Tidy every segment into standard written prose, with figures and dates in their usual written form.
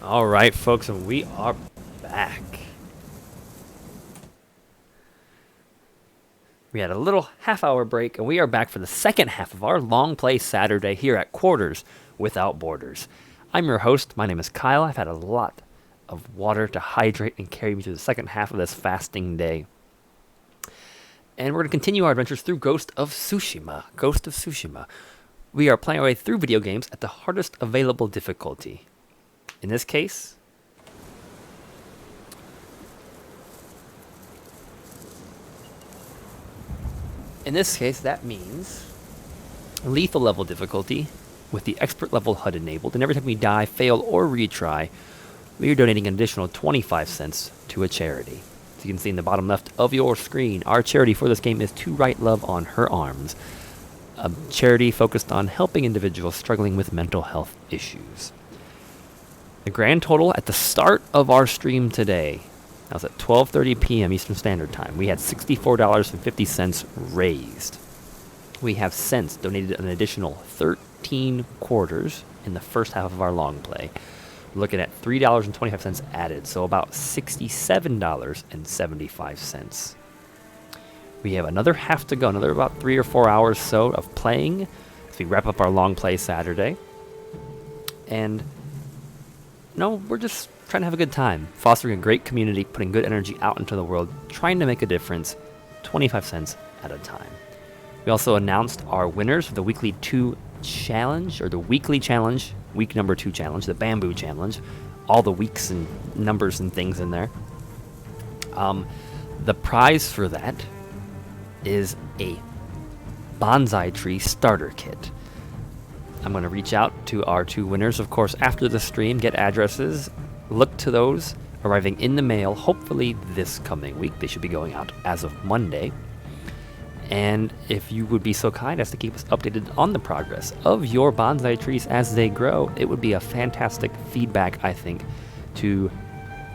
All right, folks, and we are back. We had a little half-hour break, and we are back for the second half of our long play Saturday here at Quarters Without Borders. I'm your host. My name is Kyle. I've had a lot of water to hydrate and carry me through the second half of this fasting day. And we're going to continue our adventures through Ghost of Tsushima. Ghost of Tsushima. We are playing our way through video games at the hardest available difficulty. In this case, that means lethal level difficulty with the expert level HUD enabled, and every time we die, fail, or retry, we are donating an additional 25 cents to a charity. As you can see in the bottom left of your screen, our charity for this game is To Write Love on Her Arms, a charity focused on helping individuals struggling with mental health issues. The grand total at the start of our stream today, that was at 12:30 p.m. Eastern Standard Time, we had $64.50 raised. We have since donated an additional 13 quarters in the first half of our long play. We're looking at $3.25 added, so about $67.75. We have another half to go, another about 3 or 4 hours so of playing as we wrap up our long play Saturday. And no, we're just trying to have a good time, fostering a great community, putting good energy out into the world, trying to make a difference, 25 cents at a time. We also announced our winners for the weekly 2 challenge, or the weekly challenge, week number 2 challenge, the bamboo challenge, all the weeks and numbers and things in there. The prize for that is a bonsai tree starter kit. I'm going to reach out to our 2 winners, of course, after the stream, get addresses, look to those arriving in the mail, hopefully this coming week. They should be going out as of Monday. And if you would be so kind as to keep us updated on the progress of your bonsai trees as they grow, it would be a fantastic feedback, I think, to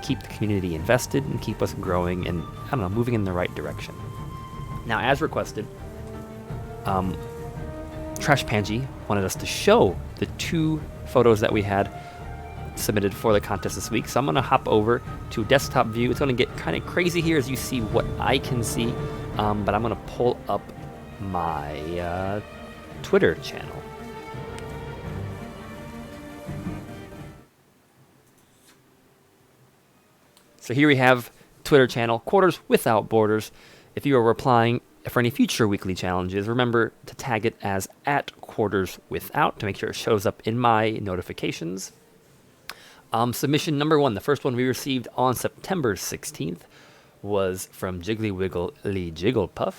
keep the community invested and keep us growing and, I don't know, moving in the right direction. Now, as requested, Trash Panji wanted us to show the 2 photos that we had submitted for the contest this week. So I'm going to hop over to desktop view. It's going to get kind of crazy here as you see what I can see, but I'm going to pull up my Twitter channel. So here we have Twitter channel, Quarters Without Borders. If you are replying for any future weekly challenges, remember to tag it as @QuartersWithout to make sure it shows up in my notifications. Submission number 1, the first one we received on September 16th, was from Jiggly Wiggle Lee Jigglepuff.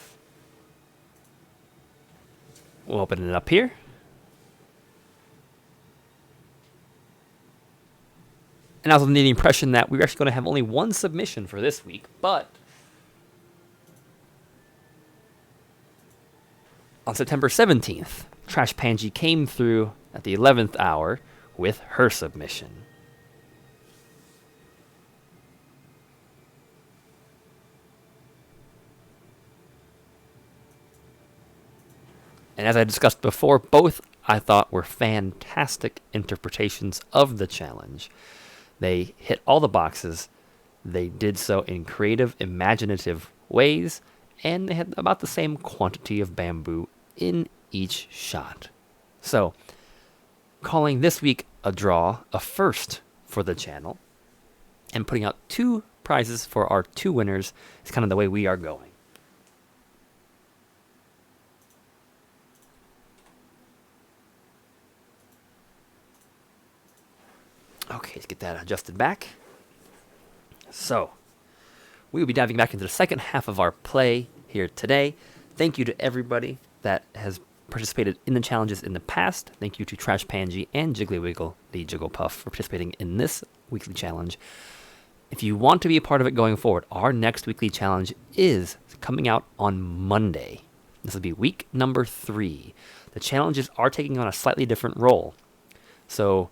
We'll open it up here. And I was under the impression that we were actually going to have only 1 submission for this week, but on September 17th, Trash Panji came through at the 11th hour with her submission. And as I discussed before, both I thought were fantastic interpretations of the challenge. They hit all the boxes. They did so in creative, imaginative ways, and they had about the same quantity of bamboo in each shot. So, calling this week a draw, a first for the channel, and putting out 2 prizes for our 2 winners is kind of the way we are going. Okay, let's get that adjusted back. So, we will be diving back into the second half of our play here today. Thank you to everybody that has participated in the challenges in the past. Thank you to Trash Panji and Jiggly Wiggle the Jigglepuff for participating in this weekly challenge. If you want to be a part of it going forward, our next weekly challenge is coming out on Monday. This will be week number 3. The challenges are taking on a slightly different role. So,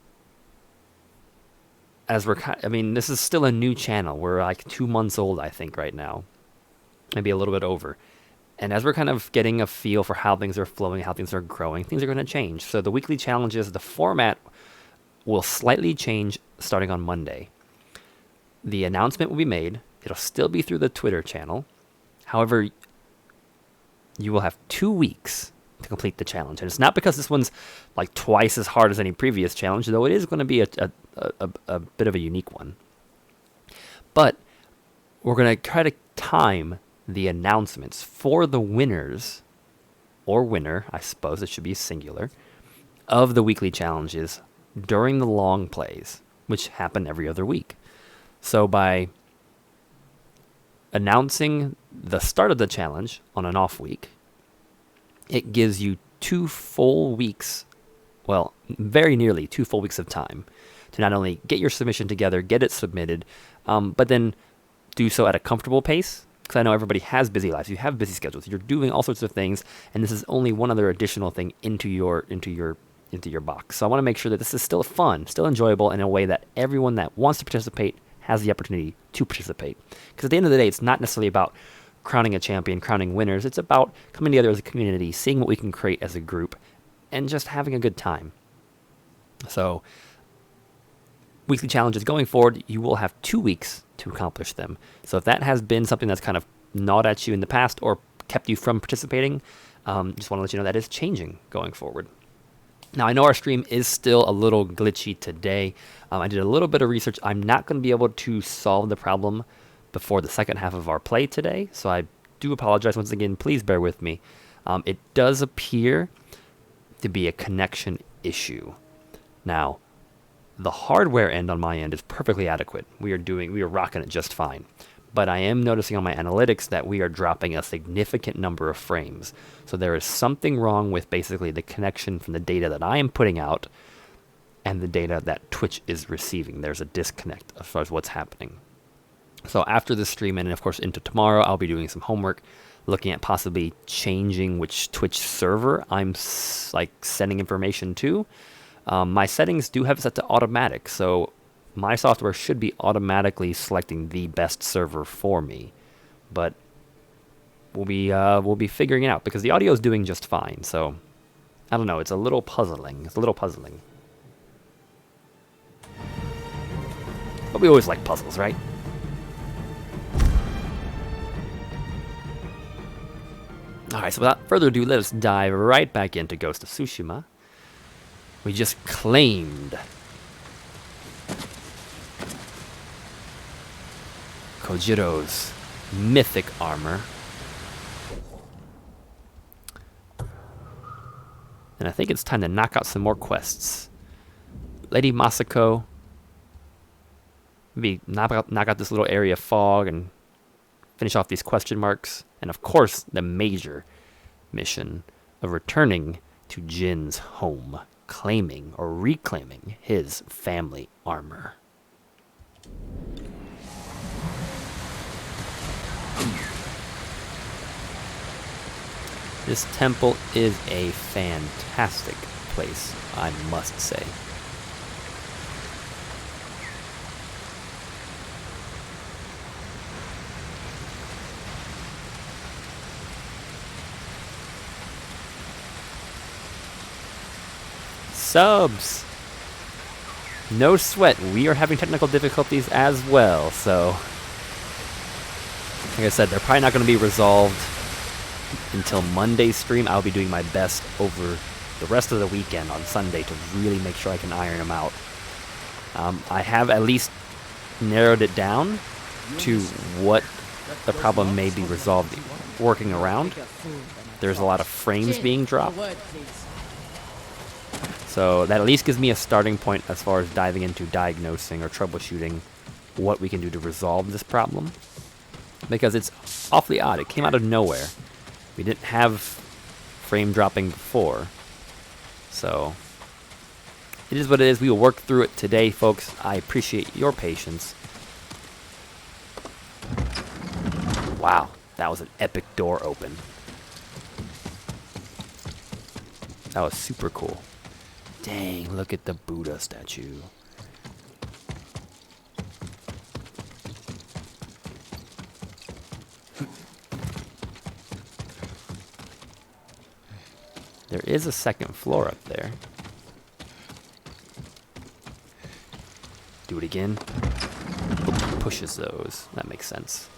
this is still a new channel. We're like 2 months old, I think, right now. Maybe a little bit over. And as we're kind of getting a feel for how things are flowing, how things are growing, things are going to change. So the weekly challenges, the format will slightly change starting on Monday. The announcement will be made. It'll still be through the Twitter channel. However, you will have 2 weeks to complete the challenge. And it's not because this one's like twice as hard as any previous challenge, though it is going to be a bit of a unique one. But we're going to try to time the announcements for the winners, or winner, I suppose it should be singular, of the weekly challenges during the long plays, which happen every other week. So by announcing the start of the challenge on an off week, it gives you 2 full weeks, well, very nearly 2 full weeks of time to not only get your submission together, get it submitted, but then do so at a comfortable pace. Because I know everybody has busy lives, you have busy schedules, you're doing all sorts of things, and this is only one other additional thing into your box. So I want to make sure that this is still fun, still enjoyable, in a way that everyone that wants to participate has the opportunity to participate. Because at the end of the day, it's not necessarily about crowning a champion, crowning winners. It's about coming together as a community, seeing what we can create as a group, and just having a good time. So, weekly challenges going forward, you will have 2 weeks to accomplish them. So if that has been something that's kind of gnawed at you in the past or kept you from participating, just want to let you know that is changing going forward. Now, I know our stream is still a little glitchy today. I did a little bit of research. I'm not going to be able to solve the problem before the second half of our play today, so I do apologize once again. Please bear with me. It does appear to be a connection issue. Now, the hardware end on my end is perfectly adequate. We are rocking it just fine. But I am noticing on my analytics that we are dropping a significant number of frames. So there is something wrong with basically the connection from the data that I am putting out and the data that Twitch is receiving. There's a disconnect as far as what's happening. So after this stream, and of course into tomorrow, I'll be doing some homework, looking at possibly changing which Twitch server I'm sending information to. My settings do have it set to automatic, so my software should be automatically selecting the best server for me. But we'll be figuring it out, because the audio is doing just fine. So I don't know. It's a little puzzling. But we always like puzzles, right? Alright, so without further ado, let us dive right back into Ghost of Tsushima. We just claimed Kojiro's mythic armor. And I think it's time to knock out some more quests. Lady Masako. Maybe knock out this little area of fog and finish off these question marks. And of course, the major mission of returning to Jin's home, claiming or reclaiming his family armor. This temple is a fantastic place, I must say. Subs! No sweat, we are having technical difficulties as well, so like I said, they're probably not going to be resolved until Monday's stream. I'll be doing my best over the rest of the weekend on Sunday to really make sure I can iron them out. I have at least narrowed it down to what the problem may be resolved working around. There's a lot of frames being dropped. So that at least gives me a starting point as far as diving into diagnosing or troubleshooting what we can do to resolve this problem. Because it's awfully odd. It came out of nowhere. We didn't have frame dropping before. So it is what it is. We will work through it today, folks. I appreciate your patience. Wow, that was an epic door open. That was super cool. Dang, look at the Buddha statue. There is a second floor up there. Do it again. Pushes those. That makes sense.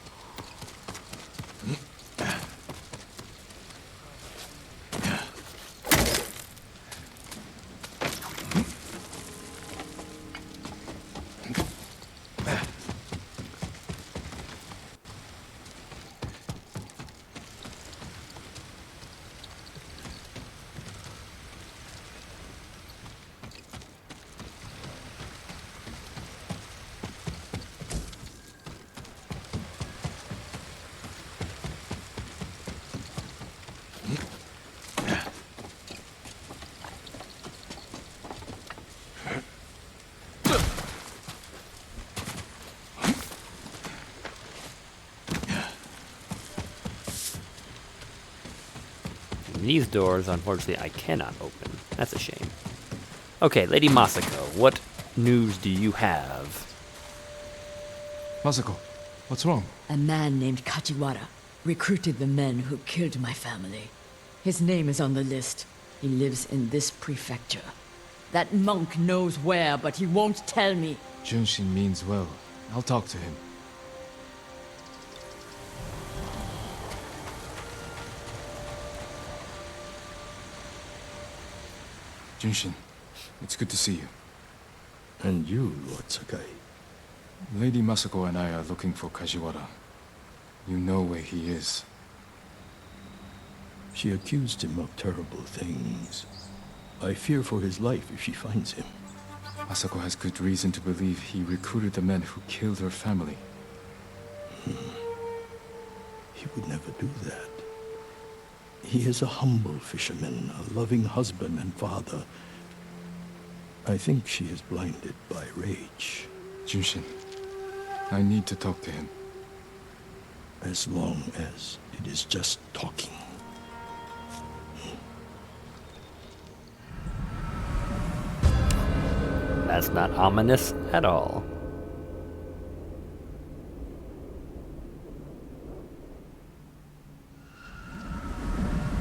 These doors, unfortunately, I cannot open. That's a shame. Okay, Lady Masako, what news do you have? Masako, what's wrong? A man named Kajiwara recruited the men who killed my family. His name is on the list. He lives in this prefecture. That monk knows where, but he won't tell me. Junshin means well. I'll talk to him. Junshin, it's good to see you. And you, Lord Sakai. Lady Masako and I are looking for Kajiwara. You know where he is. She accused him of terrible things. I fear for his life if she finds him. Masako has good reason to believe he recruited the men who killed her family. He would never do that. He is a humble fisherman, a loving husband and father. I think she is blinded by rage. Junshin, I need to talk to him. As long as it is just talking. That's not ominous at all.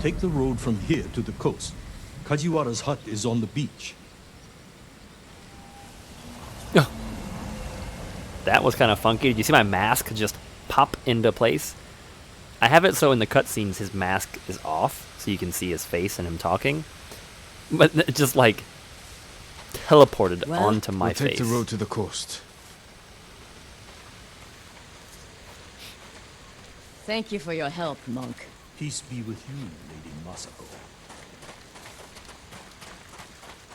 Take the road from here to the coast. Kajiwara's hut is on the beach. That was kind of funky. Did you see my mask just pop into place? I have it so in the cutscenes his mask is off, so you can see his face and him talking. But it just like teleported onto my We'll take face. the road to the coast. Thank you for your help, monk. Peace be with you, Lady Masako.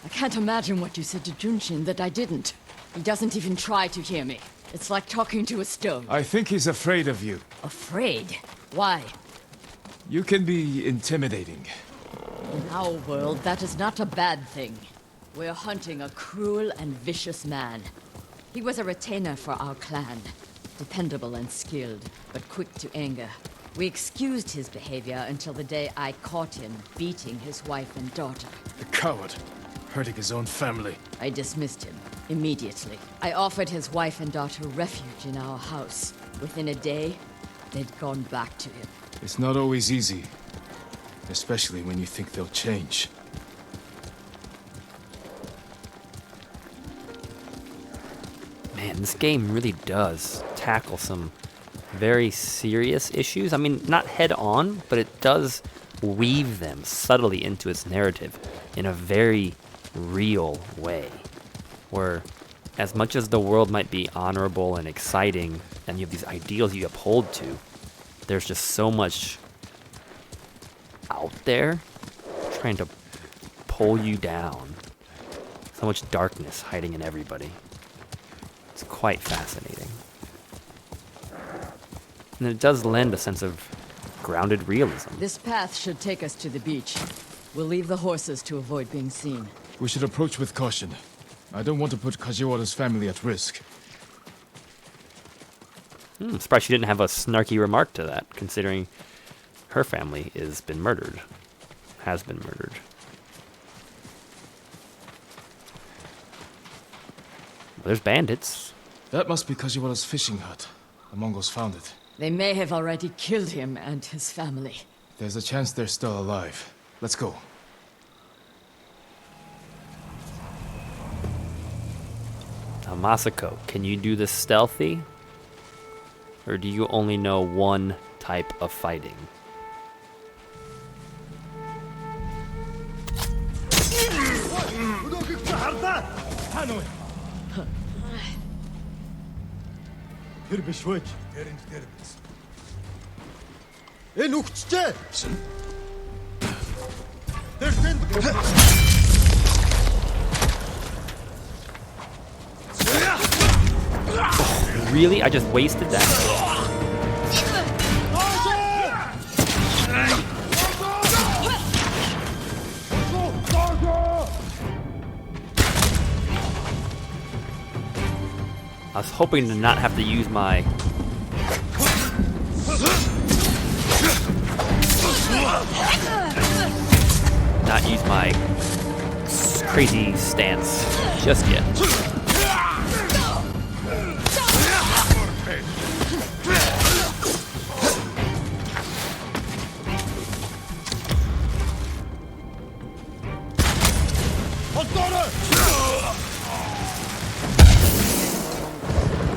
I can't imagine what you said to Junshin that I didn't. He doesn't even try to hear me. It's like talking to a stone. I think he's afraid of you. Afraid? Why? You can be intimidating. In our world, that is not a bad thing. We're hunting a cruel and vicious man. He was a retainer for our clan. Dependable and skilled, but quick to anger. We excused his behavior until the day I caught him beating his wife and daughter. A coward, hurting his own family. I dismissed him immediately. I offered his wife and daughter refuge in our house. Within a day, they'd gone back to him. It's not always easy, especially when you think they'll change. Man, this game really does tackle some very serious issues. I mean, not head on, but it does weave them subtly into its narrative in a very real way. Where, as much as the world might be honorable and exciting, and you have these ideals you uphold to, there's just so much out there trying to pull you down. So much darkness hiding in everybody. It's quite fascinating. And it does lend a sense of grounded realism. This path should take us to the beach. We'll leave the horses to avoid being seen. We should approach with caution. I don't want to put Kajiwara's family at risk. I'm surprised she didn't have a snarky remark to that, considering her family has been murdered. Has been murdered. There's bandits. That must be Kajiwara's fishing hut. The Mongols found it. They may have already killed him and his family. There's a chance they're still alive. Let's go. Now, Masako, can you do this stealthy? Or do you only know one type of fighting? Really? I just wasted that? I was hoping to not have to use my... not use my crazy stance just yet.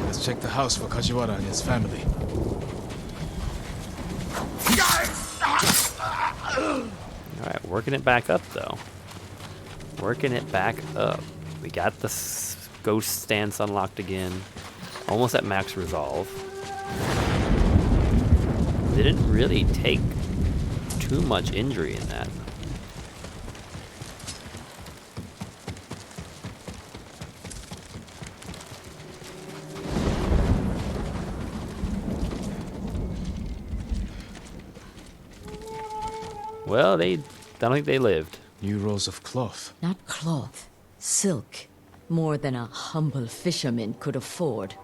Let's check the house for Kajiwara and his family. Alright, working it back up though. Working it back up. We got the ghost stance unlocked again. Almost at max resolve. Didn't really take too much injury in that. Well, I don't think they lived. New rolls of cloth. Not cloth, silk. More than a humble fisherman could afford.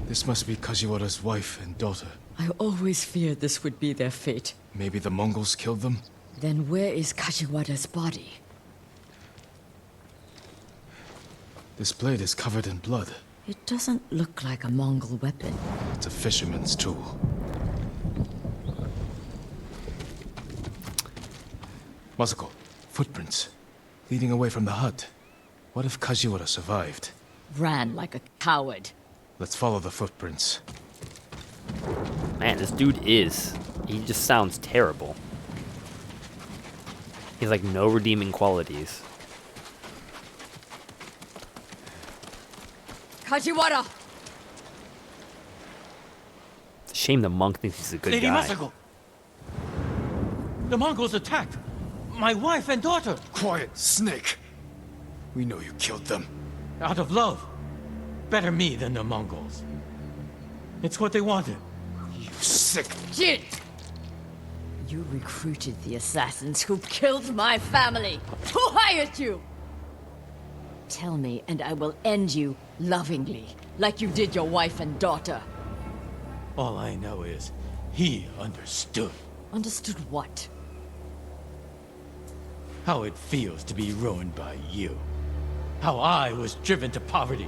This must be Kajiwara's wife and daughter. I always feared this would be their fate. Maybe the Mongols killed them? Then where is Kajiwara's body? This blade is covered in blood. It doesn't look like a Mongol weapon. It's a fisherman's tool. Masako, footprints. Leading away from the hut. What if Kajiwara survived? Ran like a coward. Let's follow the footprints. Man, this dude he just sounds terrible. He has like no redeeming qualities. Kajiwara! Shame the monk thinks he's a good Lady guy. Masako! The Mongols attacked my wife and daughter Quiet, snake! We know you killed them. out of love. Better me than the Mongols. It's what they wanted. You sick... Jin! You recruited the assassins who killed my family! Who hired you? Tell me, and I will end you lovingly, like you did your wife and daughter. All I know is he understood Understood what? how it feels to be ruined by you. How I was driven to poverty.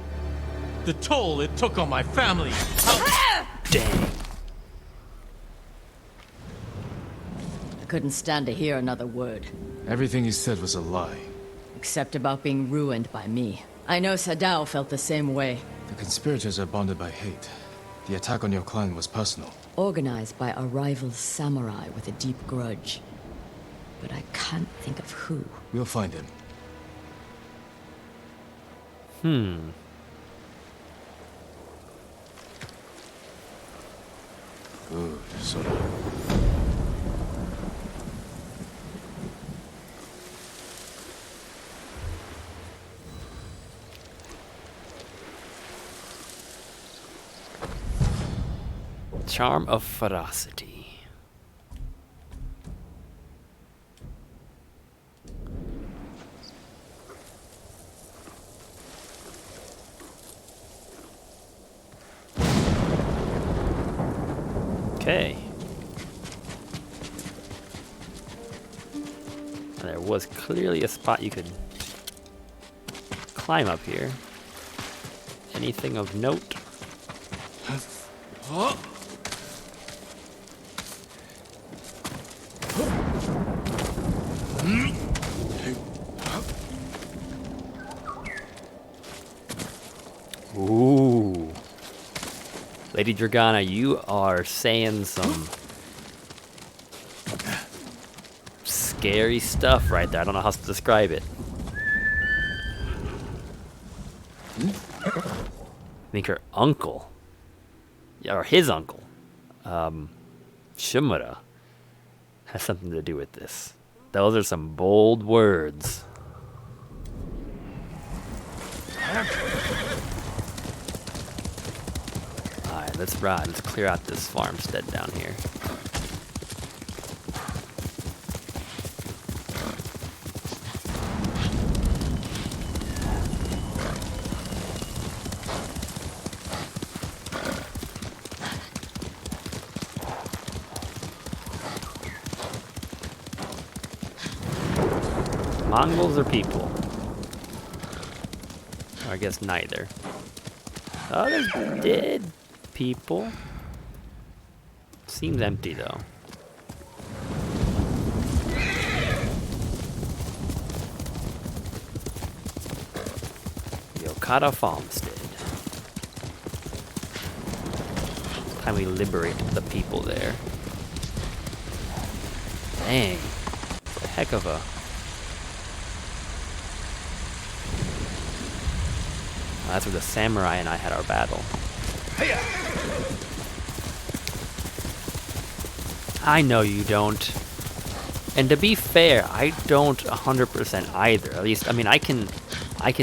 The toll it took on my family. How... Dang. I couldn't stand to hear another word. Everything he said was a lie. Except about being ruined by me. I know Sadao felt the same way. The conspirators are bonded by hate. The attack on your clan was personal. Organized by a rival samurai with a deep grudge. But I can't think of who. We'll find him. Good, Sora. Charm of ferocity. Okay. And there was clearly a spot you could climb up here. Anything of note? Ooh. Lady Dragana, you are saying some scary stuff right there. I don't know how to describe it. I think her uncle, yeah, or his uncle, Shimura, has something to do with this. Those are some bold words. Alright, let's ride. Let's clear out this farmstead down here. Mongols or people? Or I guess neither. Oh, there's dead people. Seems empty though. Yokata Farmstead. Time we liberate the people there. Dang. It's a heck of a... That's where the samurai and I had our battle. I know you don't. And to be fair, I don't 100% either. At least, I mean, I can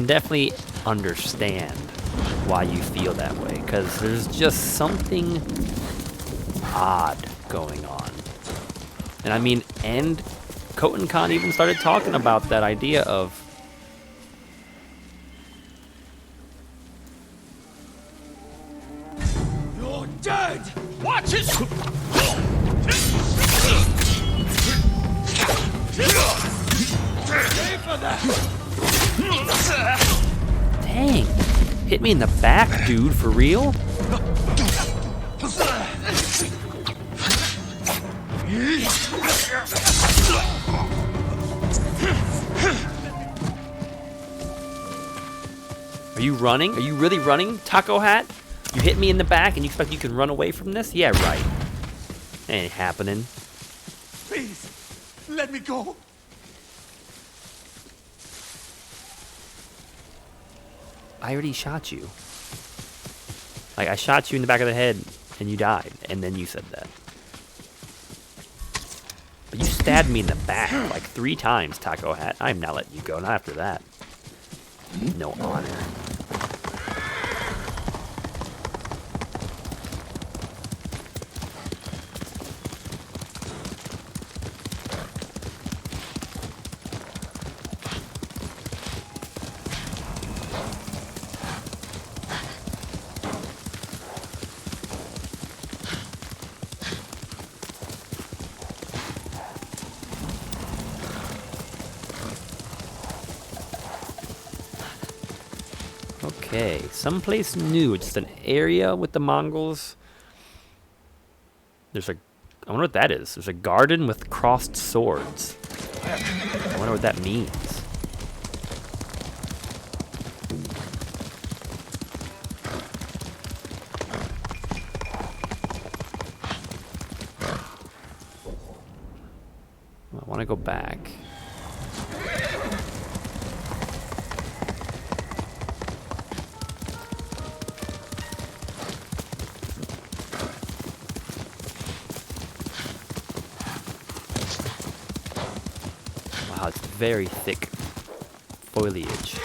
definitely understand why you feel that way. Because there's just something odd going on. And I mean, and Koten Khan even started talking about that idea of Dead! Watch it! Stay for that! Dang! Hit me in the back, dude, for real? Are you running? Are you really running, Taco Hat? You hit me in the back and you expect you can run away from this? Yeah, right. Ain't happening. Please, let me go. I already shot you. Like, I shot you in the back of the head and you died. And then you said that. But you stabbed me in the back like 3 times, Taco Hat. I'm not letting you go, not after that. No honor. Okay, someplace new. It's an area with the Mongols. There's a... I wonder what that is. There's a garden with crossed swords. I wonder what that means. I want to go back. Wow, it's very thick foliage.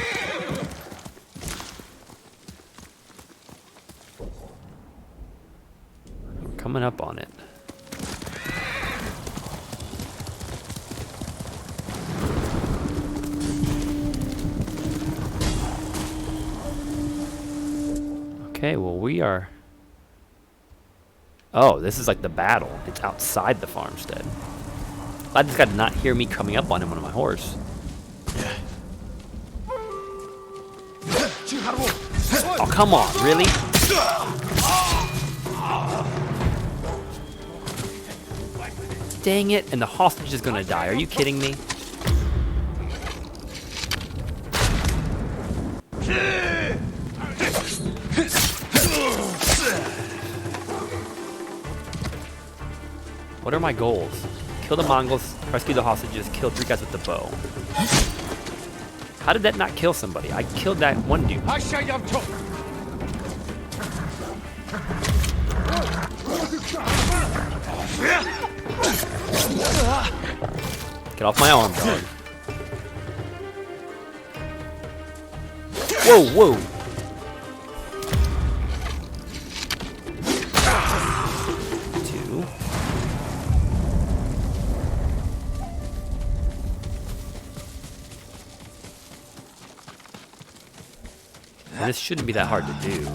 We're coming up on it. Okay, well we are... Oh, this is like the battle. It's outside the farmstead. Glad this guy did not hear me coming up on him on my horse. Oh, come on, really? Dang it, and the hostage is gonna die. Are you kidding me? What are my goals? Kill the Mongols, rescue the hostages, kill 3 guys with the bow. How did that not kill somebody? I killed that one dude. Get off my arm, dog. Whoa, whoa. Two. And this shouldn't be that hard to do.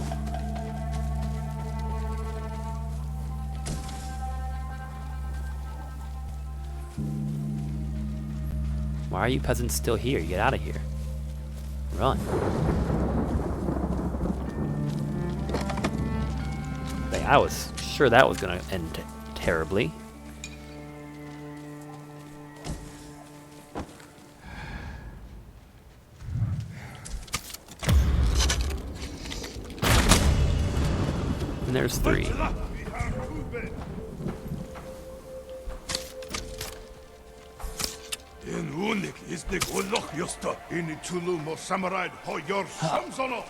Why are you peasants still here? Get out of here. Run. Like, I was sure that was gonna end terribly. And there's 3. En unik is the Goloch Yosta in Tulu mo samurai ho your samsono.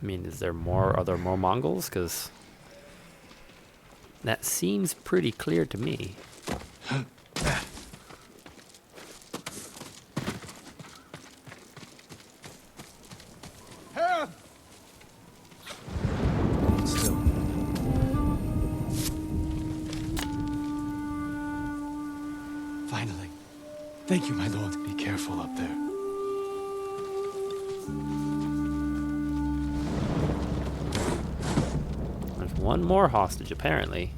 I mean, is there more? Are there more Mongols? Because that seems pretty clear to me. Still. Finally. Thank you, my lord. Be careful up there. There's one more hostage, apparently.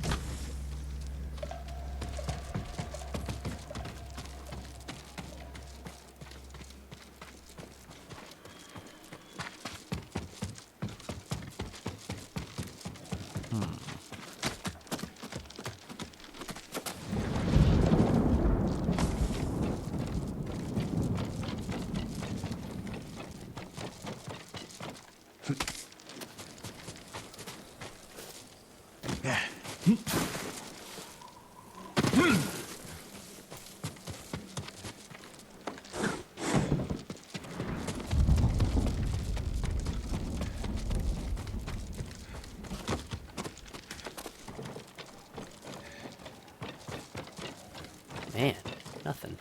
Man, nothing.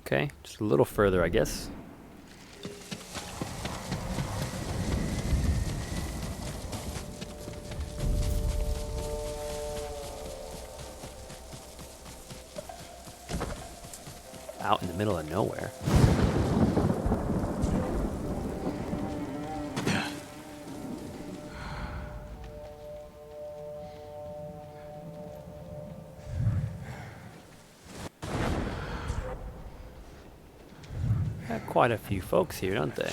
Okay, just a little further, I guess. Out in the middle of nowhere. Got quite a few folks here, don't they?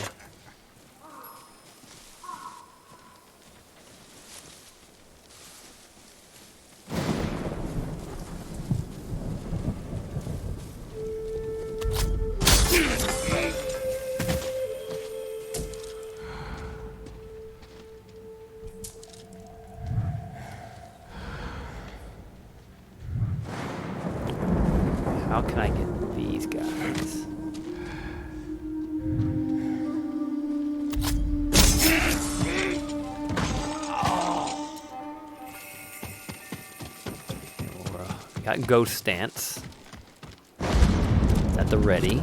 How can I get these guys? Got ghost stance at the ready.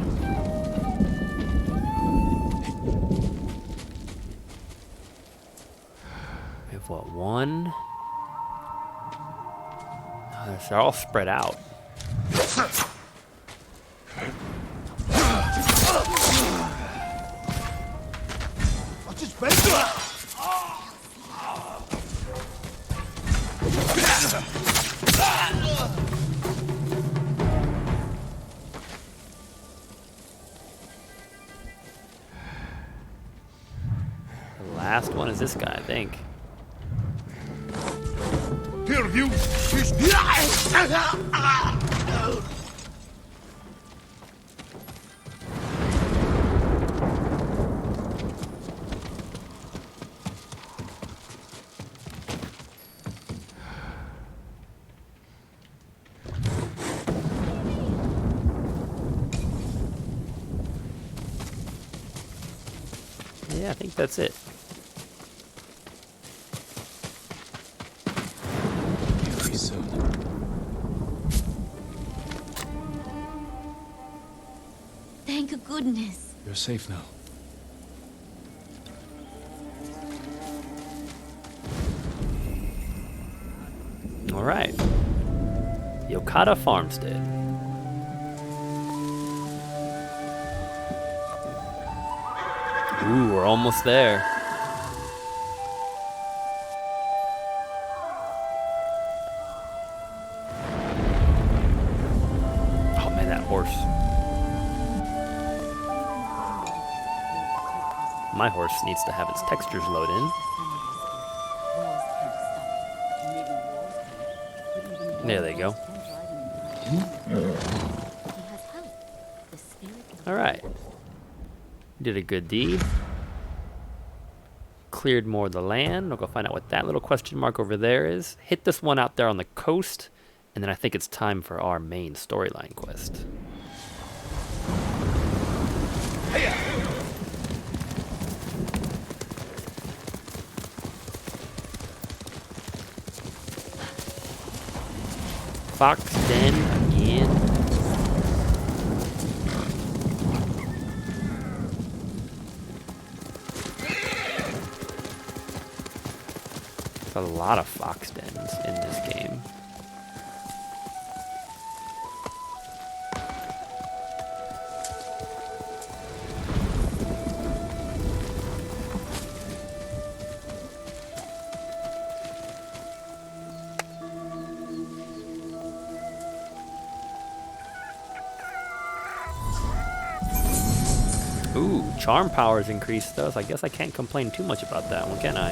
We have what, 1? Oh, they're all spread out. Just bait. last one is this guy, I think. Here, you! Yeah, I think that's it. Very soon. Thank goodness. You're safe now. All right. Yokata Farmstead. Ooh, we're almost there. Oh man, that horse. My horse needs to have its textures load in. There they go. All right. Did a good deed. Cleared more of the land. I'll go find out what that little question mark over there is. Hit this one out there on the coast, and then I think it's time for our main storyline quest. Fox Den again. There's a lot of fox dens in this game. Ooh, charm powers increased though, so I guess I can't complain too much about that one, can I?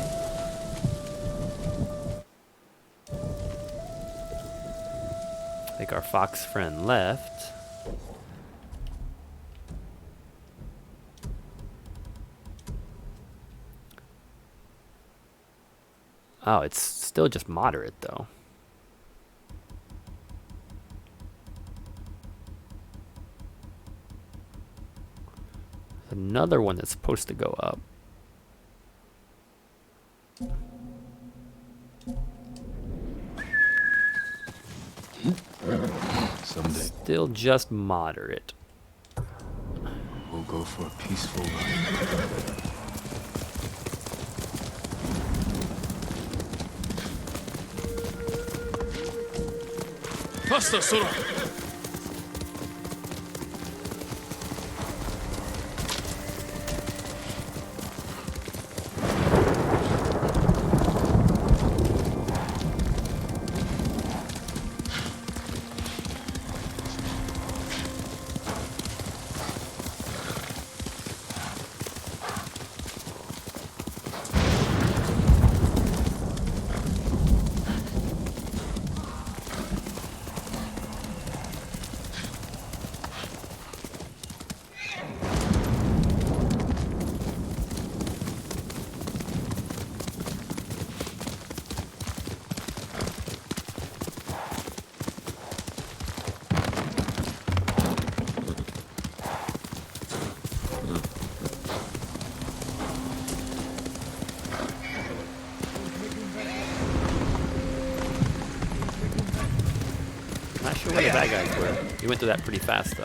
I think our fox friend left. Oh, it's still just moderate though. Another one that's supposed to go up. Someday, Still just moderate. we'll go for a peaceful ride. Faster, Sora! Not sure where the bad guys were. We went through that pretty fast though.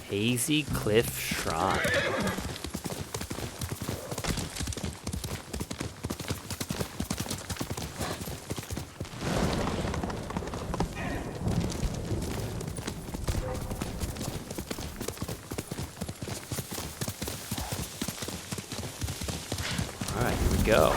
Hazy Cliff Shrine. Alright, here we go.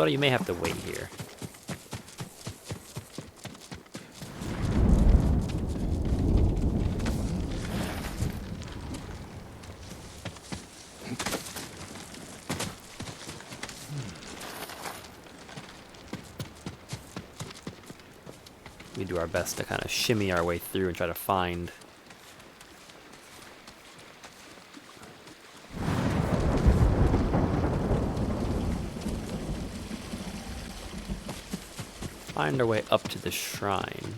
photo, you may have to wait here. We do our best to kind of shimmy our way through and try to find our way up to the shrine.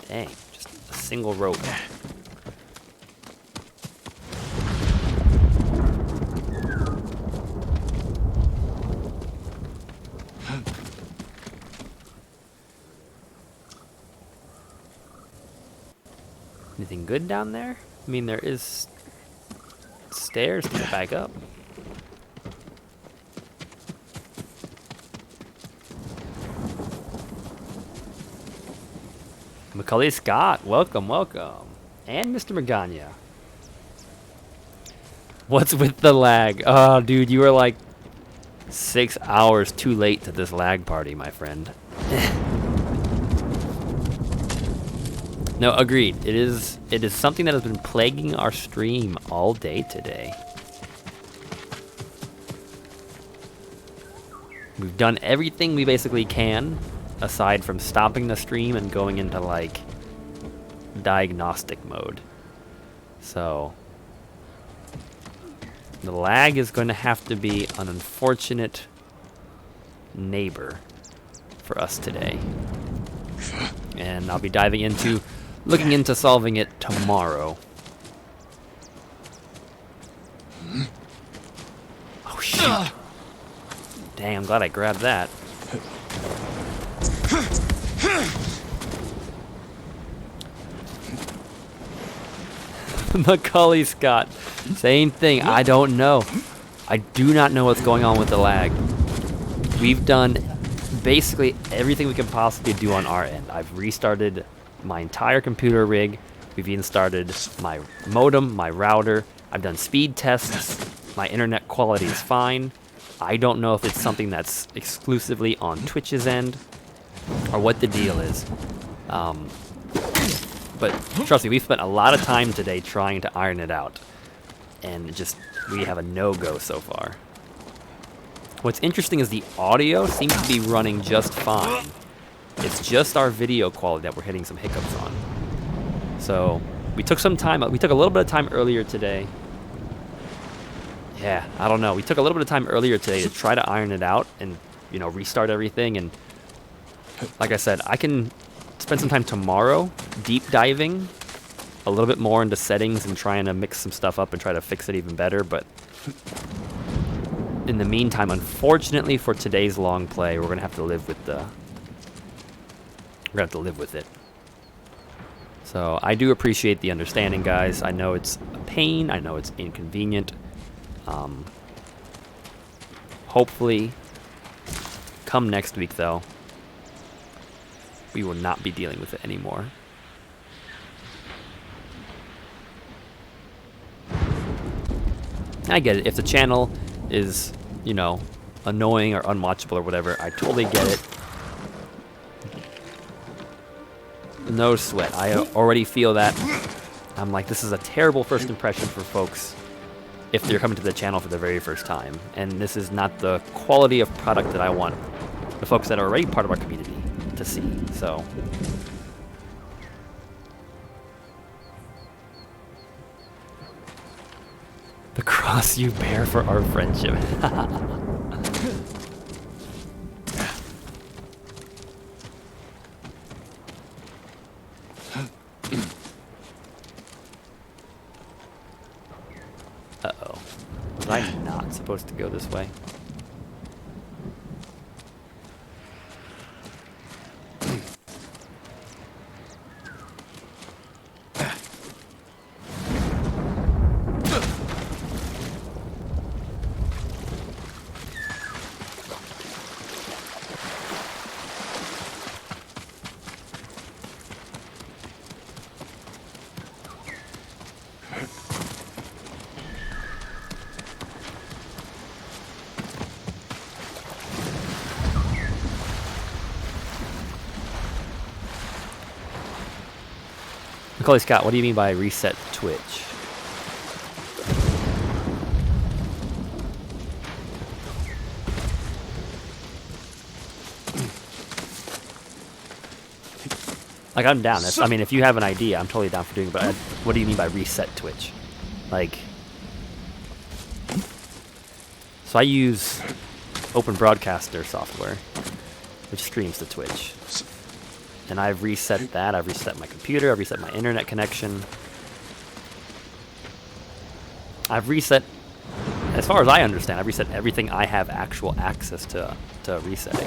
Dang, just a single rope. Anything good down there? I mean, there is stairs to get back up. Macaulay Scott, welcome, welcome. And Mr. Magana. What's with the lag? Oh, dude, you were like 6 hours too late to this lag party, my friend. No, agreed. It is something that has been plaguing our stream all day today. We've done everything we basically can, aside from stopping the stream and going into, like, diagnostic mode. So, the lag is going to have to be an unfortunate neighbor for us today. And I'll be looking into solving it tomorrow. Oh, shoot. Dang, I'm glad I grabbed that. Macaulay Scott, same thing. I don't know. I do not know what's going on with the lag. We've done basically everything we can possibly do on our end. I've restarted my entire computer rig. We've even started my modem, my router. I've done speed tests. My internet quality is fine. I don't know if it's something that's exclusively on Twitch's end or what the deal is. But trust me, we've spent a lot of time today trying to iron it out. And we have a no-go so far. What's interesting is the audio seems to be running just fine. It's just our video quality that we're hitting some hiccups on. So we took a little bit of time earlier today. Yeah, I don't know. We took a little bit of time earlier today to try to iron it out and, restart everything. And like I said, I can spend some time tomorrow deep diving a little bit more into settings and trying to mix some stuff up and try to fix it even better. But in the meantime, unfortunately for today's long play, we're gonna have to live with it. So I do appreciate the understanding, guys. I know it's a pain. I know it's inconvenient. Hopefully, come next week, though, we will not be dealing with it anymore. I get it. If the channel is, annoying or unwatchable or whatever, I totally get it. No sweat. I already feel that. I'm like, this is a terrible first impression for folks if they're coming to the channel for the very first time. And this is not the quality of product that I want the folks that are already part of our community to see. So the cross you bear for our friendship. Uh-oh. Was I not supposed to go this way? Macaulay Scott, what do you mean by reset Twitch? Like, I'm down. I mean, if you have an idea, I'm totally down for doing it, but what do you mean by reset Twitch? Like, so I use Open Broadcaster software, which streams to Twitch. And I've reset that. I've reset my computer. I've reset my internet connection. I've reset, as far as I understand, I've reset everything I have actual access to resetting.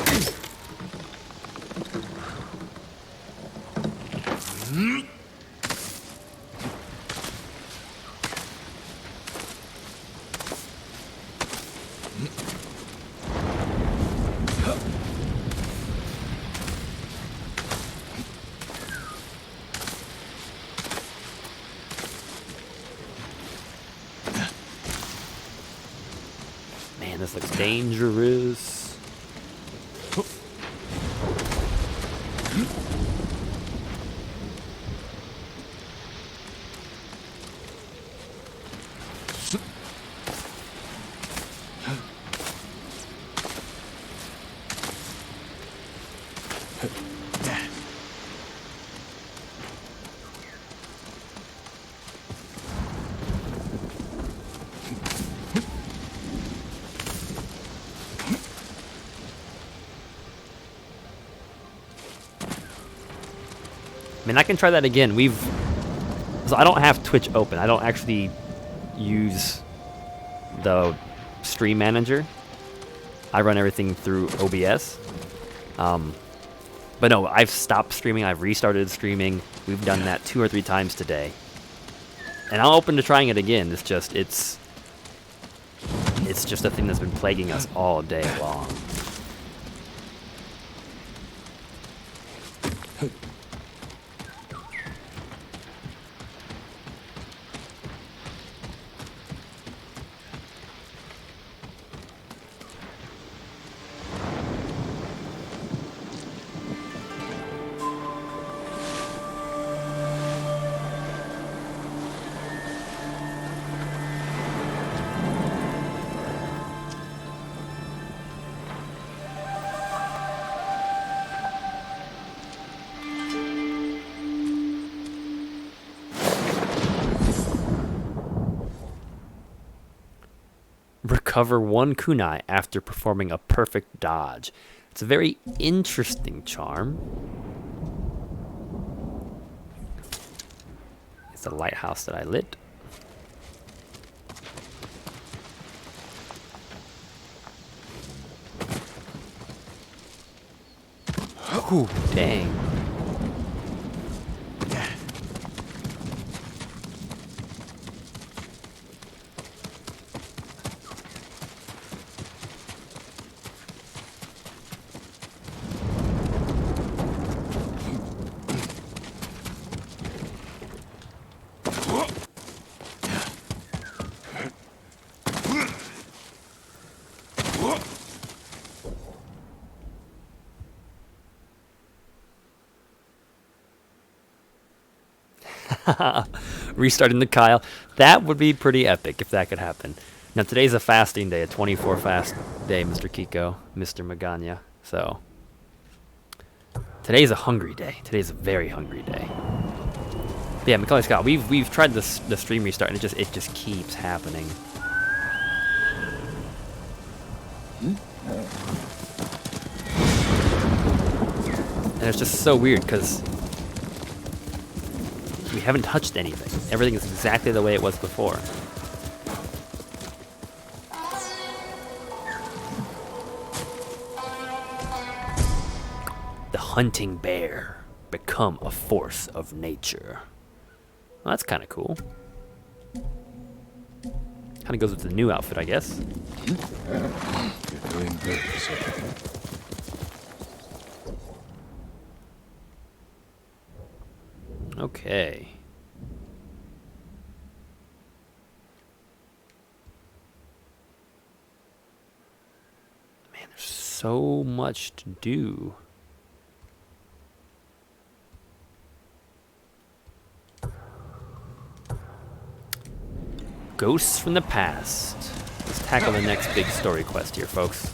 Man, this looks dangerous. I mean, I can try that again. So I don't have Twitch open. I don't actually use the stream manager. I run everything through OBS. But no, I've stopped streaming. I've restarted streaming. We've done that 2 or 3 times today. And I'm open to trying it again. It's just a thing that's been plaguing us all day long. Recover 1 kunai after performing a perfect dodge. It's a very interesting charm. It's a lighthouse that I lit. Ooh, dang. Restarting the Kyle. That would be pretty epic if that could happen. Now, today's a fasting day, a 24 fast day, Mr. Kiko, Mr. Magana. So, today's a hungry day. Today's a very hungry day. But yeah, Macaulay Scott, we've tried the stream restart, and it just keeps happening. And it's just so weird, because we haven't touched anything. Everything is exactly the way it was before. The hunting bear. Become a force of nature. Well, that's kind of cool. Kind of goes with the new outfit, I guess. You're doing good, sir. Okay. Man, there's so much to do. Ghosts from the past. Let's tackle the next big story quest here, folks.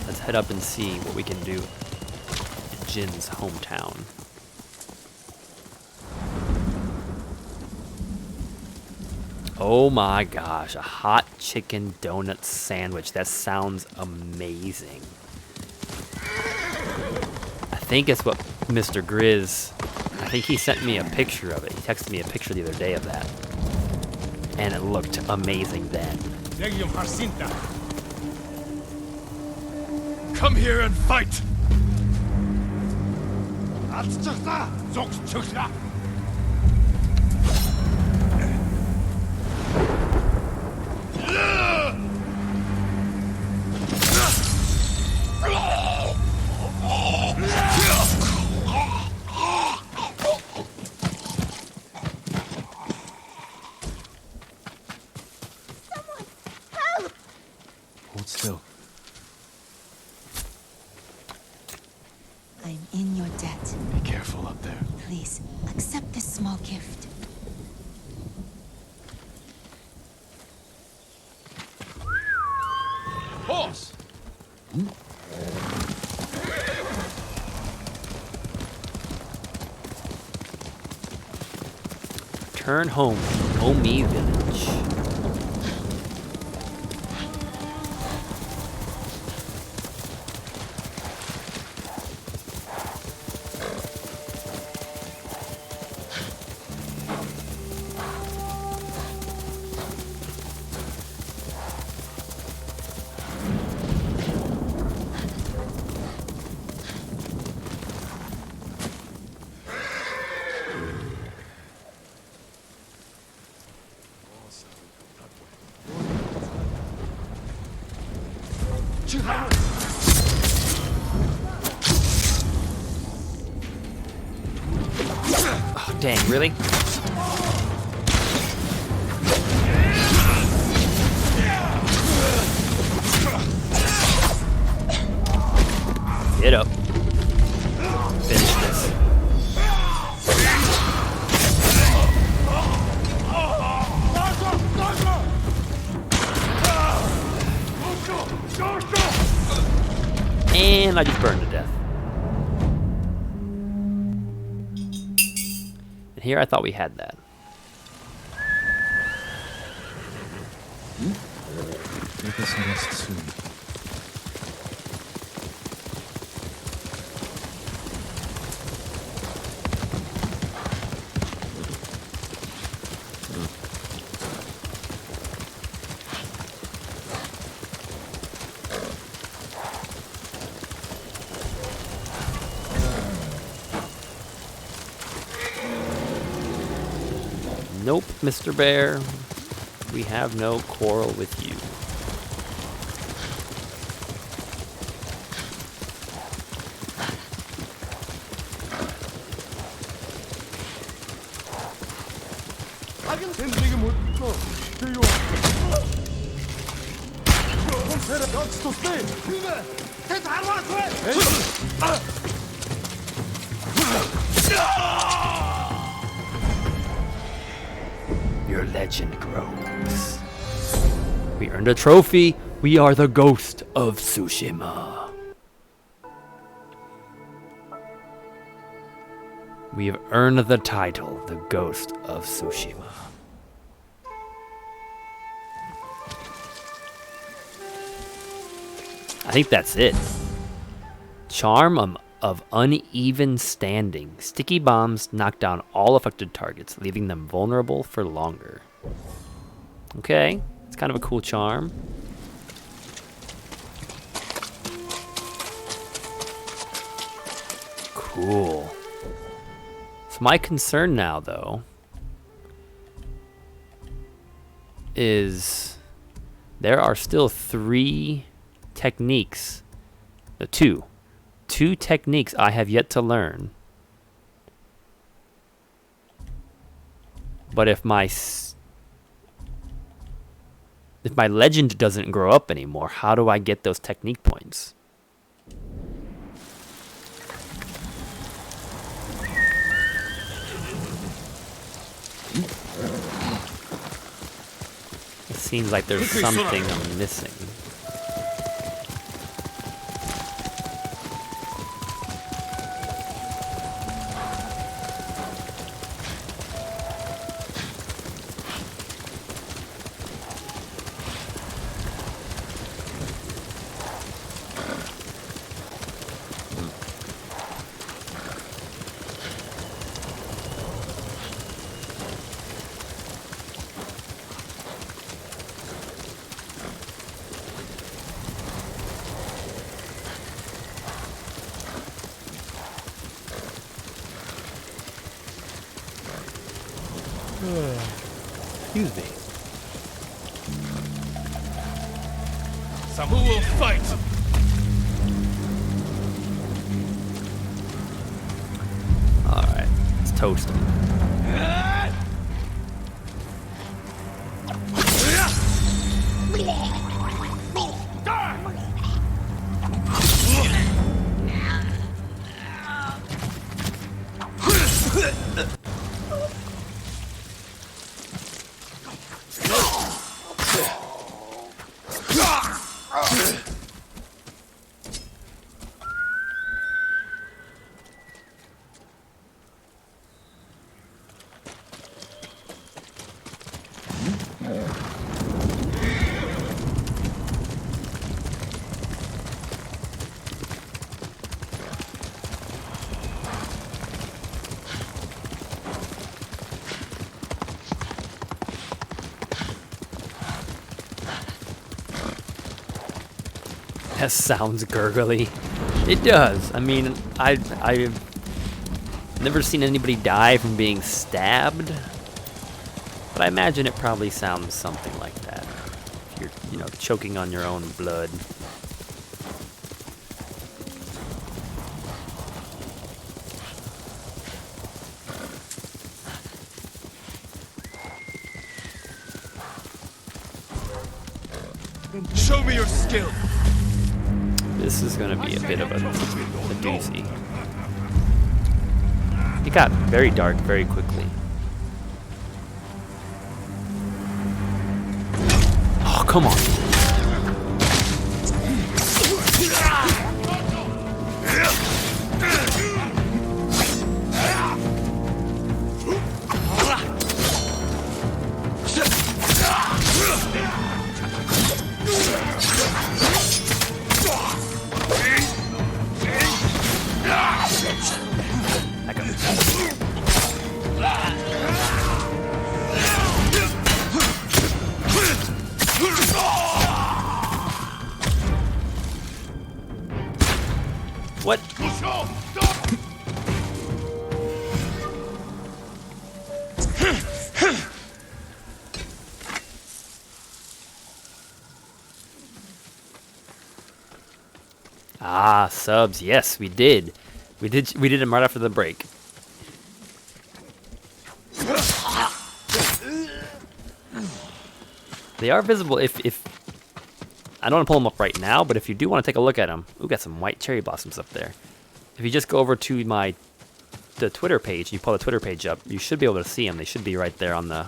Let's head up and see what we can do in Jin's hometown. Oh my gosh, a hot chicken donut sandwich. That sounds amazing. I think it's what Mr. Grizz, I think he sent me a picture of it. He texted me a picture the other day of that. And it looked amazing then. Come here and fight! Hold still. I'm in your debt. Be careful up there. Please, accept this small gift. Horse! Turn home to Omi Village. Oh, dang, really? Get up. Finish this. And I just burned to death. And here I thought we had that. Make us rest soon. Nope, Mr. Bear. We have no quarrel with you. Your legend grows. We earned a trophy. We are the Ghost of Tsushima. We have earned the title, the Ghost of Tsushima. I think that's it. Charm of uneven standing. Sticky bombs knock down all affected targets, leaving them vulnerable for longer. Okay, it's kind of a cool charm. Cool. So my concern now, though, is there are still three techniques. Two techniques I have yet to learn. But if my legend doesn't grow up anymore, how do I get those technique points? Seems like there's something I'm missing. Excuse me. Samu will fight! Alright, let's toast him. That sounds gurgly. It does. I mean, I've never seen anybody die from being stabbed, but I imagine it probably sounds something like that. If you're, you know, choking on your own blood. Show me your skill! This is going to be a bit of a doozy. It got very dark very quickly. Oh, come on. I got it. What? Ah, subs. Yes, we did. We did them right after the break. They are visible if I don't want to pull them up right now, but if you do want to take a look at them, ooh, got some white cherry blossoms up there. If you just go over to the Twitter page, you pull the Twitter page up, you should be able to see them. They should be right there on the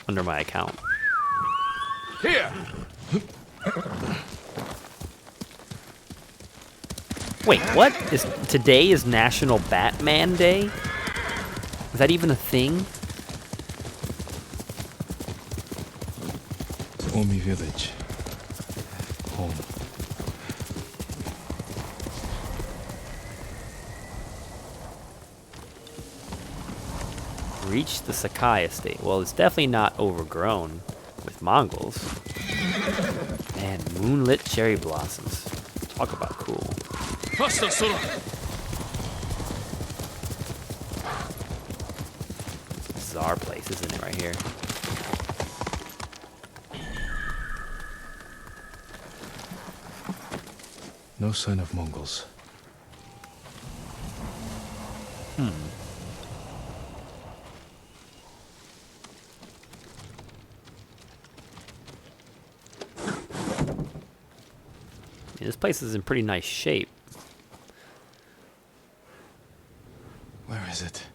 under my account. Here! Wait, what? Today is National Batman Day? Is that even a thing? Omi Village. Home. Reach the Sakai estate. Well, it's definitely not overgrown with Mongols. Man, moonlit cherry blossoms. Talk about cool. Faster, Sora! This is our place, isn't it, right here? No sign of Mongols. Yeah, this place is in pretty nice shape. Where is it?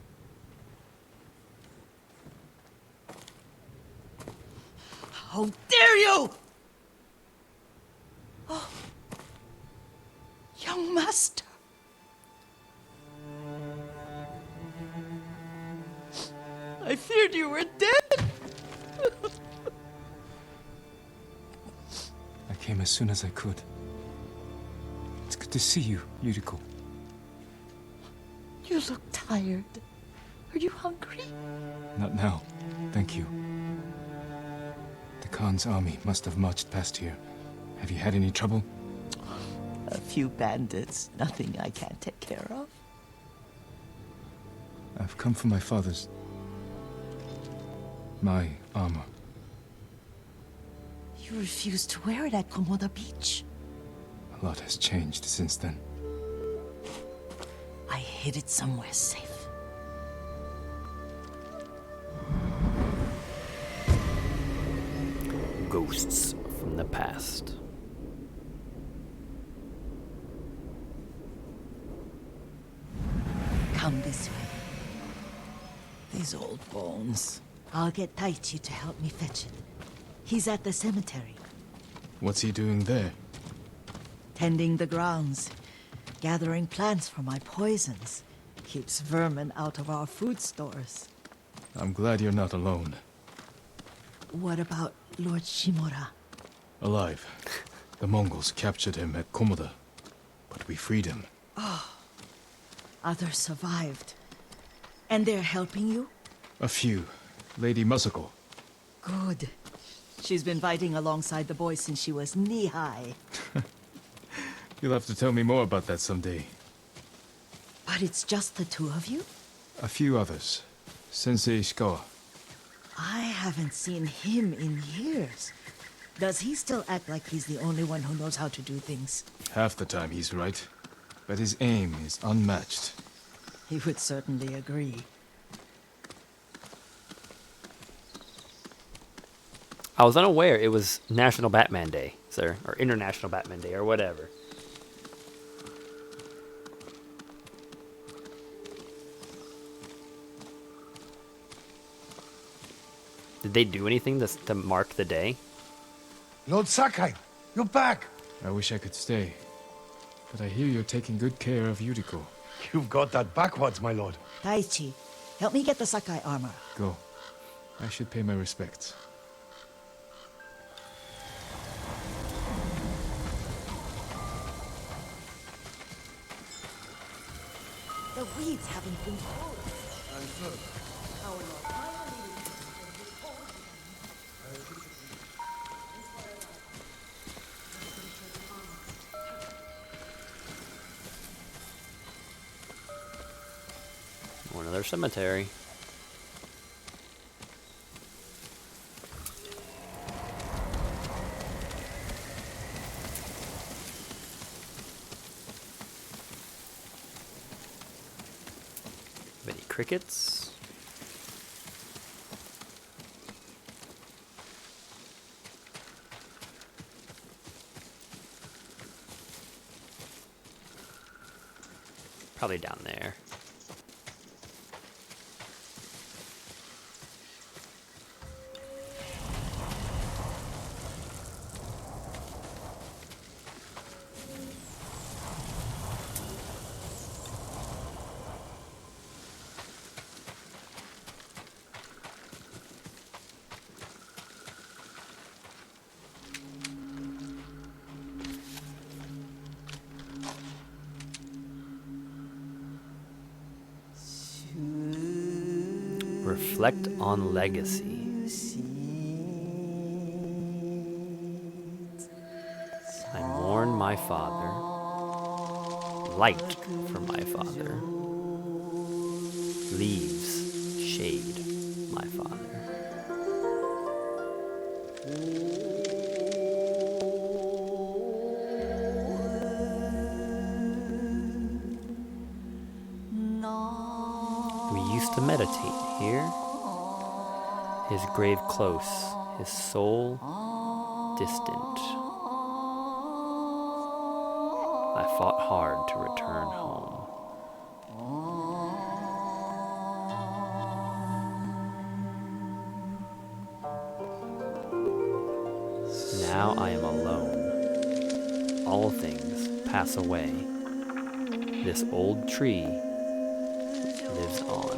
How dare you! Oh, young master. I feared you were dead. I came as soon as I could. It's good to see you, Yuriko. You look tired. Are you hungry? Not now. Thank you. The Khan's army must have marched past here. Have you had any trouble? A few bandits. Nothing I can't take care of. I've come for my father's... my armor. You refused to wear it at Komoda Beach. A lot has changed since then. I hid it somewhere safe. Ghosts from the past. Come this way. These old bones. I'll get Taichi to help me fetch it. He's at the cemetery, What's he doing there? tending the grounds, gathering plants for my poisons. Keeps vermin out of our food stores. I'm glad you're not alone. What about Lord Shimura? Alive. The Mongols captured him at Komoda, but we freed him. Others survived. And they're helping you? A few. Lady Masako. Good. She's been fighting alongside the boys since she was knee-high. You'll have to tell me more about that someday. But it's just the two of you? A few others. Sensei Ishikawa. I haven't seen him in years. Does he still act like he's the only one who knows how to do things? Half the time he's right, but his aim is unmatched. He would certainly agree. I was unaware it was National Batman Day, sir, or International Batman Day, or whatever. Did they do anything to mark the day? Lord Sakai, you're back. I wish I could stay, but I hear you're taking good care of Yuriko. You've got that backwards, my lord. Taichi, help me get the Sakai armor. Go. I should pay my respects. The weeds haven't been pulled. Another cemetery. Any crickets? Probably down there. Reflect on legacy. I mourn my father. Light for my father. Leaves shade my father. We used to meditate here. His grave close, his soul distant. I fought hard to return home. I am alone. All things pass away. This old tree lives on.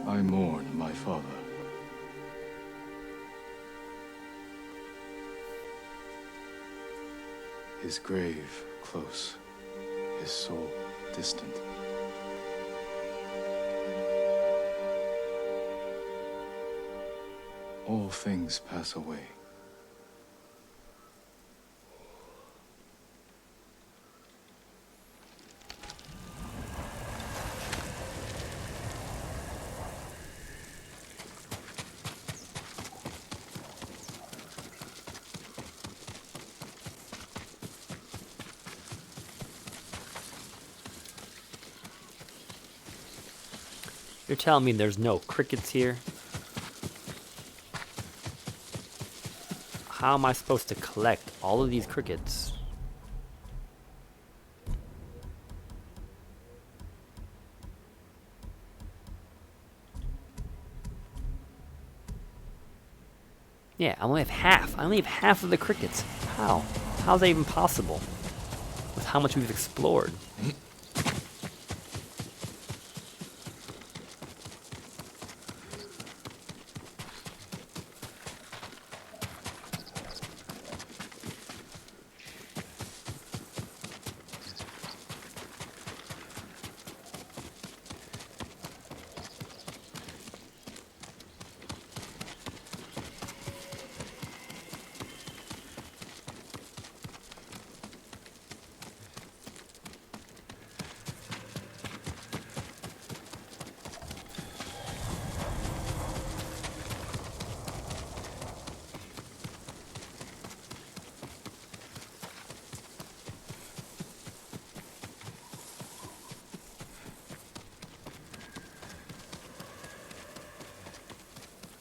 I mourn my father. His grave close, his soul distant. All things pass away. You're telling me there's no crickets here? How am I supposed to collect all of these crickets? Yeah, I only have half. I only have half of the crickets. How? How's that even possible? With how much we've explored.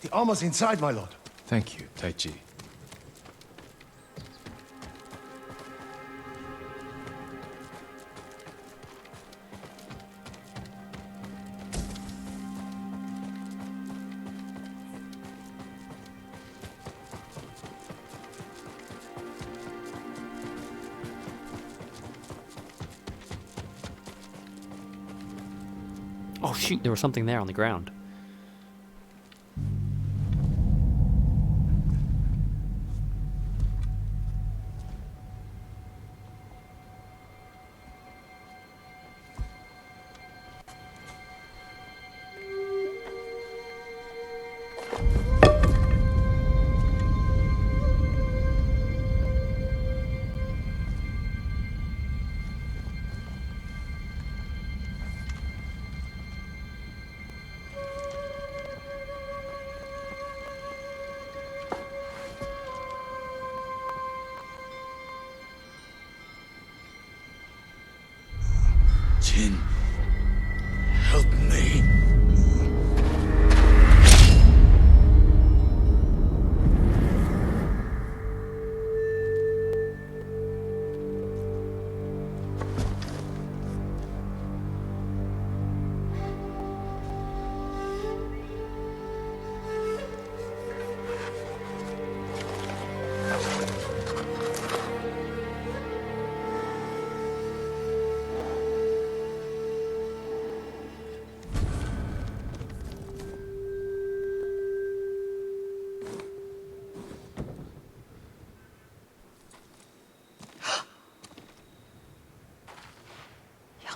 The armor's inside, my lord. Thank you, Taichi. Oh shoot, there was something there on the ground. Jin, help me.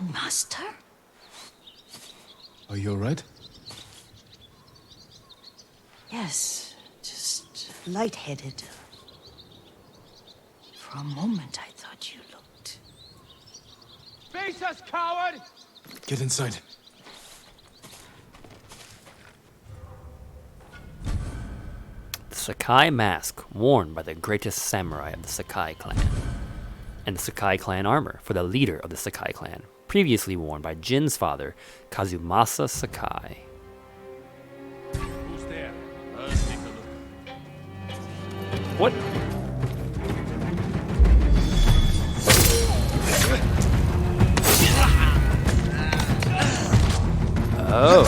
Young master? Are you alright? Yes, just lightheaded. For a moment, I thought you looked... Face us, coward! Get inside. The Sakai mask worn by the greatest samurai of the Sakai clan. And the Sakai clan armor for the leader of the Sakai clan, previously worn by Jin's father, Kazumasa Sakai. Who's there? Let's take a look. What? Oh.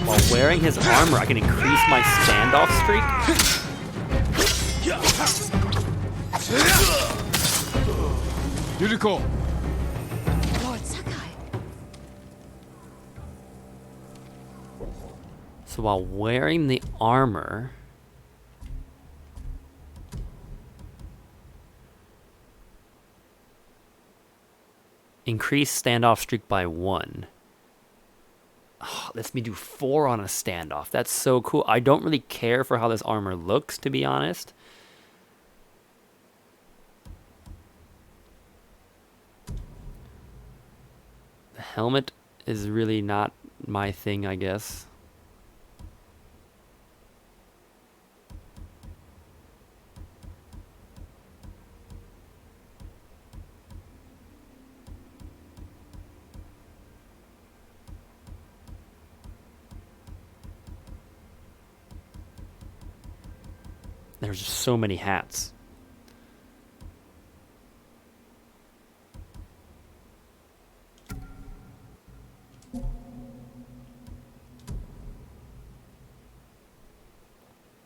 Well, wearing his armor, I can increase my standoff streak? Yuriko! Lord Sakai. So while wearing the armor... Increase standoff streak by 1. Oh, lets me do 4 on a standoff. That's so cool. I don't really care for how this armor looks, to be honest. The helmet is really not my thing, I guess. There's just so many hats.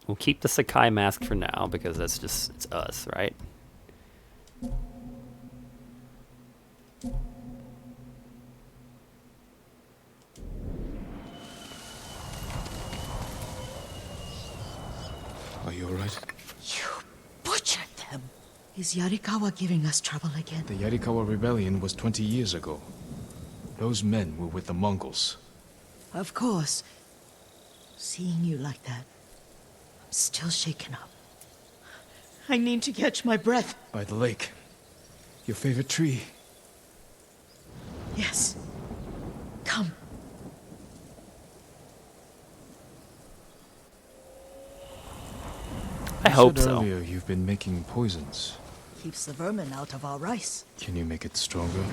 We'll keep the Sakai mask for now because that's just, it's us, right? Are you alright? You butchered them. Is Yarikawa giving us trouble again? The Yarikawa rebellion was 20 years ago. Those men were with the Mongols. Of course. Seeing you like that, I'm still shaken up. I need to catch my breath. By the lake. Your favorite tree. Yes. Come. I hope You said so. earlier you've been making poisons. Keeps the vermin out of our rice. Can you make it stronger?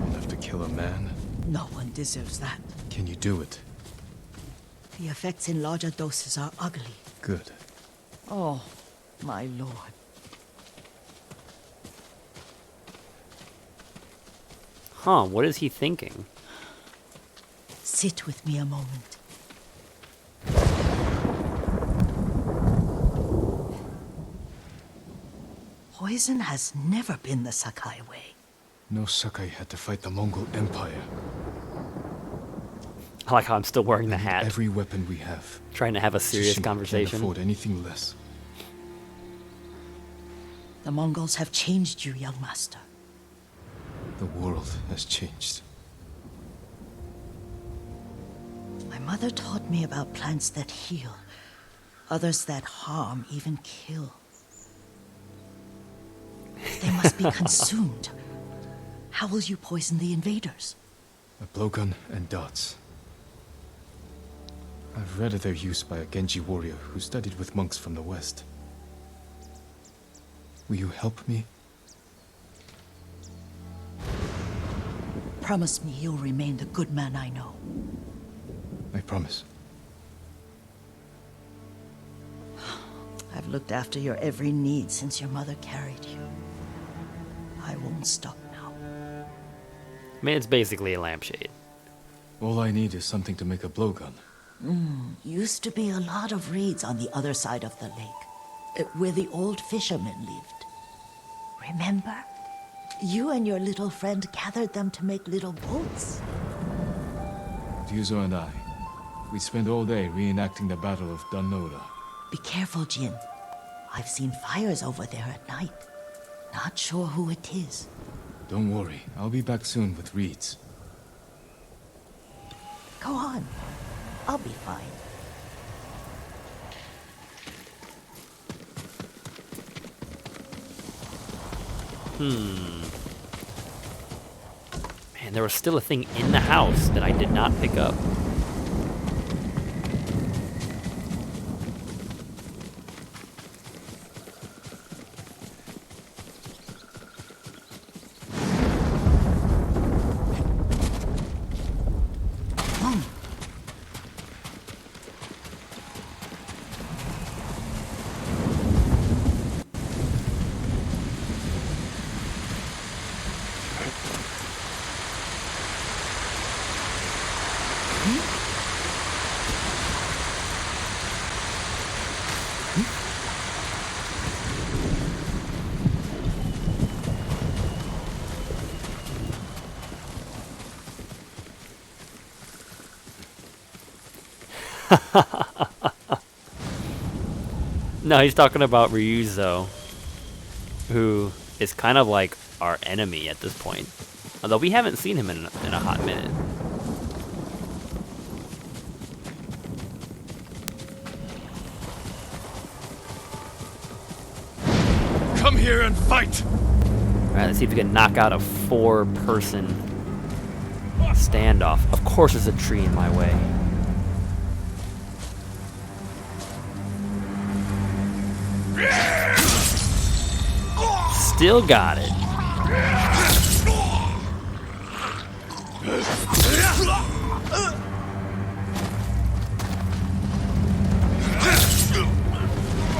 Enough to kill a man? No one deserves that. Can you do it? The effects in larger doses are ugly. Good. Oh, my lord. Huh, what is he thinking? Sit with me a moment. Poison has never been the Sakai way. No Sakai had to fight the Mongol Empire. I like how I'm still wearing the hat, Every weapon we have. trying to have a serious Tsushima can't conversation. afford anything less. The Mongols have changed you, young master. The world has changed. My mother taught me about plants that heal, others that harm, even kill. They must be consumed. How will you poison the invaders? A blowgun and dots. I've read of their use by a Genji warrior who studied with monks from the west. Will you help me? Promise me you'll remain the good man I know. I promise. I've looked after your every need since your mother carried you. I won't stop now. I mean, it's basically a lampshade. All I need is something to make a blowgun. Used to be a lot of reeds on the other side of the lake, where the old fishermen lived. Remember? You and your little friend gathered them to make little boats. Ryuzo and I, we spent all day reenacting the Battle of Danora. Be careful, Jin. I've seen fires over there at night. Not sure who it is. Don't worry, I'll be back soon with reeds. Go on. I'll be fine. Man, there was still a thing in the house that I did not pick up. No, he's talking about Ryuzo, who is kind of like our enemy at this point. Although we haven't seen him in a hot minute. Come here and fight! Alright, let's see if we can knock out a 4-person standoff. Of course there's a tree in my way. Still got it.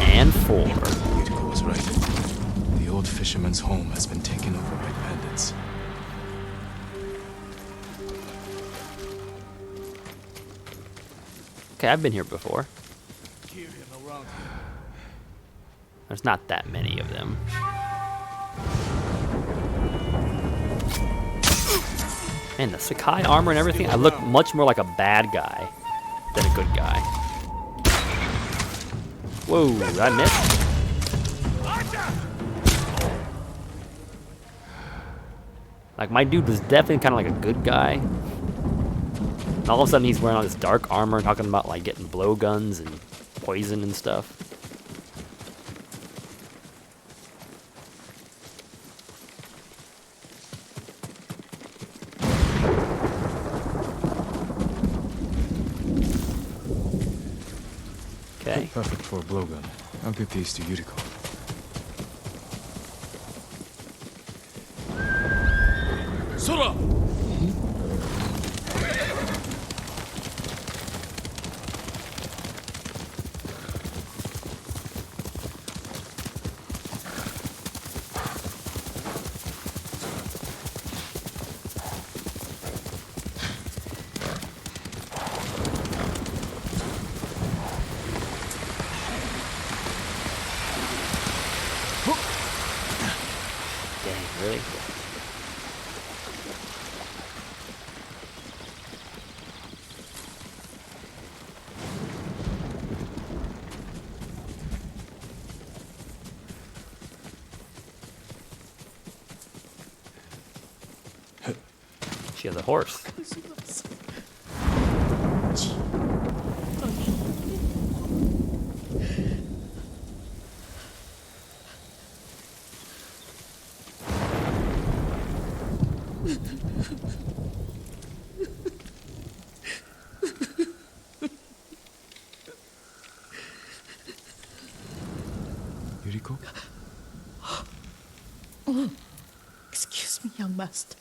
And 4. Yuriko was right. The old fisherman's home has been taken over by bandits. Okay, I've been here before. There's not that many of them. Man, the Sakai armor and everything, I look much more like a bad guy than a good guy. Whoa, did I miss? Like, my dude was definitely kind of like a good guy. And all of a sudden he's wearing all this dark armor, talking about like getting blowguns and poison and stuff. Okay. Perfect for a blowgun. I'll get these to Yuriko. Sora! Dang, really? She has a horse. Yuriko? Excuse me, young master.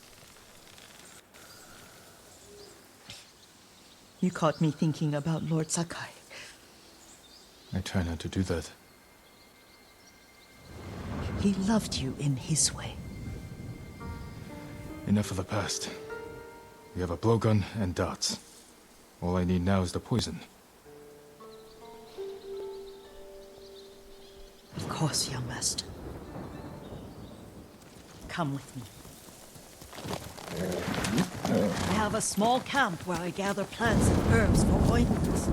You caught me thinking about Lord Sakai. I try not to do that. He loved you in his way. Enough of the past. We have a blowgun and darts. All I need now is the poison. Of course, young master. Come with me. I have a small camp where I gather plants and herbs for ointments.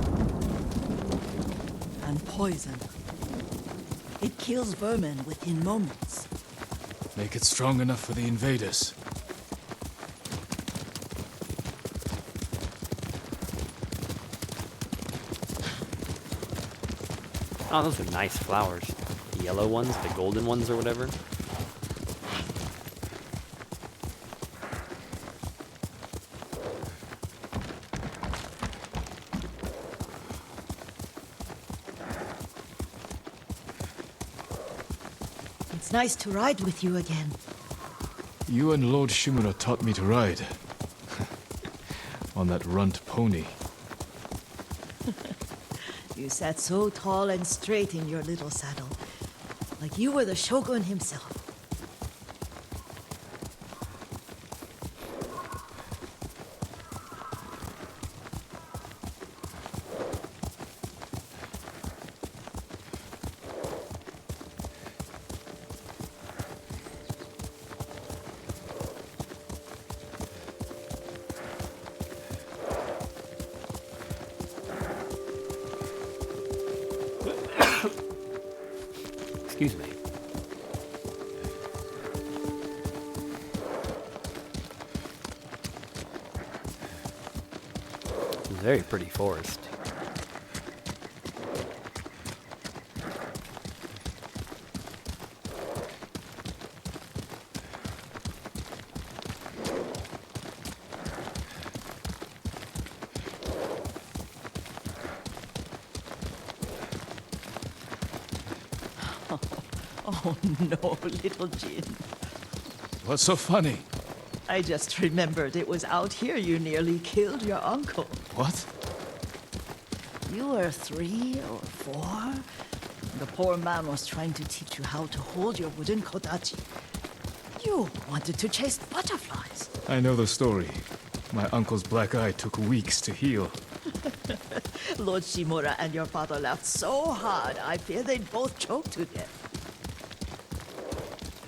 And poison. It kills vermin within moments. Make it strong enough for the invaders. Oh, those are nice flowers. The yellow ones, the golden ones or whatever. It's nice to ride with you again. You and Lord Shimura taught me to ride. On that runt pony. You sat so tall and straight in your little saddle, like you were the shogun himself. Excuse me. Very pretty forest. Oh no, little Jin. What's so funny? I just remembered it was out here you nearly killed your uncle. What? You were 3 or 4. The poor man was trying to teach you how to hold your wooden kodachi. You wanted to chase butterflies. I know the story. My uncle's black eye took weeks to heal. Lord Shimura and your father laughed so hard, I fear they'd both choke to death.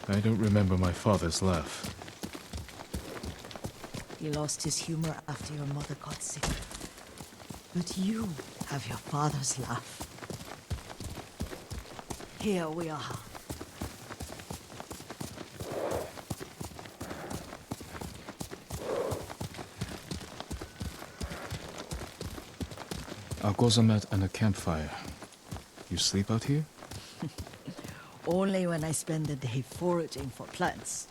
I don't remember my father's laugh. He lost his humor after your mother got sick. But you have your father's laugh. Here we are. A gozamet and a campfire. You sleep out here? Only when I spend the day foraging for plants.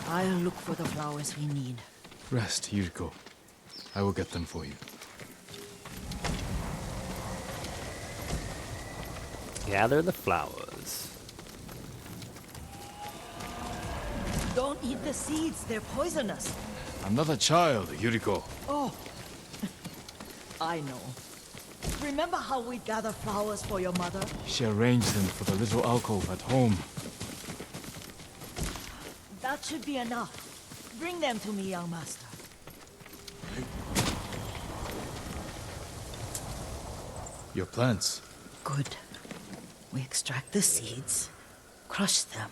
I'll look for the flowers we need. Rest, Yuriko. I will get them for you. Gather the flowers. Don't eat the seeds, they're poisonous. I'm not a child, Yuriko. Oh, I know. Remember how we'd gather flowers for your mother? She arranged them for the little alcove at home. That should be enough. Bring them to me, young master. Your plants. Good. We extract the seeds, crush them,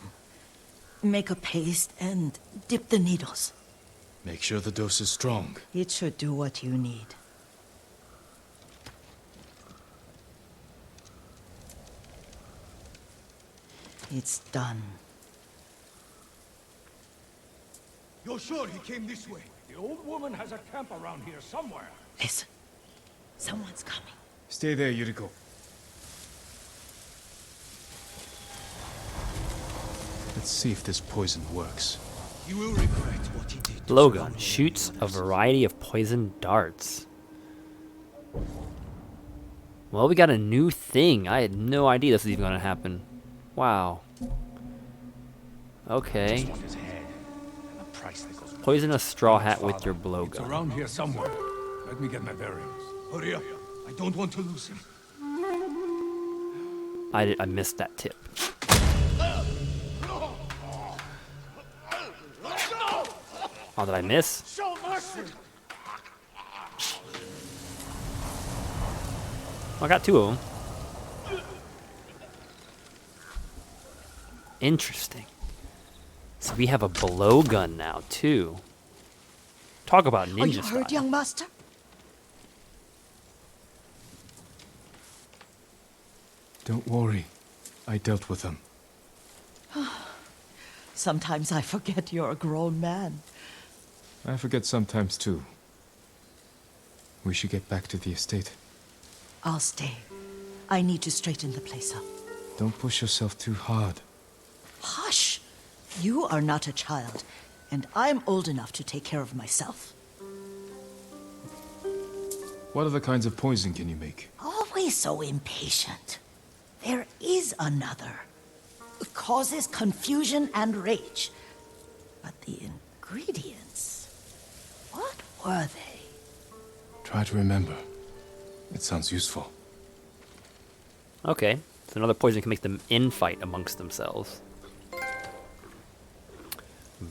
make a paste, and dip the needles. Make sure the dose is strong. It should do what you need. It's done. You're sure he came this way? The old woman has a camp around here somewhere. Listen. Someone's coming. Stay there, Yuriko. Let's see if this poison works. You will regret what he did. Blowgun shoots a variety of poison darts. Well, we got a new thing. I had no idea this was even going to happen. Wow. Okay. Poison a straw hat with your It's blowgun. around here somewhere. Let me get my bearings. Hurry up. I don't want to lose him. I missed that tip. Oh, did I miss? I got 2 of them. Interesting. So we have a blowgun now, too. Talk about Are you ninja hurt, style. young master? Don't worry. I dealt with them. Sometimes I forget you're a grown man. I forget sometimes too. We should get back to the estate. I'll stay. I need to straighten the place up. Don't push yourself too hard. Hush! You are not a child, and I'm old enough to take care of myself. What other kinds of poison can you make? Always so impatient. There is another. It causes confusion and rage. But the ingredients... what were they? Try to remember. It sounds useful. Okay. So another poison can make them infight amongst themselves.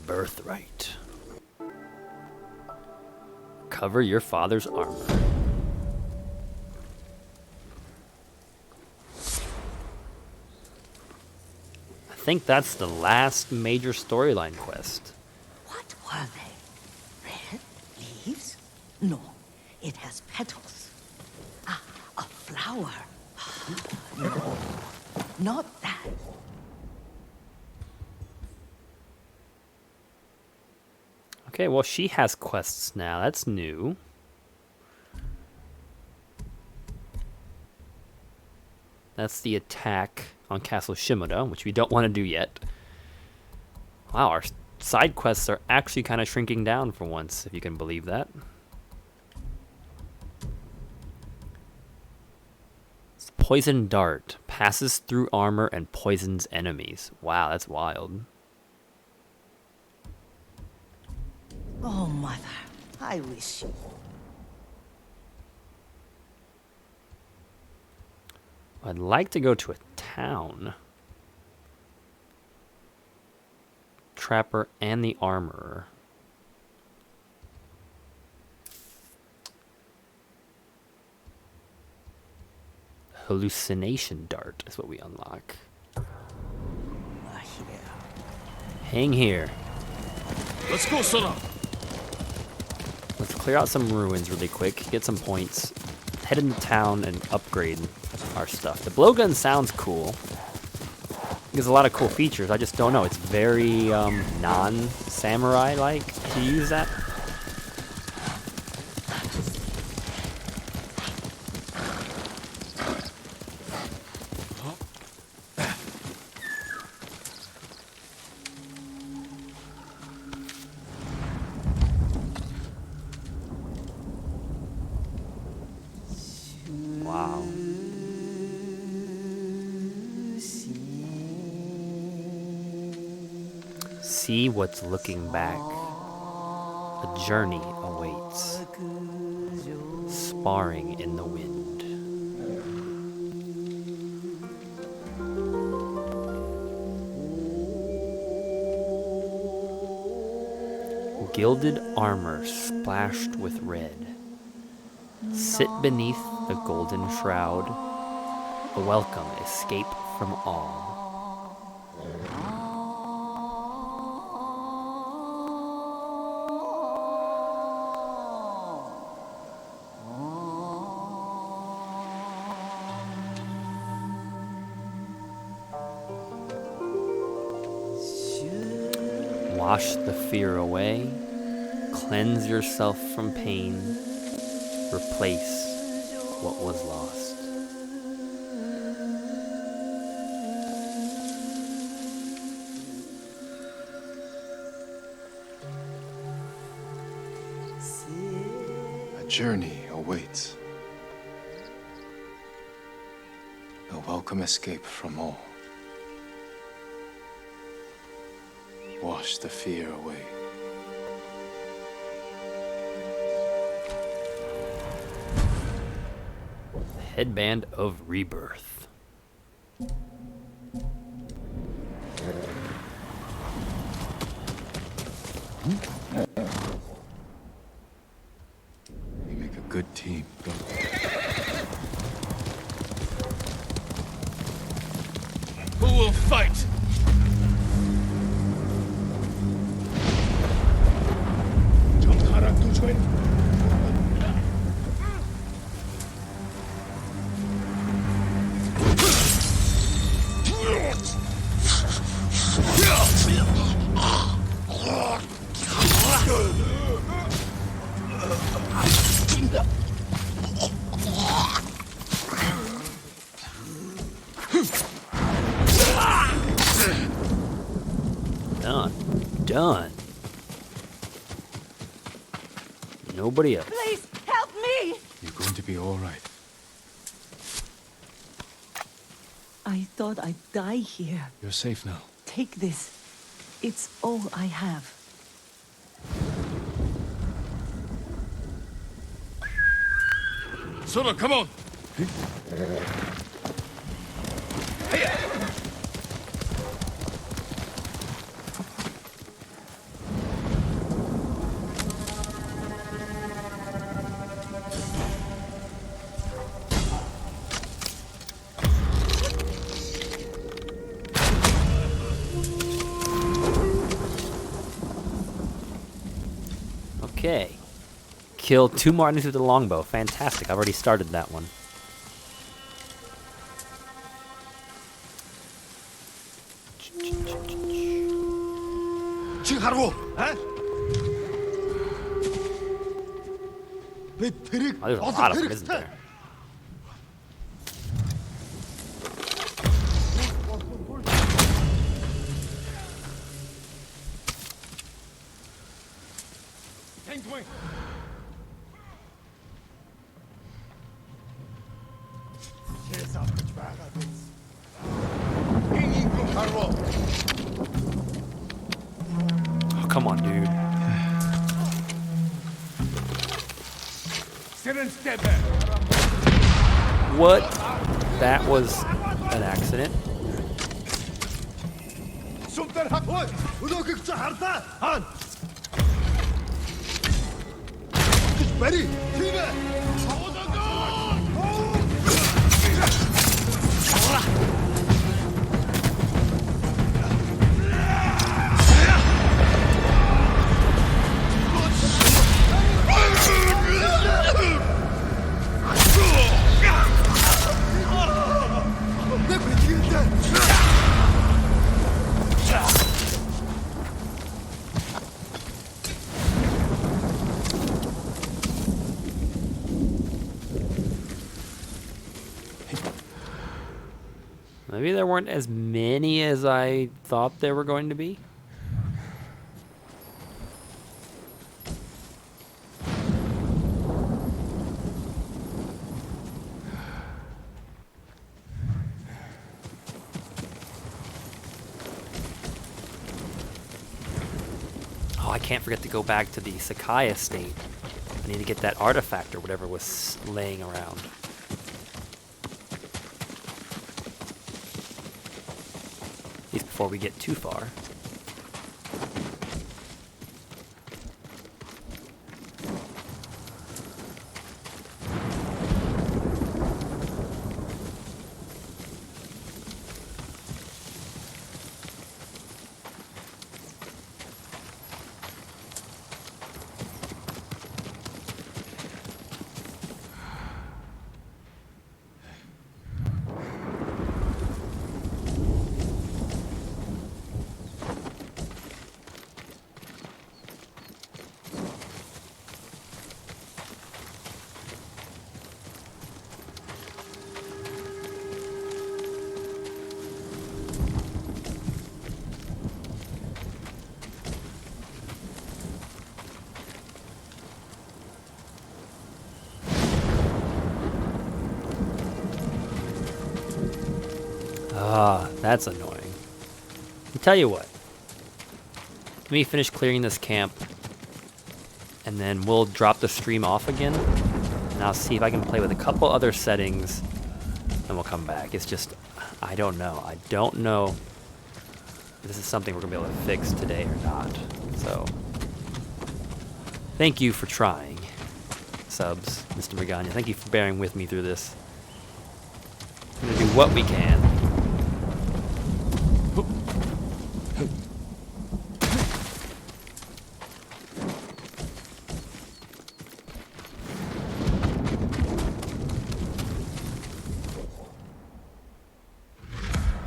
Birthright. Cover your father's armor. I think that's the last major storyline quest. What were they? Red leaves? No, it has petals. Ah, a flower. No, not that. Okay, well, she has quests now. That's new. That's the attack on Castle Shimoda, which we don't want to do yet. Wow, our side quests are actually kind of shrinking down for once, if you can believe that. Poison Dart. Passes through armor and poisons enemies. Wow, that's wild. Oh, mother, I wish you. I'd like to go to a town. Trapper and the Armorer. Hallucination Dart is what we unlock. Hang here. Let's go, Sora. Let's clear out some ruins really quick, get some points, head into town and upgrade our stuff. The blowgun sounds cool. There's a lot of cool features. I just don't know. It's very non-samurai-like to use that. Wow. See what's looking back. A journey awaits. Sparring in the wind. Gilded armor splashed with red. Sit beneath the golden shroud. A welcome escape from all. Wash the fear away. Cleanse yourself from pain. Replace what was lost. A journey awaits. A welcome escape from all. Wash the fear away. Headband of Rebirth. We make a good team, don't we? Who will fight? Done. Nobody else. Please, help me! You're going to be all right. I thought I'd die here. You're safe now. Take this. It's all I have. Sora, come on! Okay. Kill 2 Martins with the longbow. Fantastic. I've already started that one. Oh, there's a lot of them, isn't there? Oh, come on, dude. What? That was an accident. Maybe there weren't as many as I thought there were going to be. Oh, I can't forget to go back to the Sakai estate. I need to get that artifact or whatever was laying around. At least before we get too far. Ah, that's annoying. I'll tell you what. Let me finish clearing this camp, and then we'll drop the stream off again, and I'll see if I can play with a couple other settings, and we'll come back. It's just, I don't know. I don't know if this is something we're going to be able to fix today or not. So, thank you for trying, subs, Mr. Magana. Thank you for bearing with me through this. We're going to do what we can.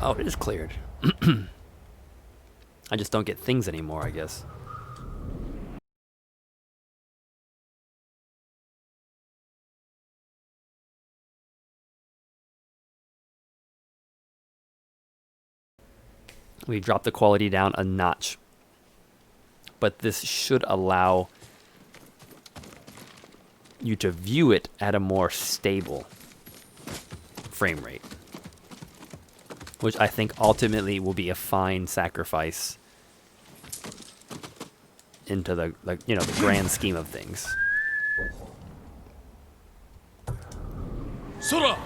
Oh, it is cleared. I just don't get things anymore, I guess. We dropped the quality down a notch. But this should allow you to view it at a more stable frame rate, which I think ultimately will be a fine sacrifice into the the grand scheme of things. Sora!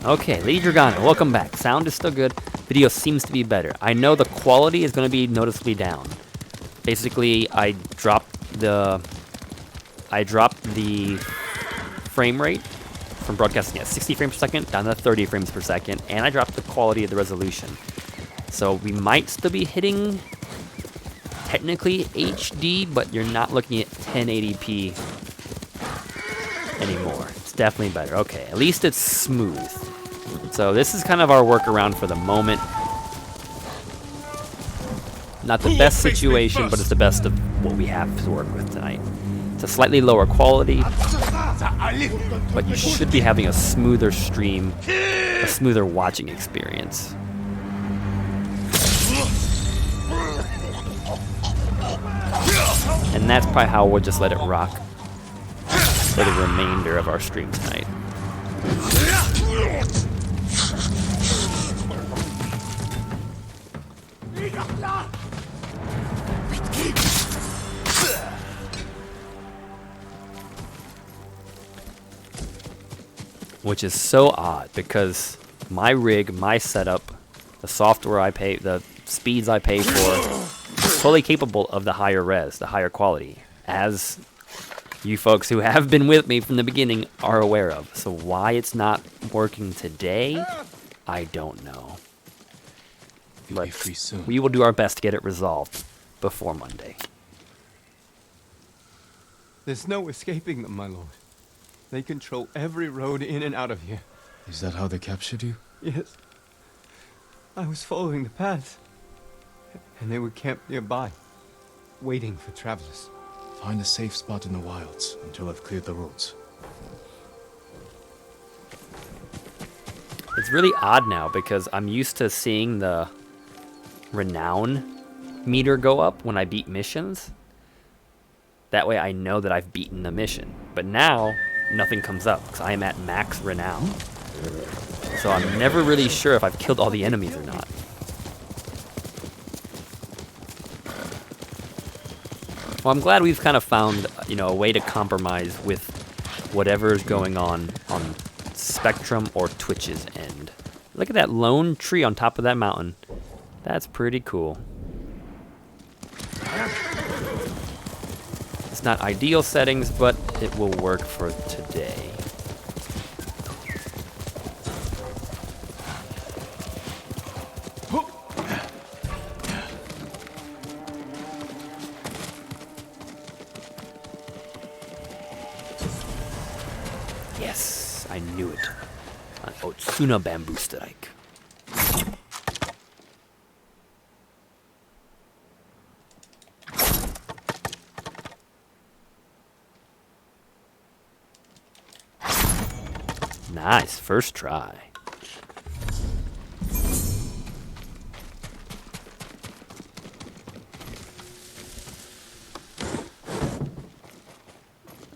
Okay, Lady Dragana, welcome back. Sound is still good. Video seems to be better. I know the quality is going to be noticeably down. Basically, I dropped the frame rate from broadcasting at 60 frames per second down to 30 frames per second, and I dropped the quality of the resolution. So we might still be hitting technically HD, but you're not looking at 1080p anymore. It's definitely better. Okay, at least it's smooth. So this is kind of our workaround for the moment. Not the best situation, but it's the best of what we have to work with tonight. It's a slightly lower quality, but you should be having a smoother stream, a smoother watching experience. And that's probably how we'll just let it rock for the remainder of our stream tonight. Which is so odd because my rig, my setup, the software I pay, the speeds I pay for, is fully capable of the higher res, the higher quality, as you folks who have been with me from the beginning are aware of. So why it's not working today, I don't know. You'll be free soon. We will do our best to get it resolved before Monday. There's no escaping them, my lord. They control every road in and out of here. Is that how they captured you? Yes. I was following the paths, and they were camped nearby, waiting for travelers. Find a safe spot in the wilds until I've cleared the roads. It's really odd now because I'm used to seeing the renown meter go up when I beat missions. That way I know that I've beaten the mission. But now, nothing comes up because I am at max renown. So I'm never really sure if I've killed all the enemies or not. Well, I'm glad we've kind of found, you know, a way to compromise with whatever's going on Spectrum or Twitch's end. Look at that lone tree on top of that mountain. That's pretty cool. It's not ideal settings, but it will work for today. Yes, I knew it. An Otsuna bamboo strike. Nice, first try.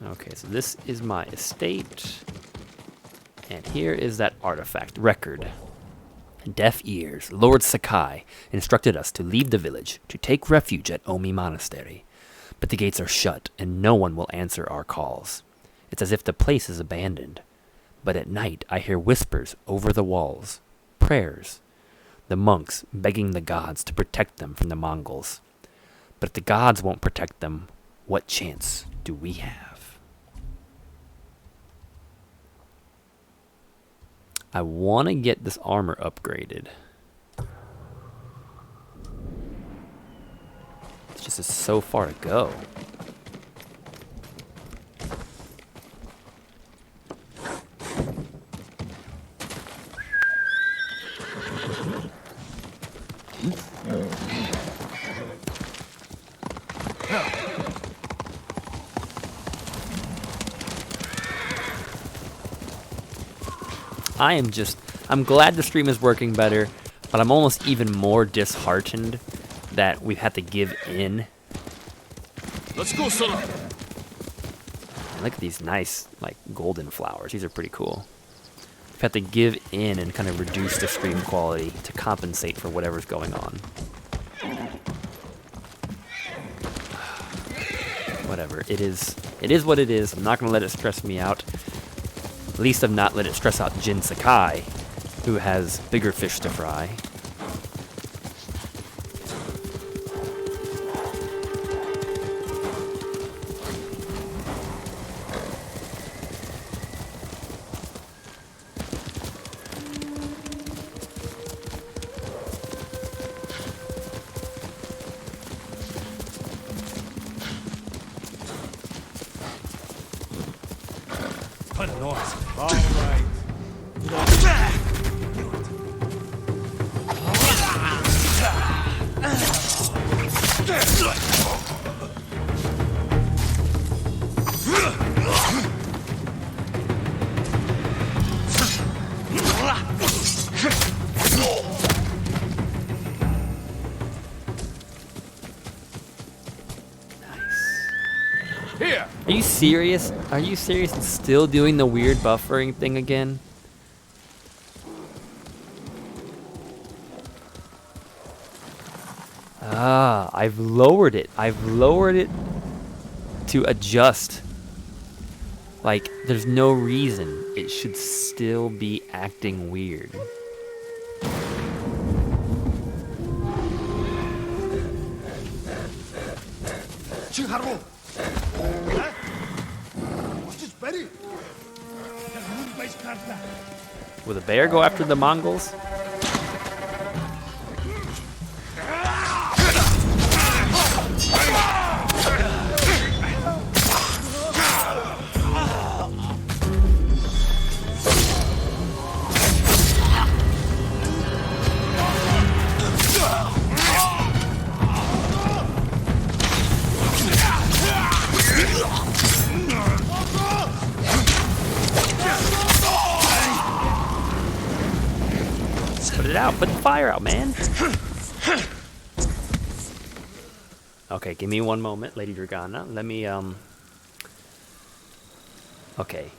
Okay, so this is my estate. And here is that artifact record. Deaf ears, Lord Sakai instructed us to leave the village to take refuge at Omi Monastery. But the gates are shut and no one will answer our calls. It's as if the place is abandoned. But at night I hear whispers over the walls, prayers, the monks begging the gods to protect them from the Mongols. But if the gods won't protect them, what chance do we have? I want to get this armor upgraded. It's just so far to go. I'm glad the stream is working better, but I'm almost even more disheartened that we've had to give in. Let's go, Sona. Look at these nice, like, golden flowers. These are pretty cool. We've had to give in and kind of reduce the stream quality to compensate for whatever's going on. Whatever. It is what it is. I'm not going to let it stress me out. At least I've not let it stress out Jin Sakai, who has bigger fish to fry. All right. Here. Are you serious? Are you serious? It's still doing the weird buffering thing again? Ah, I've lowered it. I've lowered it to adjust. Like, there's no reason it should still be acting weird. Will the bear go after the Mongols? Put it out. Put the fire out, man. Okay, give me one moment, Lady Dragana. Let me, okay.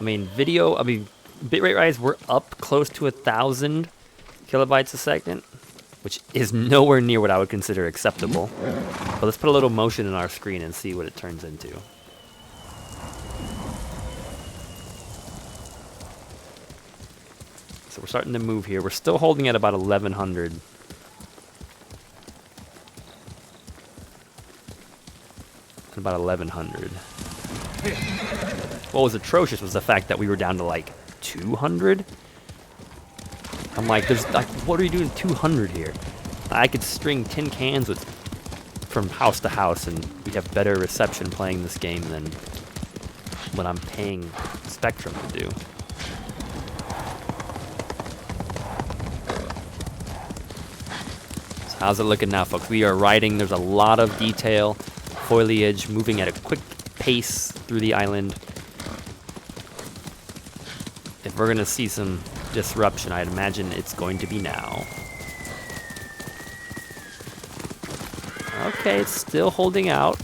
Bitrate rise, we're up close to 1,000 kilobytes a second, which is nowhere near what I would consider acceptable. But let's put a little motion in our screen and see what it turns into. So we're starting to move here. We're still holding at about 1,100. About 1,100. What was atrocious was the fact that we were down to like 200. I'm like, what are you doing 200 here? I could string tin cans from house to house and we'd have better reception playing this game than what I'm paying Spectrum to do. So how's it looking now, folks? We are riding. There's a lot of detail, foliage, moving at a quick pace through the island. If we're gonna see some disruption, I'd imagine it's going to be now. Okay, it's still holding out.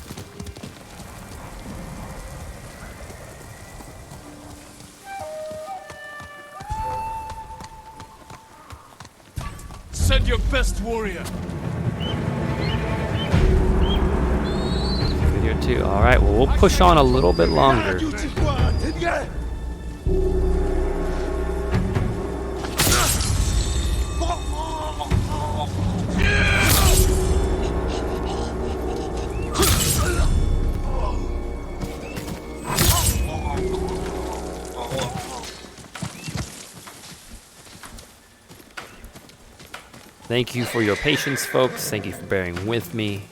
Send your best warrior. Good here too. All right, well, we'll push on a little bit longer. Thank you for your patience, folks. Thank you for bearing with me.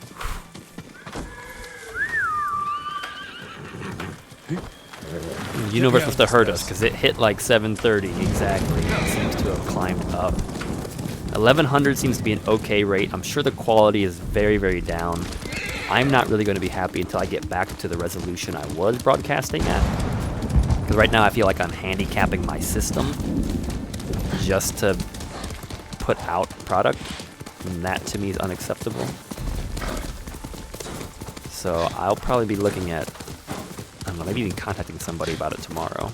The universe must have hurt us because it hit like 730 exactly. It seems to have climbed up. 1100 seems to be an okay rate. I'm sure the quality is very, very down. I'm not really going to be happy until I get back to the resolution I was broadcasting at. Because right now I feel like I'm handicapping my system just to put out product, and that to me is unacceptable. So I'll probably be looking at, I don't know, maybe even contacting somebody about it tomorrow.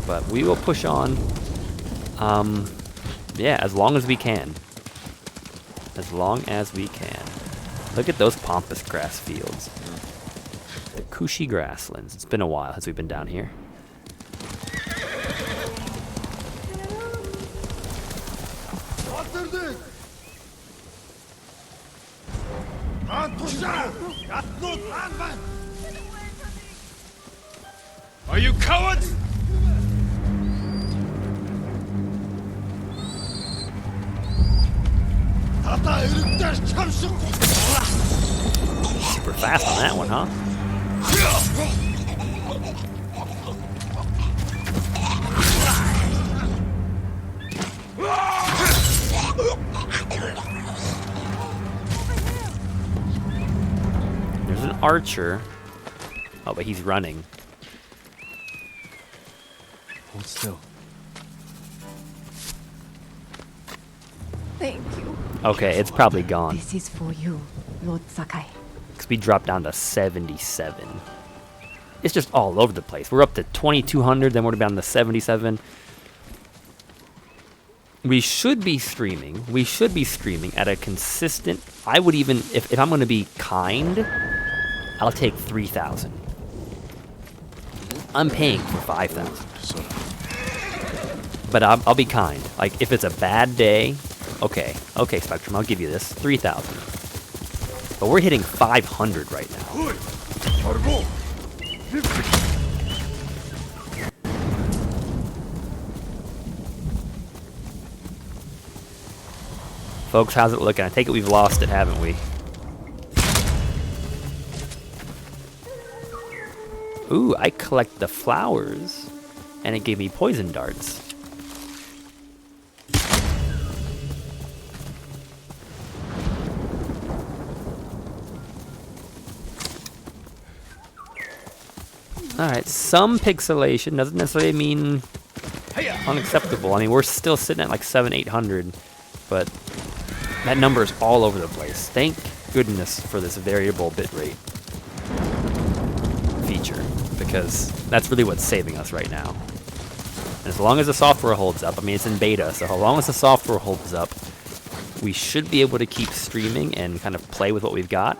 But we will push on, yeah, as long as we can. As long as we can. Look at those pampas grass fields. The Kushi grasslands. It's been a while since we've been down here. Are you cowards? Super fast on that one, huh? archer. Oh, but he's running. Hold still. Thank you. Okay, it's probably gone. This is for you, Lord Sakai. Because we dropped down to 77. It's just all over the place. We're up to 2,200, then we're down to 77. We should be streaming. We should be streaming at a consistent... I would even... If I'm going to be kind, I'll take 3,000. I'm paying for 5,000. But I'll be kind. Like, if it's a bad day... Okay, Spectrum, I'll give you this. 3,000. But we're hitting 500 right now. Folks, how's it looking? I take it we've lost it, haven't we? Ooh, I collect the flowers. And it gave me poison darts. Alright, some pixelation doesn't necessarily mean unacceptable. I mean, we're still sitting at like 800, but that number is all over the place. Thank goodness for this variable bitrate feature, because that's really what's saving us right now. And as long as the software holds up, I mean, it's in beta, so as long as the software holds up, we should be able to keep streaming and kind of play with what we've got.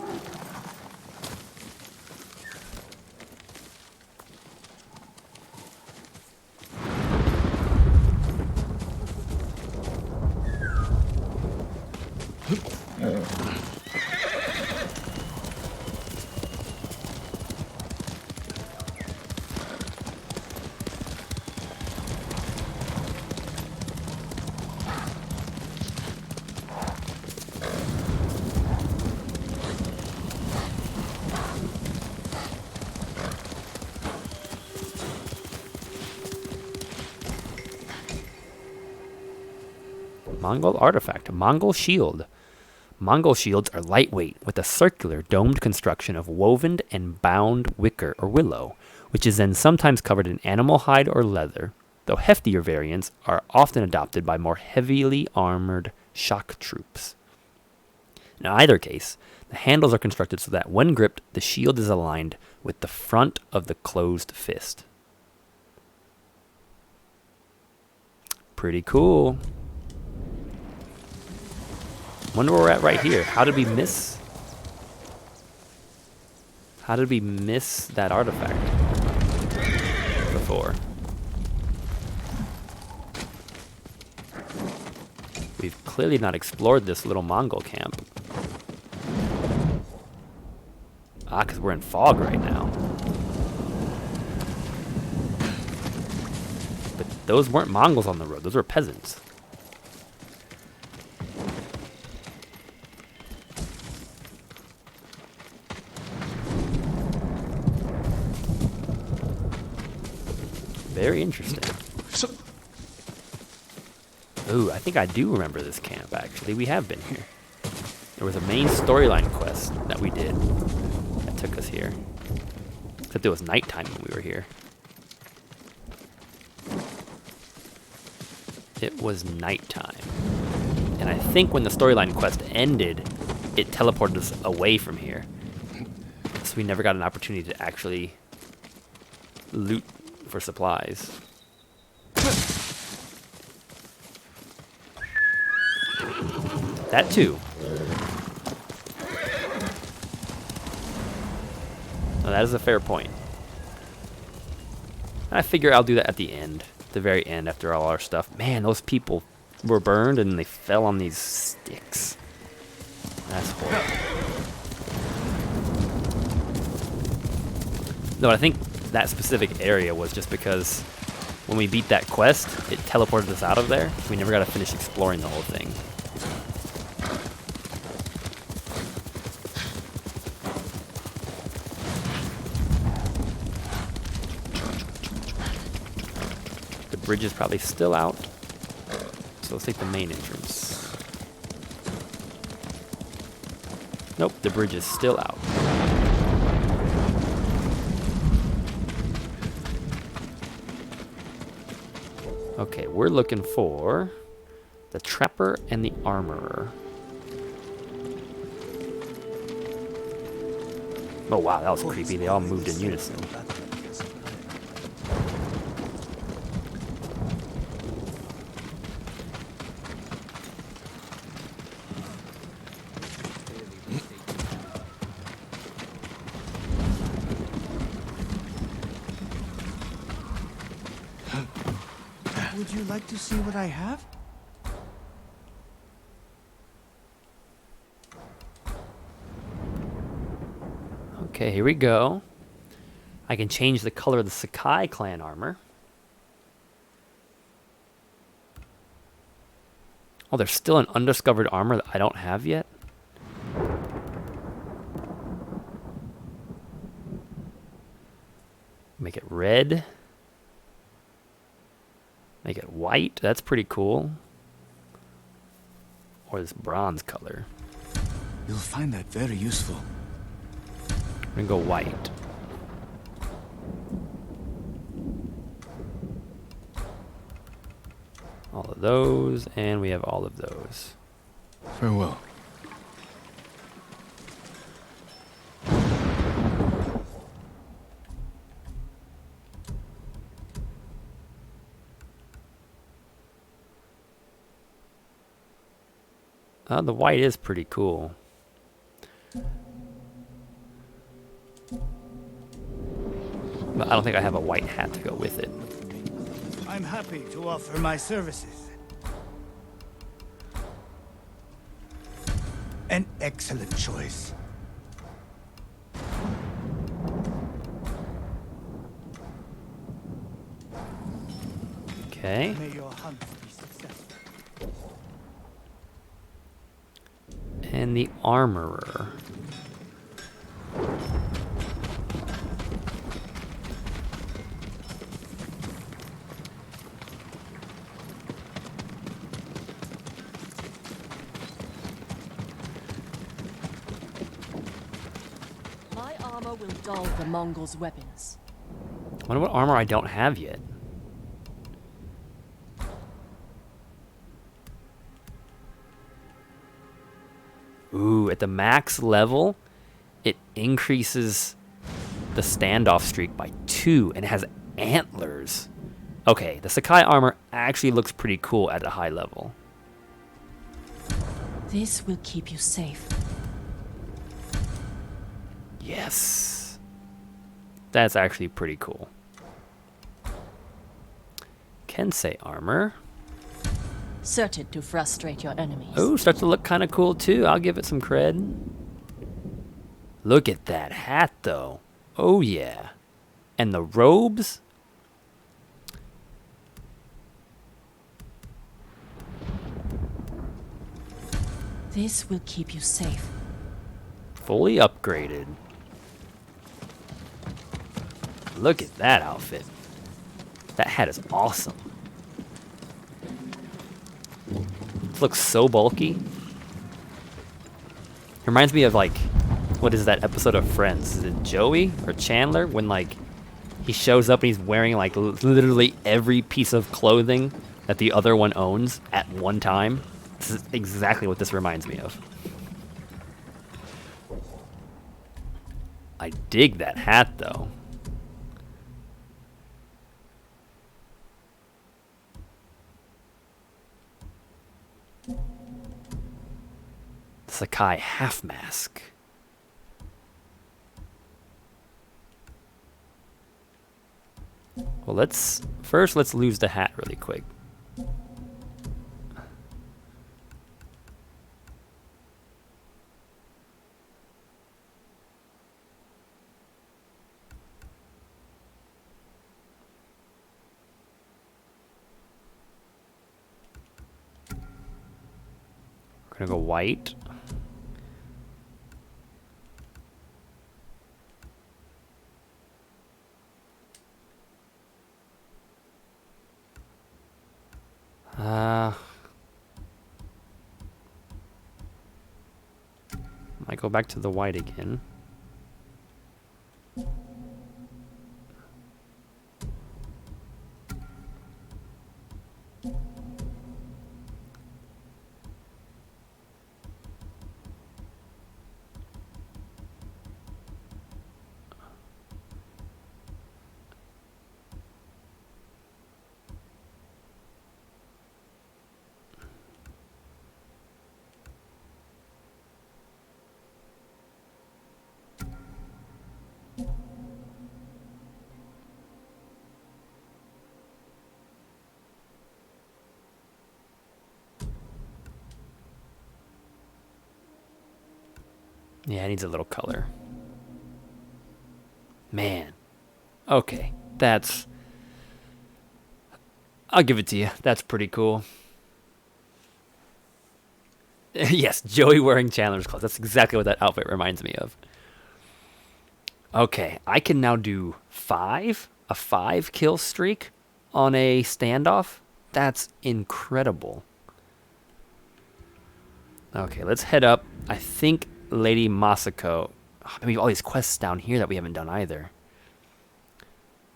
Mongol artifact, Mongol shield. Mongol shields are lightweight with a circular domed construction of woven and bound wicker or willow, which is then sometimes covered in animal hide or leather, though heftier variants are often adopted by more heavily armored shock troops. In either case, the handles are constructed so that when gripped, the shield is aligned with the front of the closed fist. Pretty cool. Wonder where we're at right here. How did we miss? How did we miss that artifact before? We've clearly not explored this little Mongol camp. Ah, because we're in fog right now. But those weren't Mongols on the road. Those were peasants. Very interesting. Ooh, I think I do remember this camp, actually. We have been here. There was a main storyline quest that we did that took us here. Except it was nighttime when we were here. It was nighttime. And I think when the storyline quest ended, it teleported us away from here. So we never got an opportunity to actually loot for supplies. That too. Now that is a fair point. I figure I'll do that at the end, the very end after all our stuff. Man, those people were burned and they fell on these sticks. That's horrible. No, I think that specific area was just because when we beat that quest, it teleported us out of there. We never got to finish exploring the whole thing. The bridge is probably still out, so let's take the main entrance. Nope, the bridge is still out. Okay, we're looking for the Trapper and the Armorer. Oh wow, that was creepy. They all moved in unison. Would you like to see what I have? Okay, here we go. I can change the color of the Sakai clan armor. Oh, there's still an undiscovered armor that I don't have yet? Make it red. Make it white. That's pretty cool. Or this bronze color. You'll find that very useful. I'm gonna go white. All of those, and we have all of those. Farewell. The white is pretty cool. But I don't think I have a white hat to go with it. I'm happy to offer my services. An excellent choice. Okay. May your hunt be successful. And the Armorer. My armor will dull the Mongols' weapons. I wonder what armor I don't have yet. Ooh, at the max level, it increases the standoff streak by 2 and it has antlers. Okay, the Sakai armor actually looks pretty cool at a high level. This will keep you safe. Yes. That's actually pretty cool. Kensei armor. Certain to frustrate your enemies. Oh, starts to look kind of cool too. I'll give it some cred. Look at that hat though. Oh yeah. And the robes. This will keep you safe. Fully upgraded. Look at that outfit. That hat is awesome. It looks so bulky. It reminds me of like, what is that episode of Friends? Is it Joey or Chandler? When like, he shows up and he's wearing like literally every piece of clothing that the other one owns at one time. This is exactly what this reminds me of. I dig that hat though. Sakai half mask. Well, let's lose the hat really quick. We're gonna go white. Might go back to the white again. Yeah, it needs a little color. Man. Okay, that's... I'll give it to you. That's pretty cool. Yes, Joey wearing Chandler's clothes. That's exactly what that outfit reminds me of. Okay, I can now do a 5 kill streak on a standoff. That's incredible. Okay, let's head up. I think Lady Masako... Oh, we have all these quests down here that we haven't done either.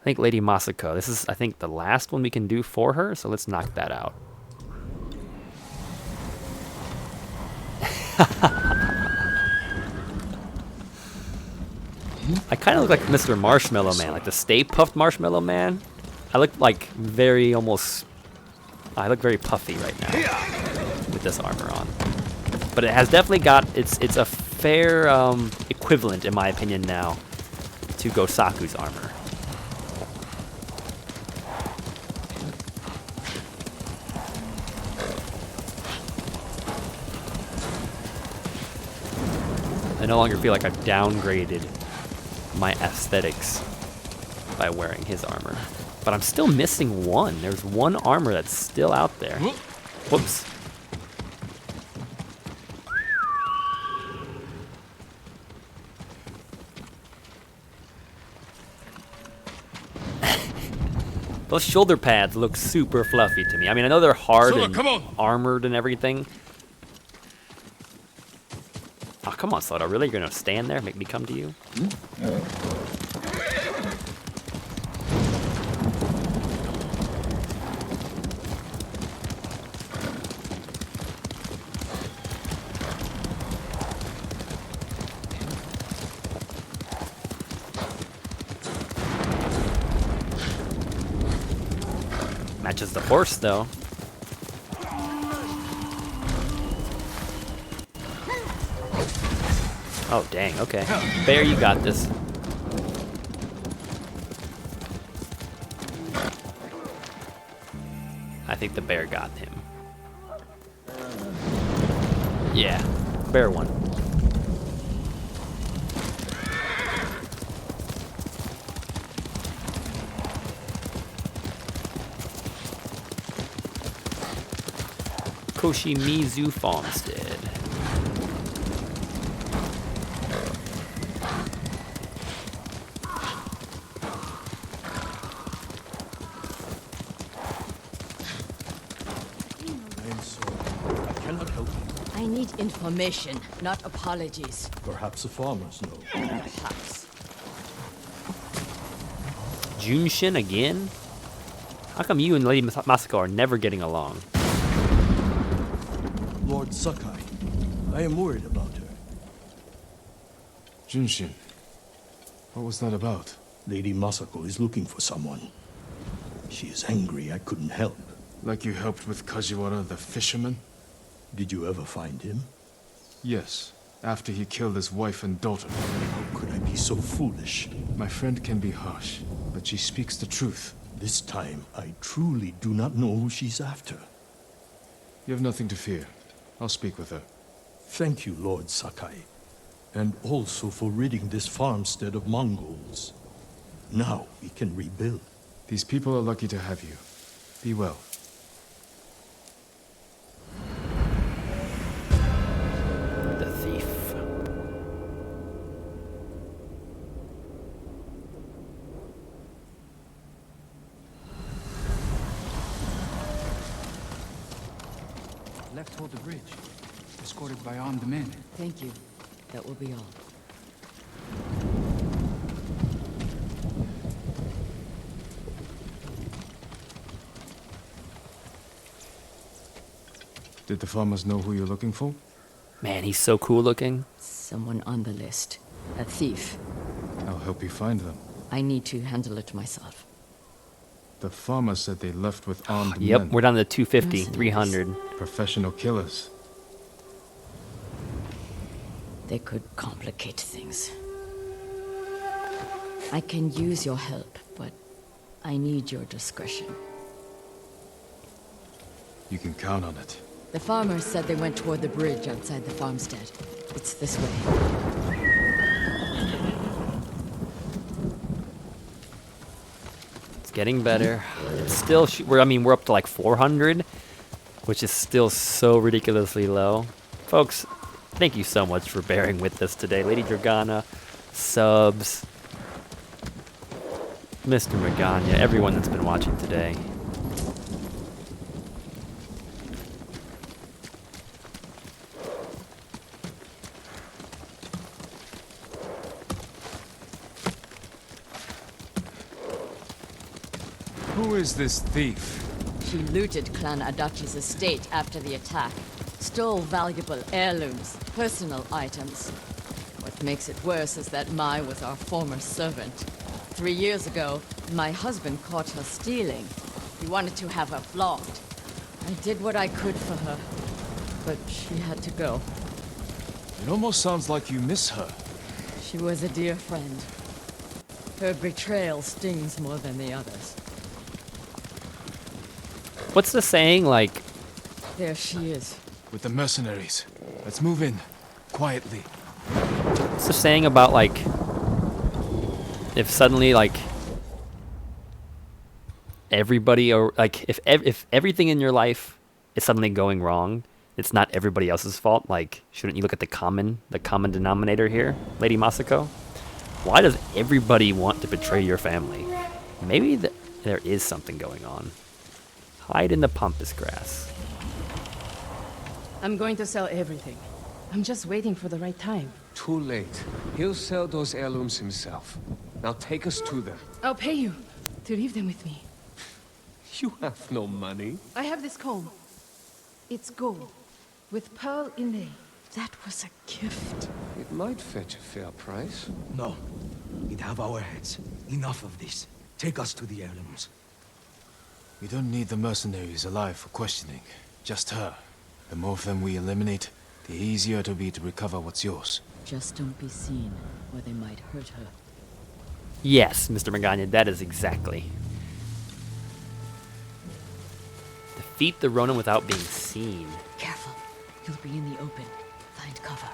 I think Lady Masako. This is, I think, the last one we can do for her, so let's knock that out. I kind of look like Mr. Marshmallow Man, like the Stay Puffed Marshmallow Man. I look like very almost... I look very puffy right now with this armor on. But it has definitely got... It's a fair equivalent, in my opinion, now to Gosaku's armor. I no longer feel like I've downgraded my aesthetics by wearing his armor. But I'm still missing one. There's one armor that's still out there. Whoops. Those shoulder pads look super fluffy to me. I mean, I know they're hard and armored and everything. Oh, come on, Soda. Really? You're going to stand there and make me come to you? Matches the horse, though. Oh, dang, okay. Bear, you got this. I think the bear got him. Yeah, bear won. Koshimizu Farmstead. Information, not apologies. Perhaps the farmers know. Perhaps. Junshin again? How come you and Lady Masako are never getting along? Lord Sakai, I am worried about her. Junshin, what was that about? Lady Masako is looking for someone. She is angry I couldn't help. Like you helped with Kajiwara the fisherman? Did you ever find him? Yes, after he killed his wife and daughter. How could I be so foolish? My friend can be harsh, but she speaks the truth. This time, I truly do not know who she's after. You have nothing to fear. I'll speak with her. Thank you, Lord Sakai. And also for ridding this farmstead of Mongols. Now we can rebuild. These people are lucky to have you. Be well. The thief. Left toward the bridge, escorted by armed men. Thank you. That will be all. Did the farmers know who you're looking for? Man, he's so cool looking. Someone on the list. A thief. I'll help you find them. I need to handle it myself. The farmers said they left with armed men. Yep, we're down to 250, 300. Professional killers. They could complicate things. I can use your help, but I need your discretion. You can count on it. The farmers said they went toward the bridge outside the farmstead. It's this way. getting better. It's still, we're up to like 400, which is still so ridiculously low. Folks, thank you so much for bearing with us today. Lady Dragana, subs, Mr. Magana, everyone that's been watching today. Who is this thief? She looted Clan Adachi's estate after the attack. Stole valuable heirlooms, personal items. What makes it worse is that Mai was our former servant. 3 years ago, my husband caught her stealing. He wanted to have her flogged. I did what I could for her, but she had to go. It almost sounds like you miss her. She was a dear friend. Her betrayal stings more than the others. What's the saying, like... There she is. With the mercenaries. Let's move in. Quietly. What's the saying about, like... If suddenly, like... Everybody, or like, if everything in your life is suddenly going wrong, it's not everybody else's fault. Like, shouldn't you look at the common denominator here, Lady Masako? Why does everybody want to betray your family? Maybe there is something going on. Hide in the pampas grass. I'm going to sell everything. I'm just waiting for the right time. Too late. He'll sell those heirlooms himself. Now take us to them. I'll pay you to leave them with me. You have no money. I have this comb. It's gold, with pearl inlay. That was a gift. It might fetch a fair price. No. We'd have our heads. Enough of this. Take us to the heirlooms. We don't need the mercenaries alive for questioning. Just her. The more of them we eliminate, the easier it'll be to recover what's yours. Just don't be seen, or they might hurt her. Yes, Mr. Magana, that is exactly. Defeat the Ronin without being seen. Careful. You'll be in the open. Find cover.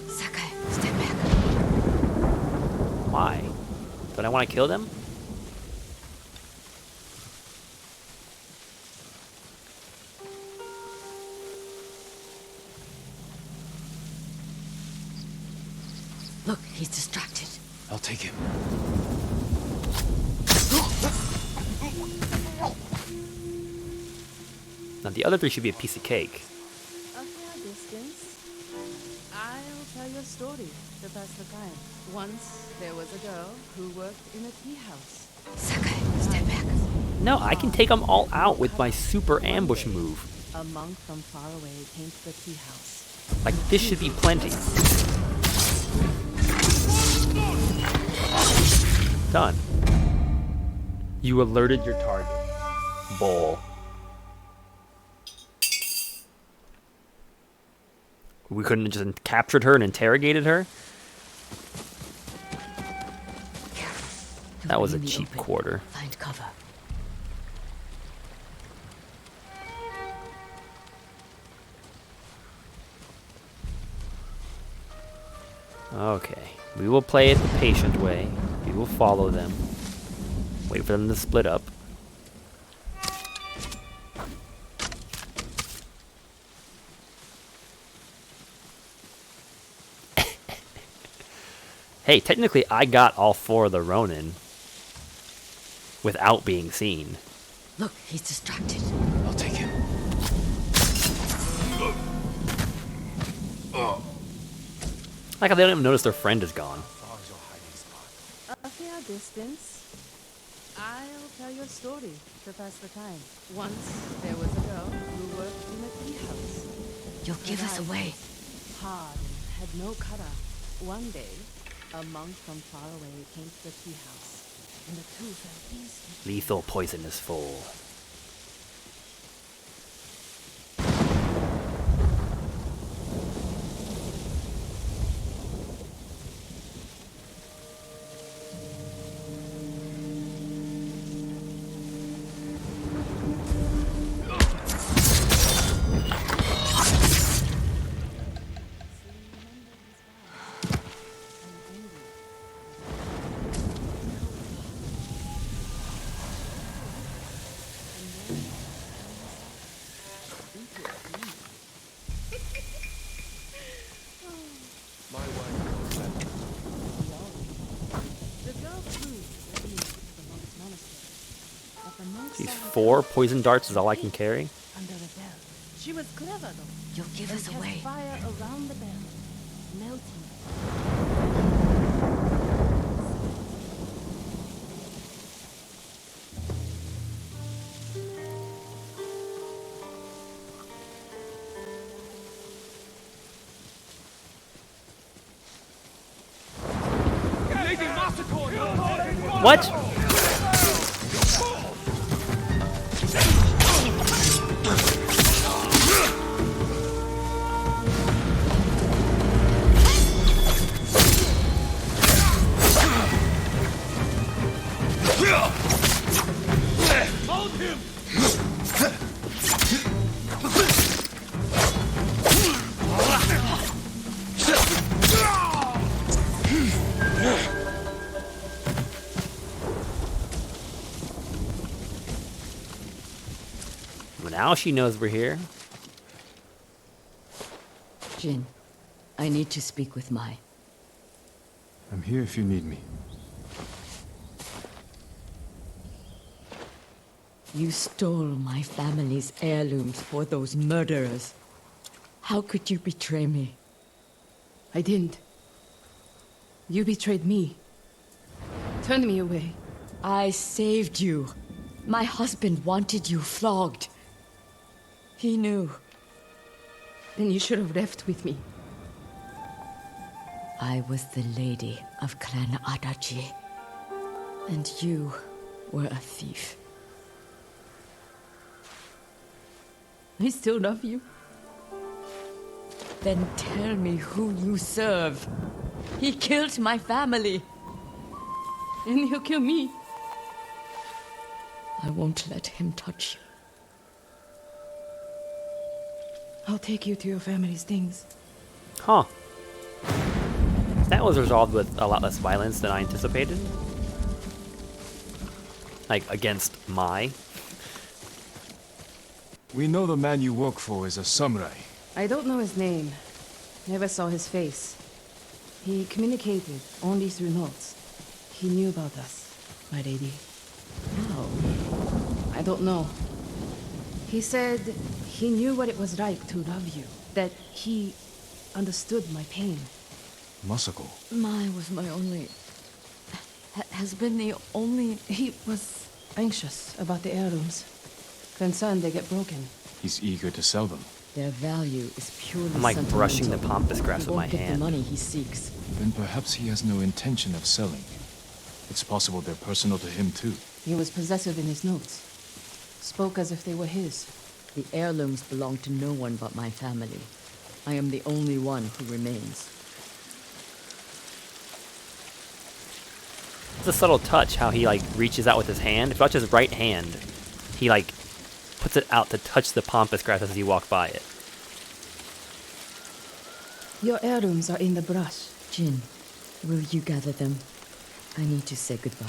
Sakai, step back. Why? Don't I want to kill them? Look, he's distracted. I'll take him. Now the other three should be a piece of cake. A fair distance. I'll tell you a story to pass the time. Once, there was a girl who worked in a tea house. Sakai, step back. No, I can take them all out with my super ambush move. A monk from far away came to the tea house. Like, this should be plenty. Done. You alerted your target. Bull. We couldn't have just captured her and interrogated her? That was a cheap quarter. Find cover. Okay. We will play it the patient way. We will follow them. Wait for them to split up. Hey, technically I got all four of the Ronin without being seen. Look, he's distracted. I'll take him. Like how they don't even notice their friend is gone. A fair distance. I'll tell you a story to pass the time. Once, there was a girl who worked in a tea house. You'll give us away. Hard and had no cutter. One day, a monk from far away came to the tea house, and the two fell instantly. Lethal poisonous fool. These 4 poison darts is all I can carry. Under the bell. She was clever though. You'll give And us cast away. fire around the bell, melting. What? Hold him! Well, now she knows we're here. Jin, I need to speak with Mai. I'm here if you need me. You stole my family's heirlooms for those murderers. How could you betray me? I didn't. You betrayed me. Turned me away. I saved you. My husband wanted you flogged. He knew. Then you should have left with me. I was the lady of Clan Adachi. And you were a thief. I still love you. Then tell me who you serve. He killed my family. And he'll kill me. I won't let him touch you. I'll take you to your family's things. Huh. That was resolved with a lot less violence than I anticipated. Like, against Mai. We know the man you work for is a samurai. I don't know his name. Never saw his face. He communicated only through notes. He knew about us, my lady. How? I don't know. He said he knew what it was like to love you. That he understood my pain. Masako. Mai was my only... has been the only... He was anxious about the heirlooms. Concerned they get broken. He's eager to sell them. Their value is purely I'm like brushing the sentimental. pampas grass He with my won't get hand. the money he seeks. Then perhaps he has no intention of selling. It's possible they're personal to him too. He was possessive in his notes. Spoke as if they were his. The heirlooms belong to no one but my family. I am the only one who remains. It's a subtle touch how he like reaches out with his hand. If you watch his right hand, he like puts it out to touch the pampas grass as you walk by it. Your heirlooms are in the brush. Jin, will you gather them? I need to say goodbye.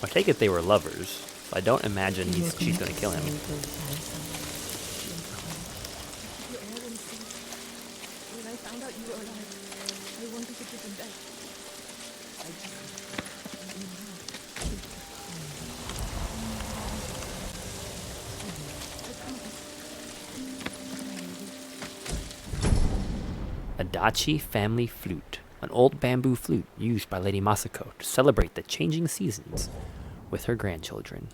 I take it they were lovers. So I don't imagine she's going to kill him. When I found out you were alive, I wanted to give them back. Adachi Family Flute, an old bamboo flute used by Lady Masako to celebrate the changing seasons with her grandchildren.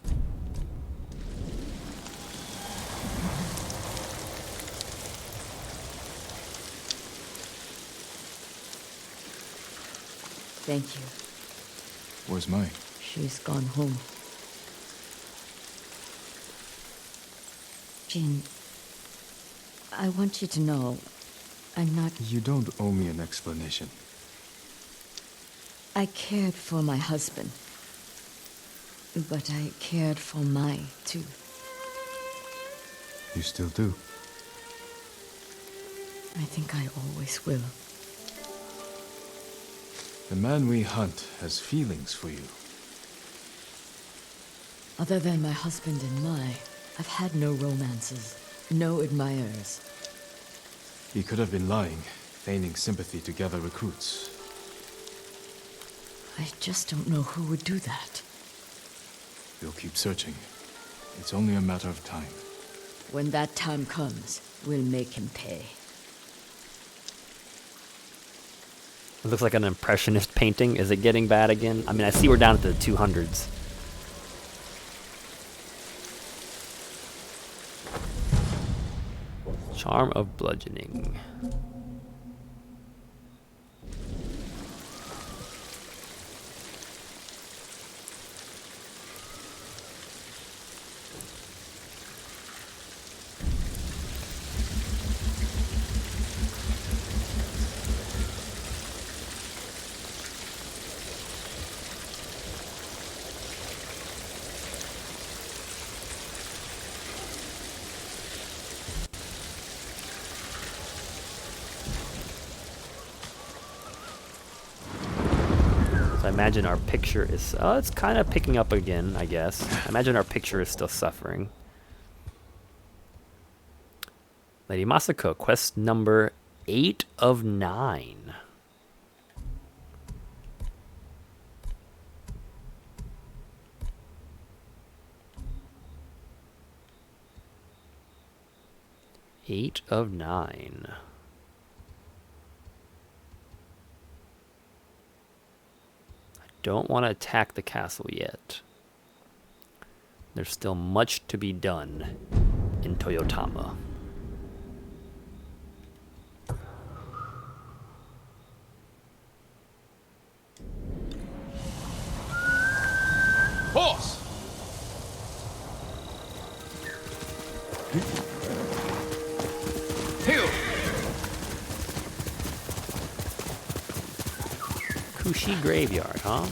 Thank you. Where's Mai? She's gone home. Jin, I want you to know, I'm not... You don't owe me an explanation. I cared for my husband. But I cared for Mai, too. You still do. I think I always will. The man we hunt has feelings for you. Other than my husband and Mai, I've had no romances, no admirers. He could have been lying, feigning sympathy to gather recruits. I just don't know who would do that. We'll keep searching. It's only a matter of time. When that time comes, we'll make him pay. It looks like an impressionist painting. Is it getting bad again? I mean, I see we're down at the 200s. Charm of bludgeoning. I imagine our picture is... it's kind of picking up again, I guess. I imagine our picture is still suffering. Lady Masako, quest number 8 of 9. Eight of 9. Don't want to attack the castle yet. There's still much to be done in Toyotama. Horse! Heel! Kushi Graveyard, huh?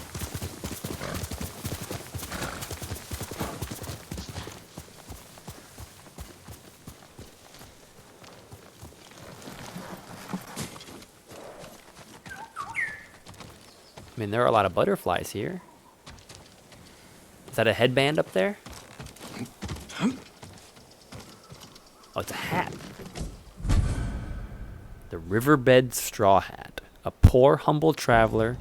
I mean, there are a lot of butterflies here. Is that a headband up there? Oh, it's a hat. The Riverbed Straw Hat. A poor, humble traveler,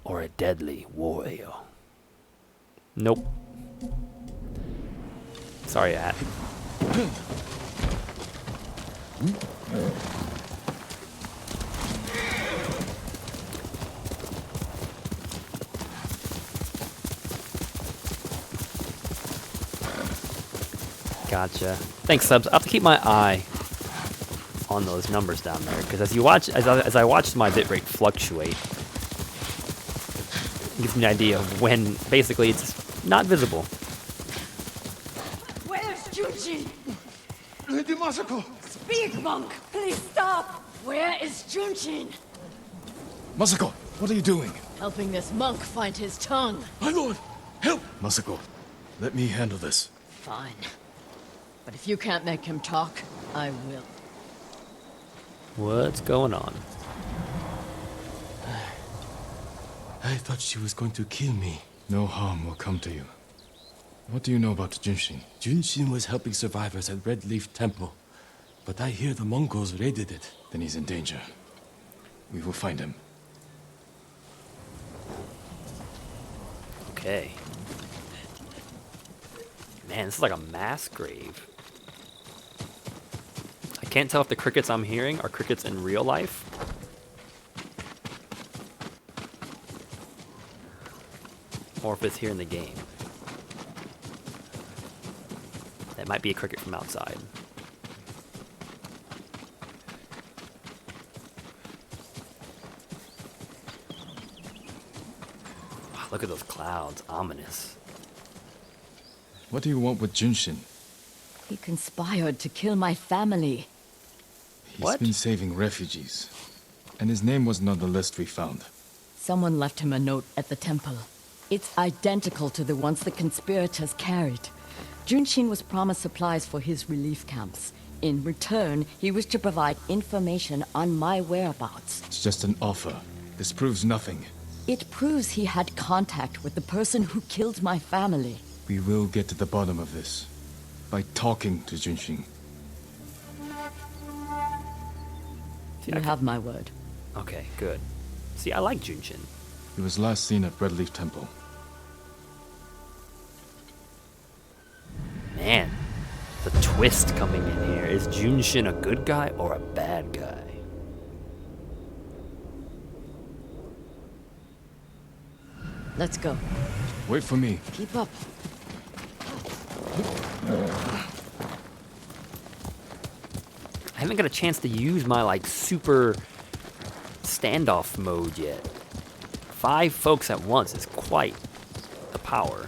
or a deadly warrior. Nope. Sorry, hat. Gotcha. Thanks, subs. I'll have to keep my eye on those numbers down there, because as I watched my bitrate fluctuate, it gives me an idea of when basically it's not visible. Where's Junshin? Lady Masako! Speak, monk! Please stop! Where is Junshin? Masako, what are you doing? Helping this monk find his tongue. My lord, help! Masako, let me handle this. Fine. But if you can't make him talk, I will. What's going on? I thought she was going to kill me. No harm will come to you. What do you know about Junshin? Junshin was helping survivors at Red Leaf Temple, but I hear the Mongols raided it. Then he's in danger. We will find him. Okay. Man, this is like a mass grave. I can't tell if the crickets I'm hearing are crickets in real life. Or if it's here in the game. That might be a cricket from outside. Wow, look at those clouds. Ominous. What do you want with Junshin? He conspired to kill my family. He's been saving refugees. And his name wasn't on the list we found. Someone left him a note at the temple. It's identical to the ones the conspirators carried. Junshin was promised supplies for his relief camps. In return, he was to provide information on my whereabouts. It's just an offer. This proves nothing. It proves he had contact with the person who killed my family. We will get to the bottom of this. By talking to Junshin. You have my word. Okay, good. See, I like Junshin. He was last seen at Red Leaf Temple. Man, the twist coming in here. Is Junshin a good guy or a bad guy? Let's go. Wait for me. Keep up. I haven't got a chance to use my, like, super standoff mode yet. 5 folks at once is quite the power.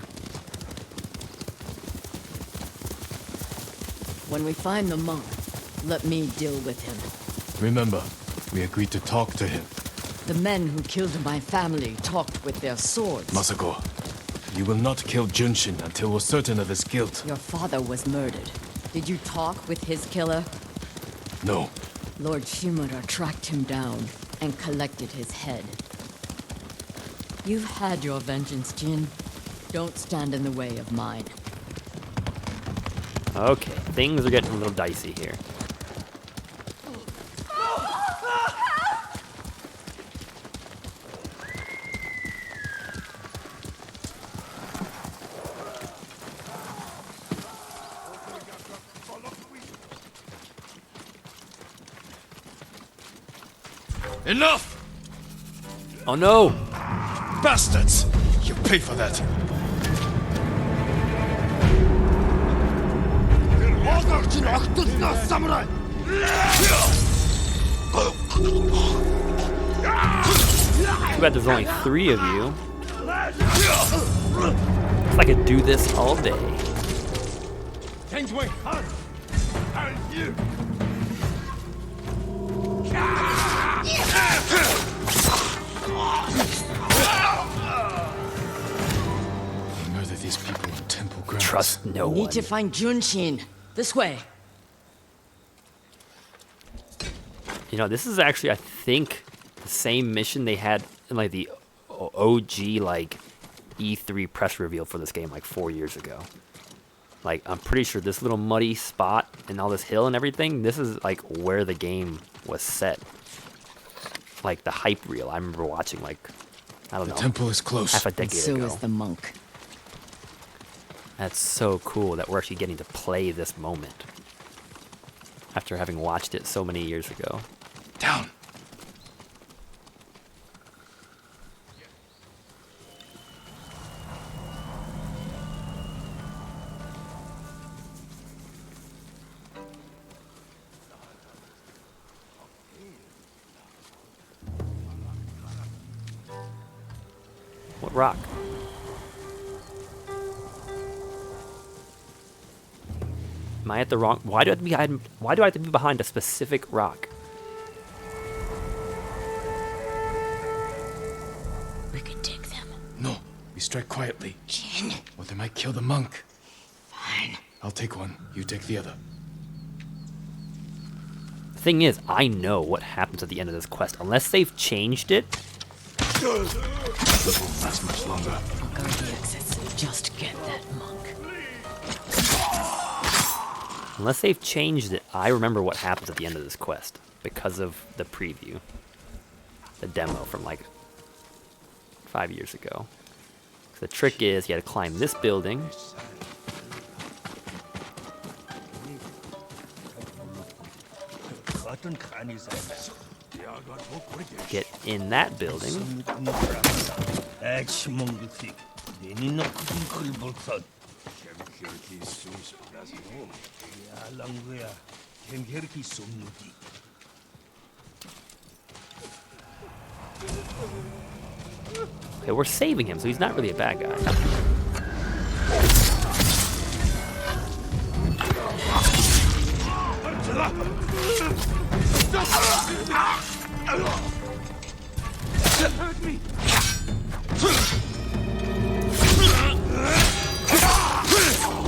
When we find the monk, let me deal with him. Remember, we agreed to talk to him. The men who killed my family talked with their swords. Masako, you will not kill Junshin until we're certain of his guilt. Your father was murdered. Did you talk with his killer? No. Lord Shimura tracked him down and collected his head. You've had your vengeance, Jin. Don't stand in the way of mine. Okay, things are getting a little dicey here. Enough! Oh no! Bastards! You pay for that. Too bad there's only 3 of you. Looks like I could do this all day. Change way. Murder these people on temple grounds. Trust no We need one. to find Junshin. This way. You know, this is actually, I think, the same mission they had in, like, the OG, like, E3 press reveal for this game, like, 4 years ago. Like, I'm pretty sure this little muddy spot and all this hill and everything, this is, like, where the game was set. Like, the hype reel. I remember watching, like, I don't know. The temple is close. Half a decade So ago. is the monk. That's so cool that we're actually getting to play this moment. After having watched it so many years ago. Down. What rock? Am I at the wrong? Why do I have to be behind a specific rock? We could take them. No, we strike quietly. Jin. Or they might kill the monk. Fine. I'll take one, you take the other. The thing is, I know what happens at the end of this quest. Unless they've changed it. It won't last much longer. I'll guard the exits. Just get that monk. Unless they've changed it, I remember what happens at the end of this quest. Because of the preview. The demo from like 5 years ago. The trick is you had to climb this building. Get in that building. Okay, we're saving him, so he's not really a bad guy.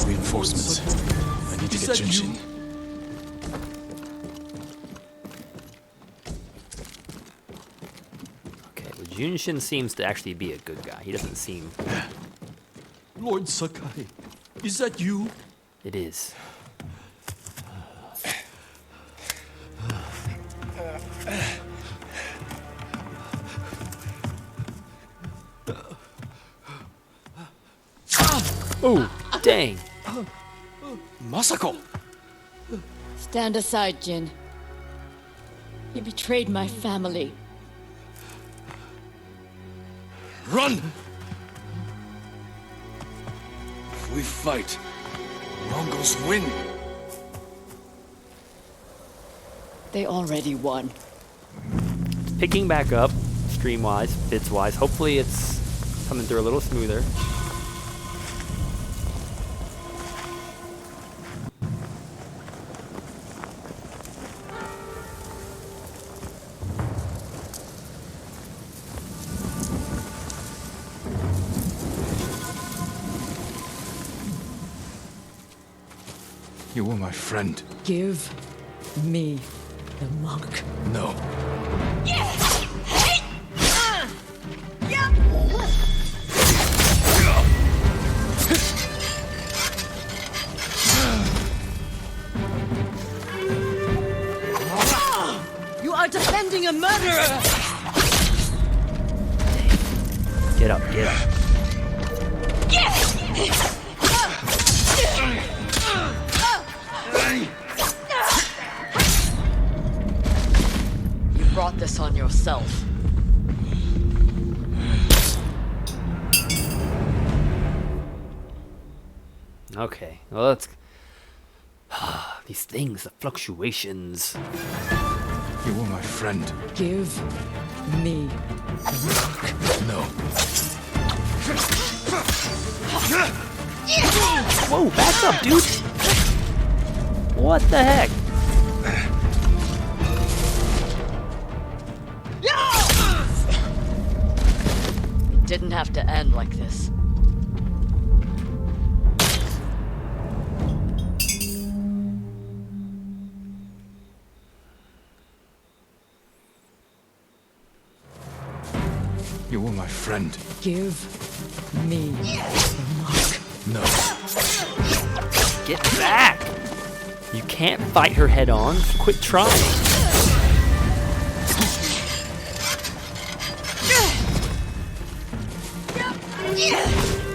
Reinforcements. I need to get Junshin. Okay, we Junshin seems to actually be a good guy. He doesn't seem... Lord Sakai, is that you? It is. Oh, dang. Masako! Stand aside, Jin. You betrayed my family. Run! If we fight, Mongols win. They already won. Picking back up, stream-wise, bits-wise. Hopefully it's coming through a little smoother. You were my friend. Give me the monk. No. You are defending a murderer! Get up, get up. You brought this on yourself. Okay, well let's... These things, the fluctuations. You were my friend. Give me the monk. No. Whoa, back up, dude! What the heck? It didn't have to end like this. You were my friend. Give me the monk. No. Get back! You can't fight her head on. Quit trying.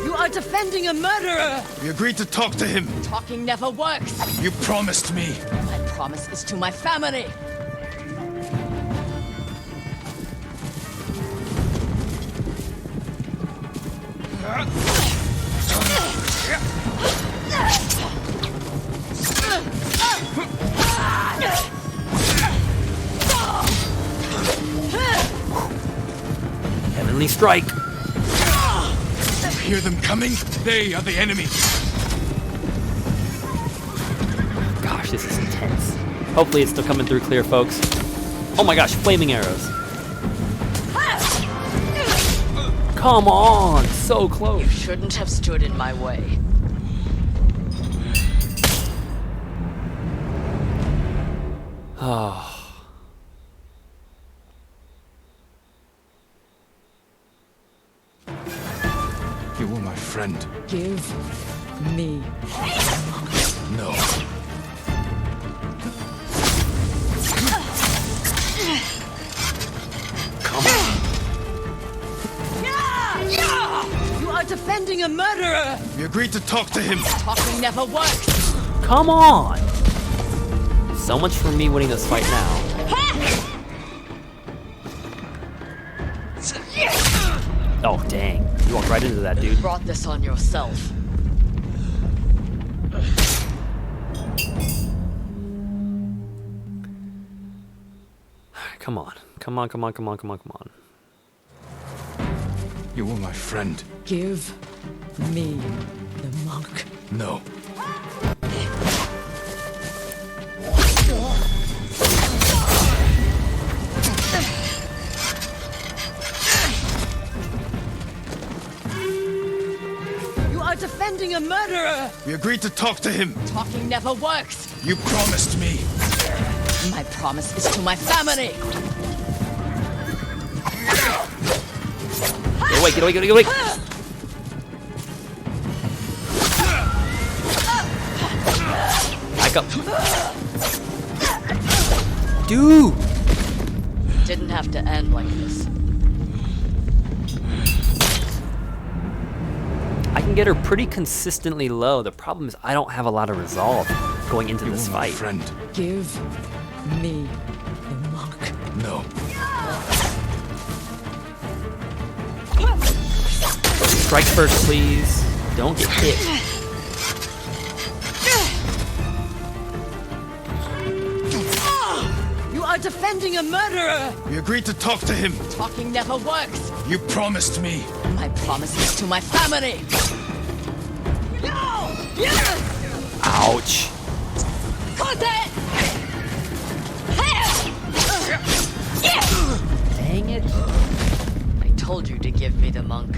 You are defending a murderer! We agreed to talk to him. Talking never works. You promised me. My promise is to my family. Heavenly strike. You hear them coming? They are the enemy. Gosh, this is intense. Hopefully it's still coming through clear, folks. Oh my gosh, flaming arrows. Come on, so close. You shouldn't have stood in my way. Oh. You were my friend. Give me the monk. No. Come on. You are defending a murderer! We agreed to talk to him. Talking never works. Come on. So much for me winning this fight now. Oh, dang. You walked right into that, dude. You brought this on yourself. Come on. Come on, come on, come on, come on, come on. You were my friend. Give me the monk. No. You are defending a murderer! We agreed to talk to him. Talking never works. You promised me. My promise is to my family. away, get away, get away, get away! Back up. Dude! Didn't have to end like this. I can get her pretty consistently low. The problem is I don't have a lot of resolve going into this fight. Friend. Give me the monk. No. Strike first, please. Don't get hit. You are defending a murderer! We agreed to talk to him. Talking never works. You promised me. My promises to my family. Ouch. Dang it. I told you to give me the monk.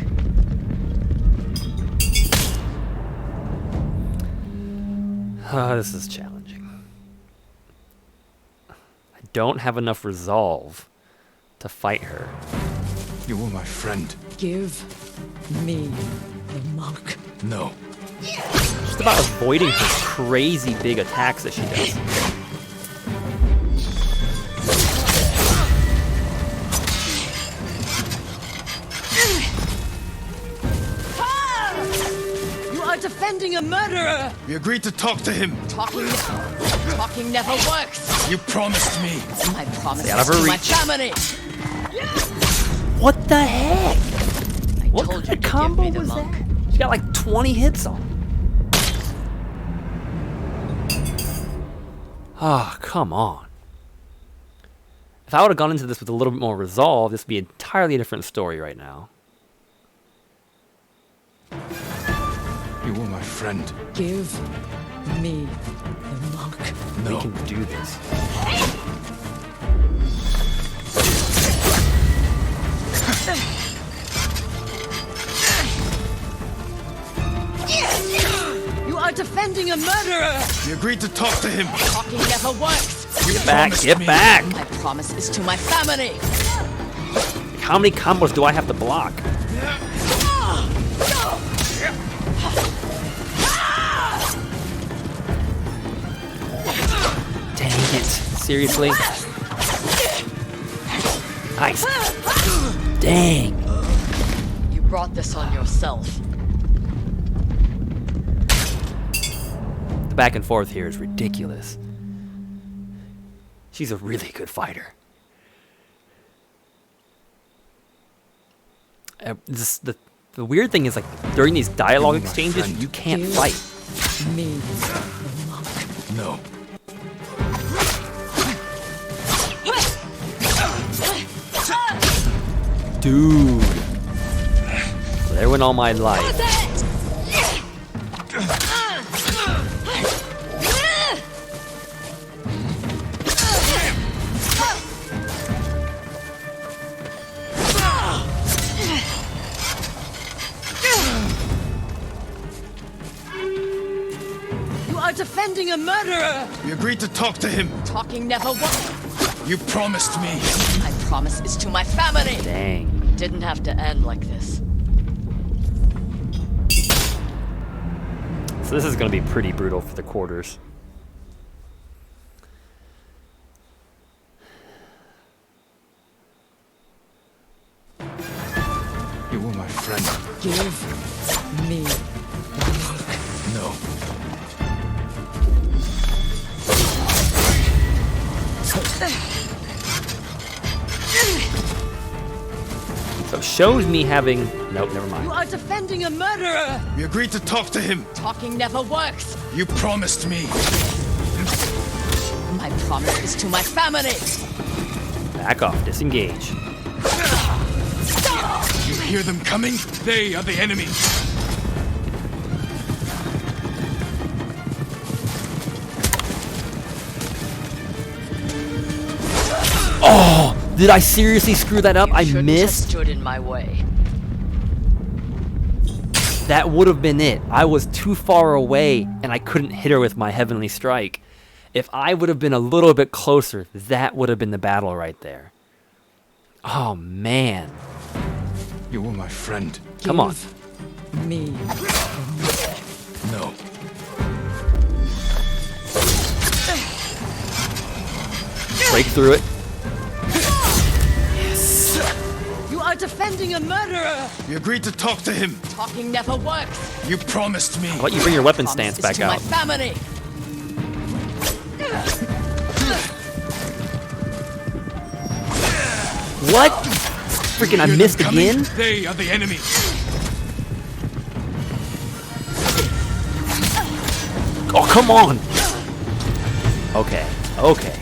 This is challenging. I don't have enough resolve to fight her. You were my friend. Give me the monk. No. Just about avoiding her crazy big attacks that she does. You are defending a murderer! We agreed to talk to him. Talking never works. You promised me. My promises out of her to my reach. family. What the heck? What told kind you of to combo give me the was monk. that? She got like 20 hits on. Ah, come on. If I would have gone into this with a little bit more resolve, this would be an entirely different story right now. You were my friend. Give me the monk. No. We can do this. You are defending a murderer! We agreed to talk to him. Talking never works. Get back, promised get me. back! My promise is to my family. How many combos do I have to block? Dang it. Seriously? Nice. Dang. You brought this on yourself. The back and forth here is ridiculous. She's a really good fighter. The weird thing is, like, during these dialogue exchanges, you can't fight. Me, the monk. No. Dude. So there went all my life. You are defending a murderer! We agreed to talk to him. Talking never works. You promised me. My promise is to my family. Dang. Didn't have to end like this. So this is going to be pretty brutal for the quarters. You were my friend. Give me the monk. No. So it shows me having... Nope, never You mind. are defending a murderer! We agreed to talk to him. Talking never works. You promised me. My promise is to my family. Back off, disengage. You hear them coming? They are the enemy. Oh! Did I seriously screw that up? I Shouldn't have missed? stood in my way. That would have been it. I was too far away, and I couldn't hit her with my Heavenly Strike. If I would have been a little bit closer, that would have been the battle right there. Oh, man. You were my friend. Come on. Me. No. Break through it. You are defending a murderer! We agreed to talk to him. Talking never works. You promised me. How about you bring your weapon Promise stance is back to my out? family. What? Freaking I missed again? They are the enemy. Oh, come on! Okay, okay.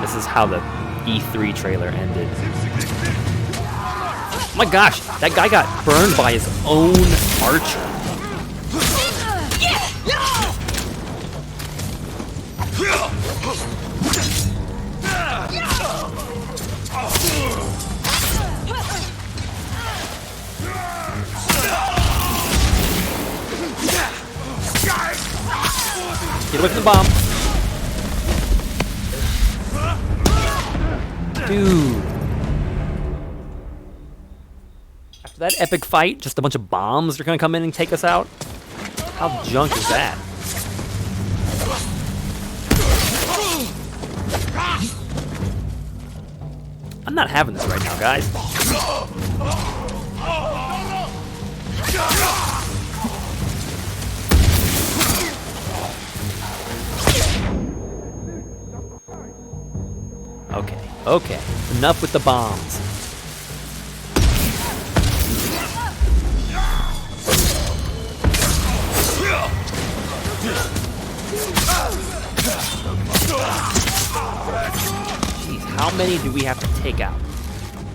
This is how the E3 trailer ended. Oh my gosh, that guy got burned by his own archer. Get away from the bomb. Dude. After that epic fight, just a bunch of bombs are gonna come in and take us out? How junk is that? I'm not having this right now, guys. Okay, okay. Enough with the bombs. Jeez, how many do we have to take out?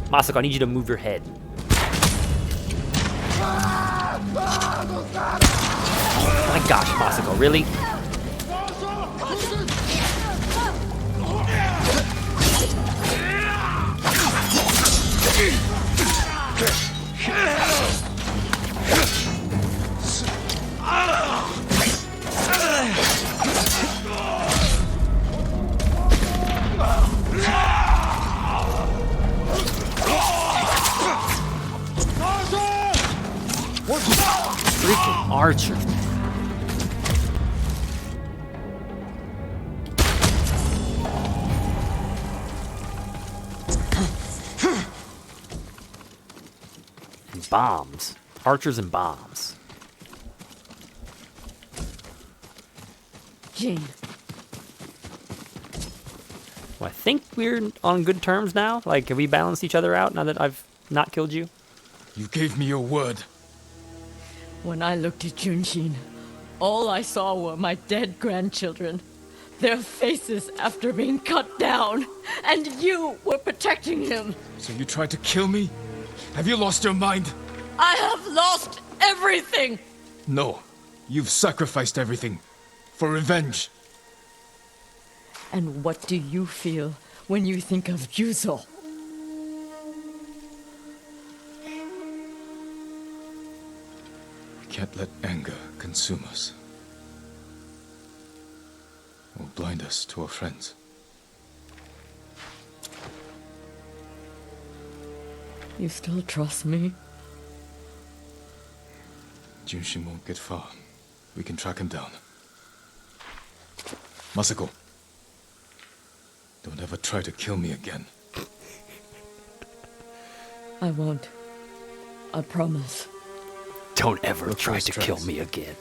Masako, I need you to move your head. Oh my gosh, Masako, really? Freaking archer. And bombs. Archers and bombs. Jin. Well, I think we're on good terms now. Like, have we balanced each other out now that I've not killed you? You gave me your word. When I looked at Junshin, all I saw were my dead grandchildren. Their faces after being cut down. And you were protecting him. So you tried to kill me? Have you lost your mind? I have lost everything! No. You've sacrificed everything. For revenge. And what do you feel when you think of Yuzo? We can't let anger consume us. Or blind us to our friends. You still trust me? Junshin won't get far. We can track him down. Masako. Don't ever try to kill me again. I won't. I promise. Don't ever Look try for to his kill tracks. me again.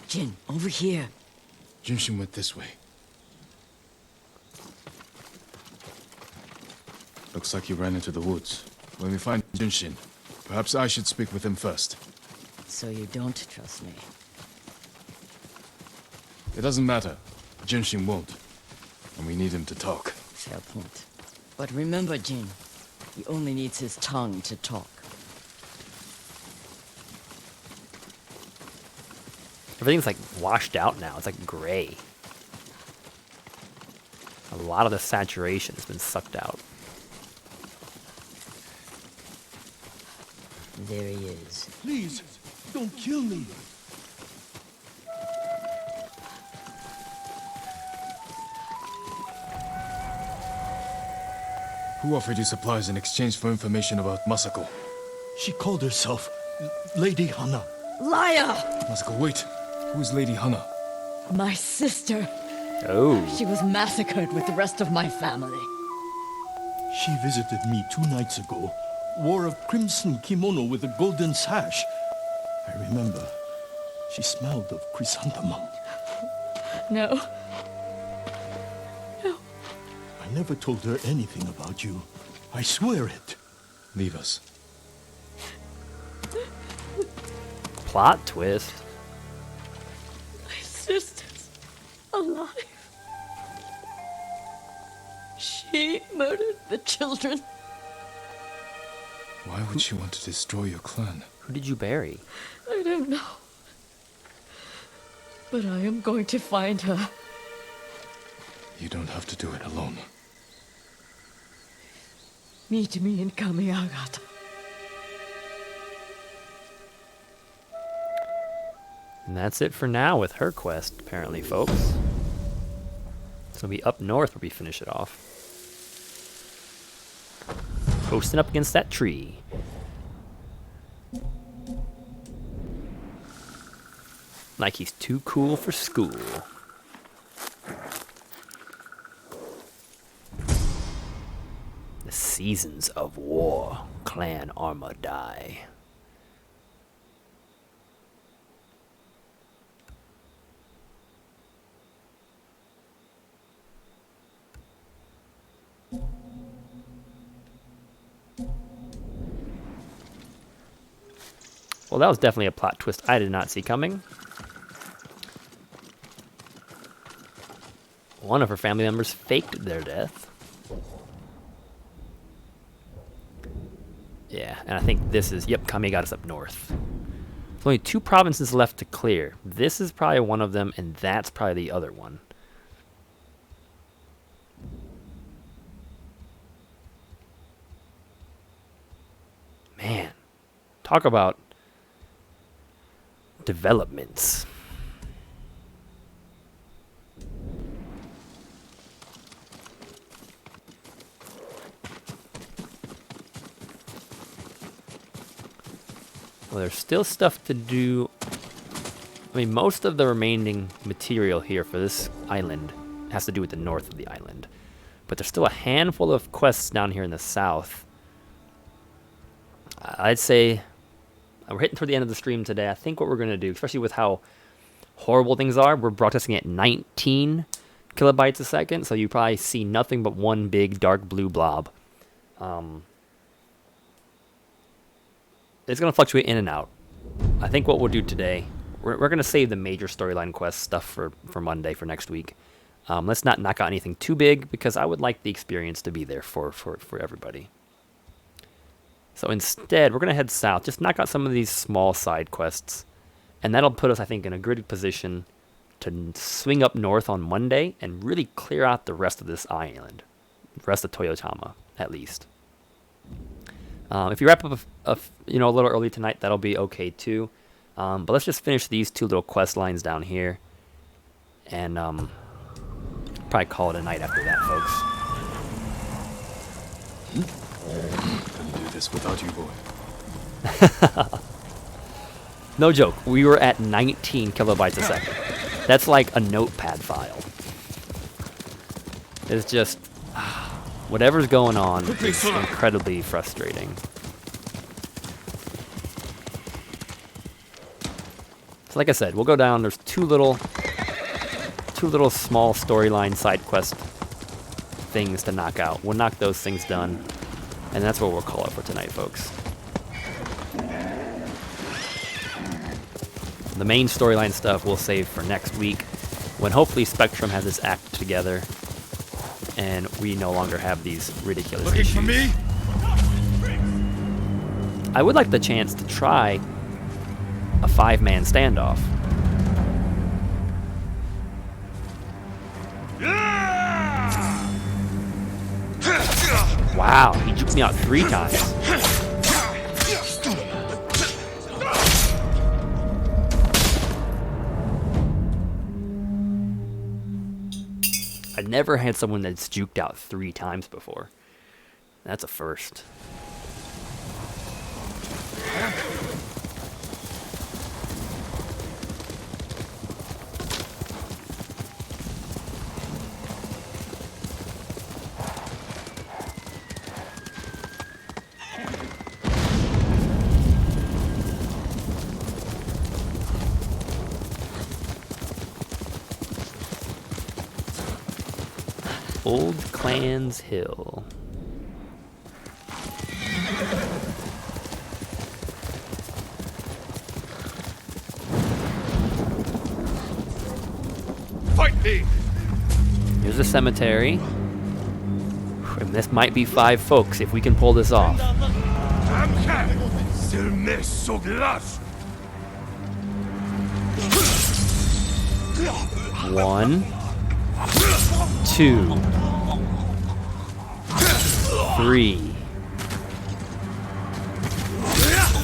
Jin, over here. Junshin went this way. Looks like he ran into the woods. when we find Junshin, perhaps I should speak with him first. So you don't trust me? It doesn't matter. Junshin won't. And we need him to talk. Fair point. But remember, Jin, he only needs his tongue to talk. Everything's like washed out now. It's like gray. A lot of the saturation has been sucked out. There he is. Please, don't kill me. Who offered you supplies in exchange for information about Masako? She called herself Lady Hana. Liar! Masako, wait. Who is Lady Hana? My sister. Oh. She was massacred with the rest of my family. She visited me 2 nights ago, wore a crimson kimono with a golden sash. I remember. She smelled of chrysanthemum. No. I never told her anything about you. I swear it. Leave us. Plot twist. My sister's alive. She murdered the children. Why would she want to destroy your clan? Who did you bury? I don't know. But I am going to find her. You don't have to do it alone. Meet me in Kamiagata. And that's it for now with her quest, apparently, folks. It's gonna be up north where we finish it off. Posting up against that tree. Like he's too cool for school. The seasons of war, clan armor die. Well, that was definitely a plot twist I did not see coming. One of her family members faked their death. Yeah, and I think this is, yep, Kamigata's up north. There's only 2 provinces left to clear. This is probably one of them, and that's probably the other one. Man, talk about developments. Well, there's still stuff to do. I mean, most of the remaining material here for this island has to do with the north of the island. But there's still a handful of quests down here in the south. I'd say we're hitting toward the end of the stream today. I think what we're going to do, especially with how horrible things are, we're broadcasting at 19 kilobytes a second, so you probably see nothing but one big dark blue blob. It's going to fluctuate in and out. I think what we'll do today, we're going to save the major storyline quest stuff for Monday, for next week. Let's not knock out anything too big, because I would like the experience to be there for everybody. So instead, we're going to head south, just knock out some of these small side quests, and that'll put us, I think, in a good position to swing up north on Monday and really clear out the rest of this island, the rest of Toyotama, at least. If you wrap up a little early tonight, that'll be okay too. But let's just finish these 2 little quest lines down here, and probably call it a night after that, folks. Couldn't do this without you, boy. No joke. We were at 19 kilobytes a second. That's like a notepad file. It's just whatever's going on is incredibly frustrating. So like I said, we'll go down. There's two little small storyline side quest things to knock out. We'll knock those things done, And that's what we'll call it for tonight, folks. The main storyline stuff we'll save for next week, when hopefully Spectrum has its act together and we no longer have these ridiculous issues. For me? I would like the chance to try a 5-man standoff. Wow, he juked me out 3 times. I've never had someone that's juked out 3 times before. That's a first. Old Clans Hill. Fight me! Here's a cemetery. And this might be 5 folks if we can pull this off. One, 2, 3,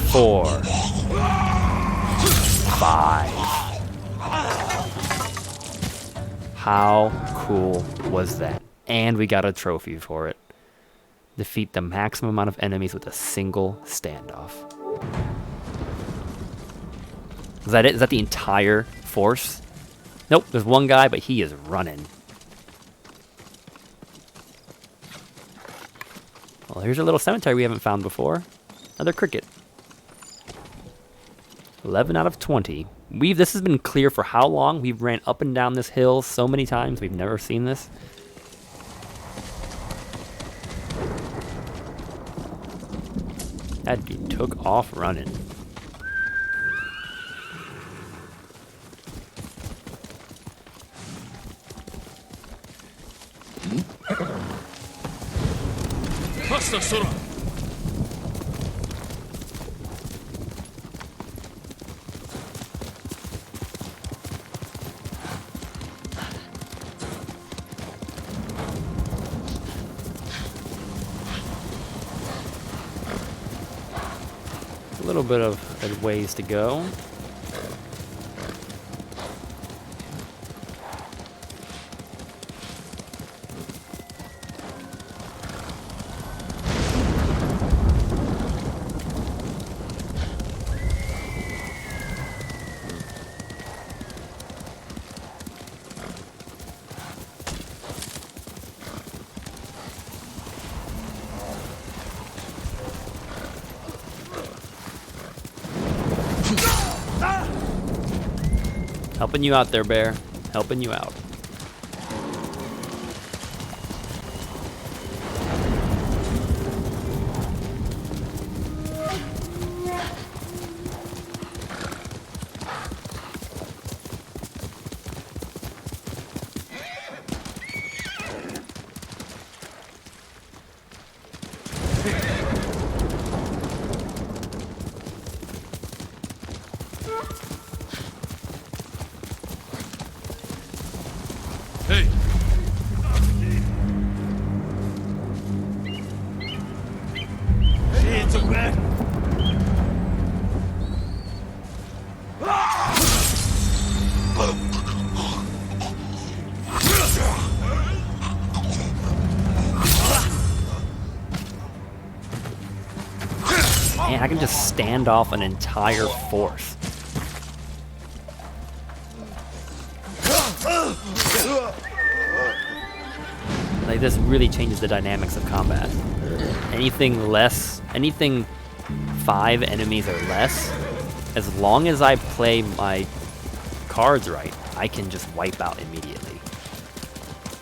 4, 5. How cool was that? And we got a trophy for it. Defeat the maximum amount of enemies with a single standoff. Is that it? Is that the entire force? Nope, there's one guy, but he is running. Well, here's a little cemetery we haven't found before. Another cricket. 11 out of 20. This has been clear for how long? We've ran up and down this hill so many times. We've never seen this. That dude took off running. A little bit of a ways to go. Helping you out there, Bear. Helping you out. Man, I can just stand off an entire force. Like, this really changes the dynamics of combat. Anything 5 enemies or less, as long as I play my cards right, I can just wipe out immediately.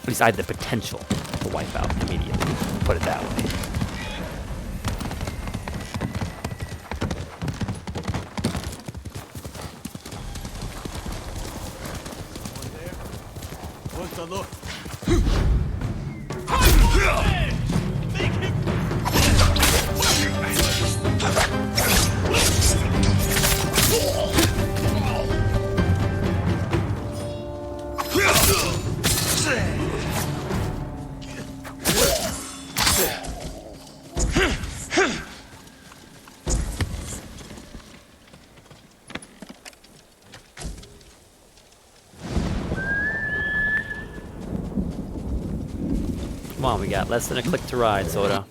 At least I have the potential to wipe out immediately, put it that way. Come on, we got less than a click to ride, Soda.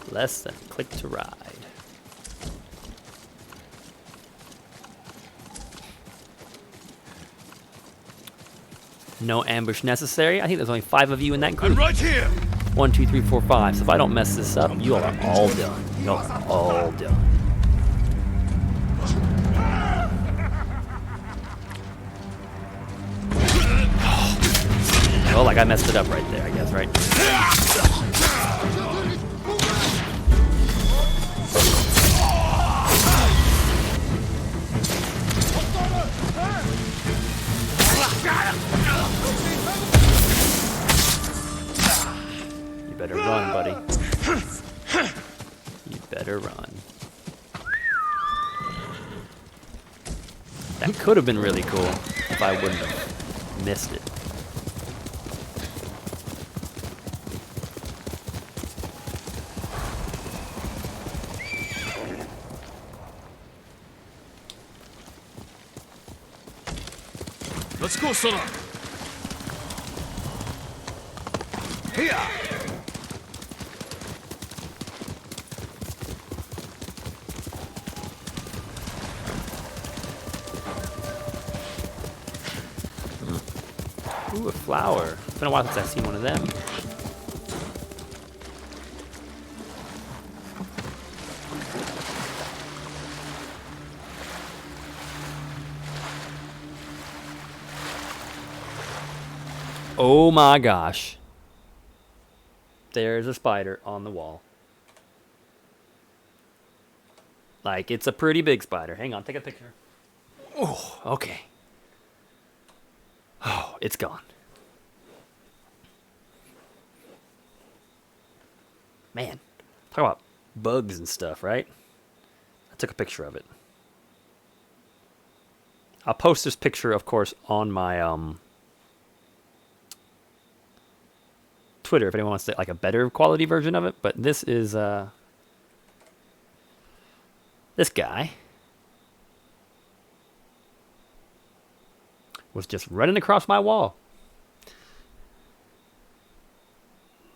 Less than a click to ride. No ambush necessary. I think there's only 5 of you in that group. I'm right here. 1, 2, 3, 4, 5. So if I don't mess this up, you all are all done. You all are all done. Well, like I messed it up right there, I guess, right? You better run, buddy. You better run. That could have been really cool if I wouldn't have missed it. Let's go, Sora. Here. Ooh, a flower. It's been a while since I've seen one of them. Oh my gosh. There's a spider on the wall. Like, it's a pretty big spider. Hang on, take a picture. Oh, okay. Oh, it's gone. Man, talk about bugs and stuff, right? I took a picture of it. I'll post this picture, of course, on my Twitter if anyone wants to like a better quality version of it. But this is this guy was just running across my wall.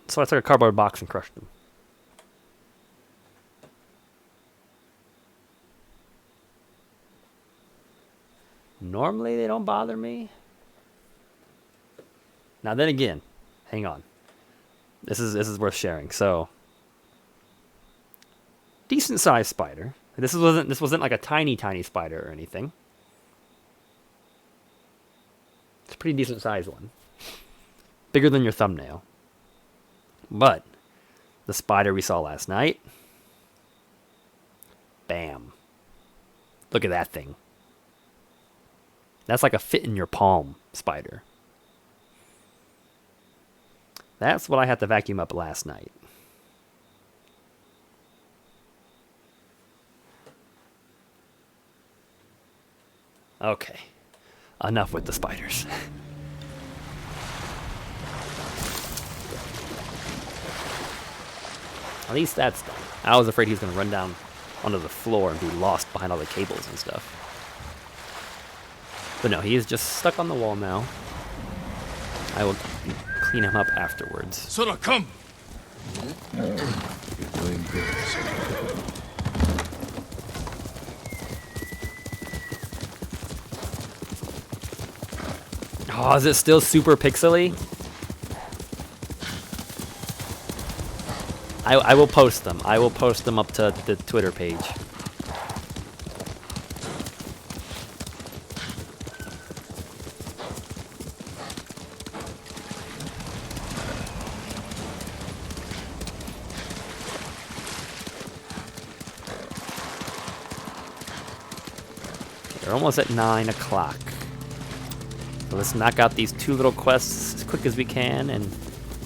So I took a cardboard box and crushed him. Normally they don't bother me. Now then again, hang on. This is worth sharing. So, decent sized spider. This wasn't like a tiny spider or anything. It's a pretty decent sized one. Bigger than your thumbnail. But the spider we saw last night, bam. Look at that thing. That's like a fit in your palm spider. That's what I had to vacuum up last night. Okay. Enough with the spiders. At least that's done. I was afraid he was going to run down onto the floor and be lost behind all the cables and stuff. But no, he is just stuck on the wall now. I will clean him up afterwards. Sora, come! You're doing good, Sora. Oh, is it still super pixely? I will post them. I will post them up to the Twitter page. We're almost at 9 o'clock. So let's knock out these 2 little quests as quick as we can, and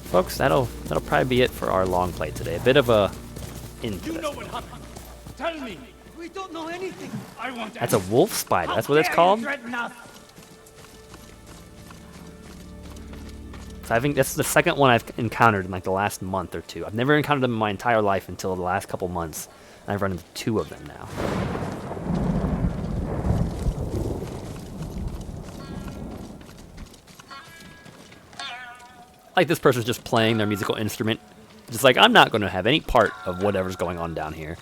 folks, that'll probably be it for our long play today. A bit of a input. You know what happened. Tell me. We don't know anything. I want That's a wolf spider. That's what it's called. So I think that's the second one I've encountered in like the last month or 2. I've never encountered them in my entire life until the last couple months. And I've run into 2 of them now. Like this person's just playing their musical instrument. Just like, I'm not going to have any part of whatever's going on down here.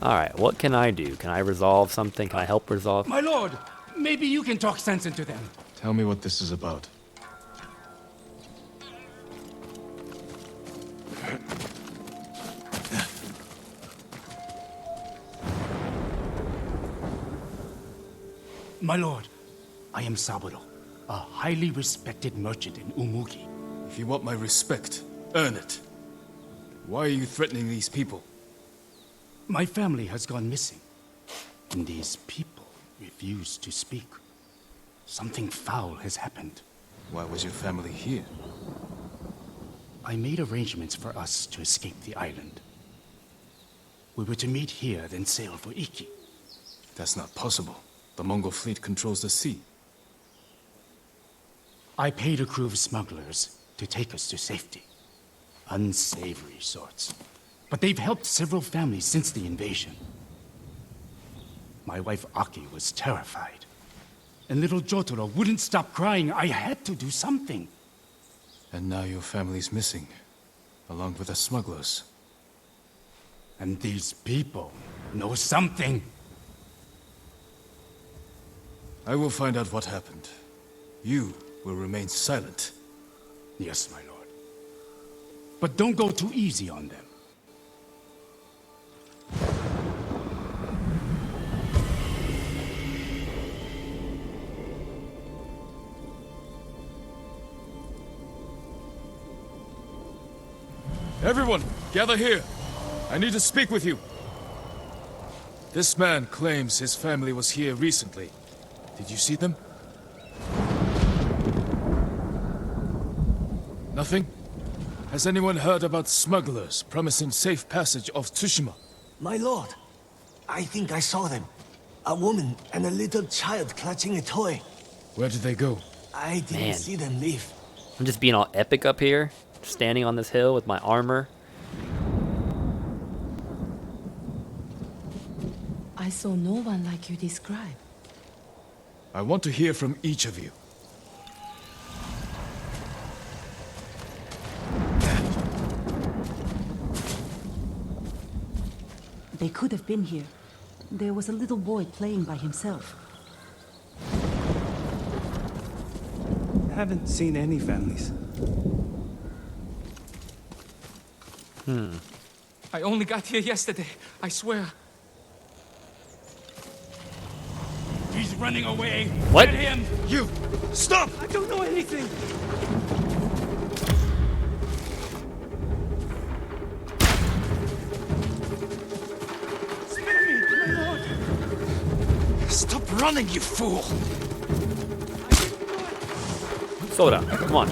Alright, what can I do? Can I resolve something? Can I help resolve? My lord, maybe you can talk sense into them. Tell me what this is about. My lord, I am Saburo, a highly respected merchant in Umugi. If you want my respect, earn it. Why are you threatening these people? My family has gone missing, and these people refuse to speak. Something foul has happened. Why was your family here? I made arrangements for us to escape the island. We were to meet here, then sail for Iki. That's not possible. The Mongol fleet controls the sea. I paid a crew of smugglers to take us to safety. Unsavory sorts. But they've helped several families since the invasion. My wife Aki was terrified. And little Jotaro wouldn't stop crying. I had to do something. And now your family's missing, along with the smugglers. And these people know something. I will find out what happened. You will remain silent. Yes, my lord. But don't go too easy on them. Everyone, gather here. I need to speak with you. This man claims his family was here recently. Did you see them? Nothing? Has anyone heard about smugglers promising safe passage of Tsushima? My lord, I think I saw them. A woman and a little child clutching a toy. Where did they go? I didn't see them leave. I'm just being all epic up here, standing on this hill with my armor. I saw no one like you describe. I want to hear from each of you. They could have been here. There was a little boy playing by himself. Haven't seen any families. I only got here yesterday, I swear. He's running away. What? Get him! You! Stop! I don't know anything. Spare me, my lord! Stop running, you fool! Soda, come on.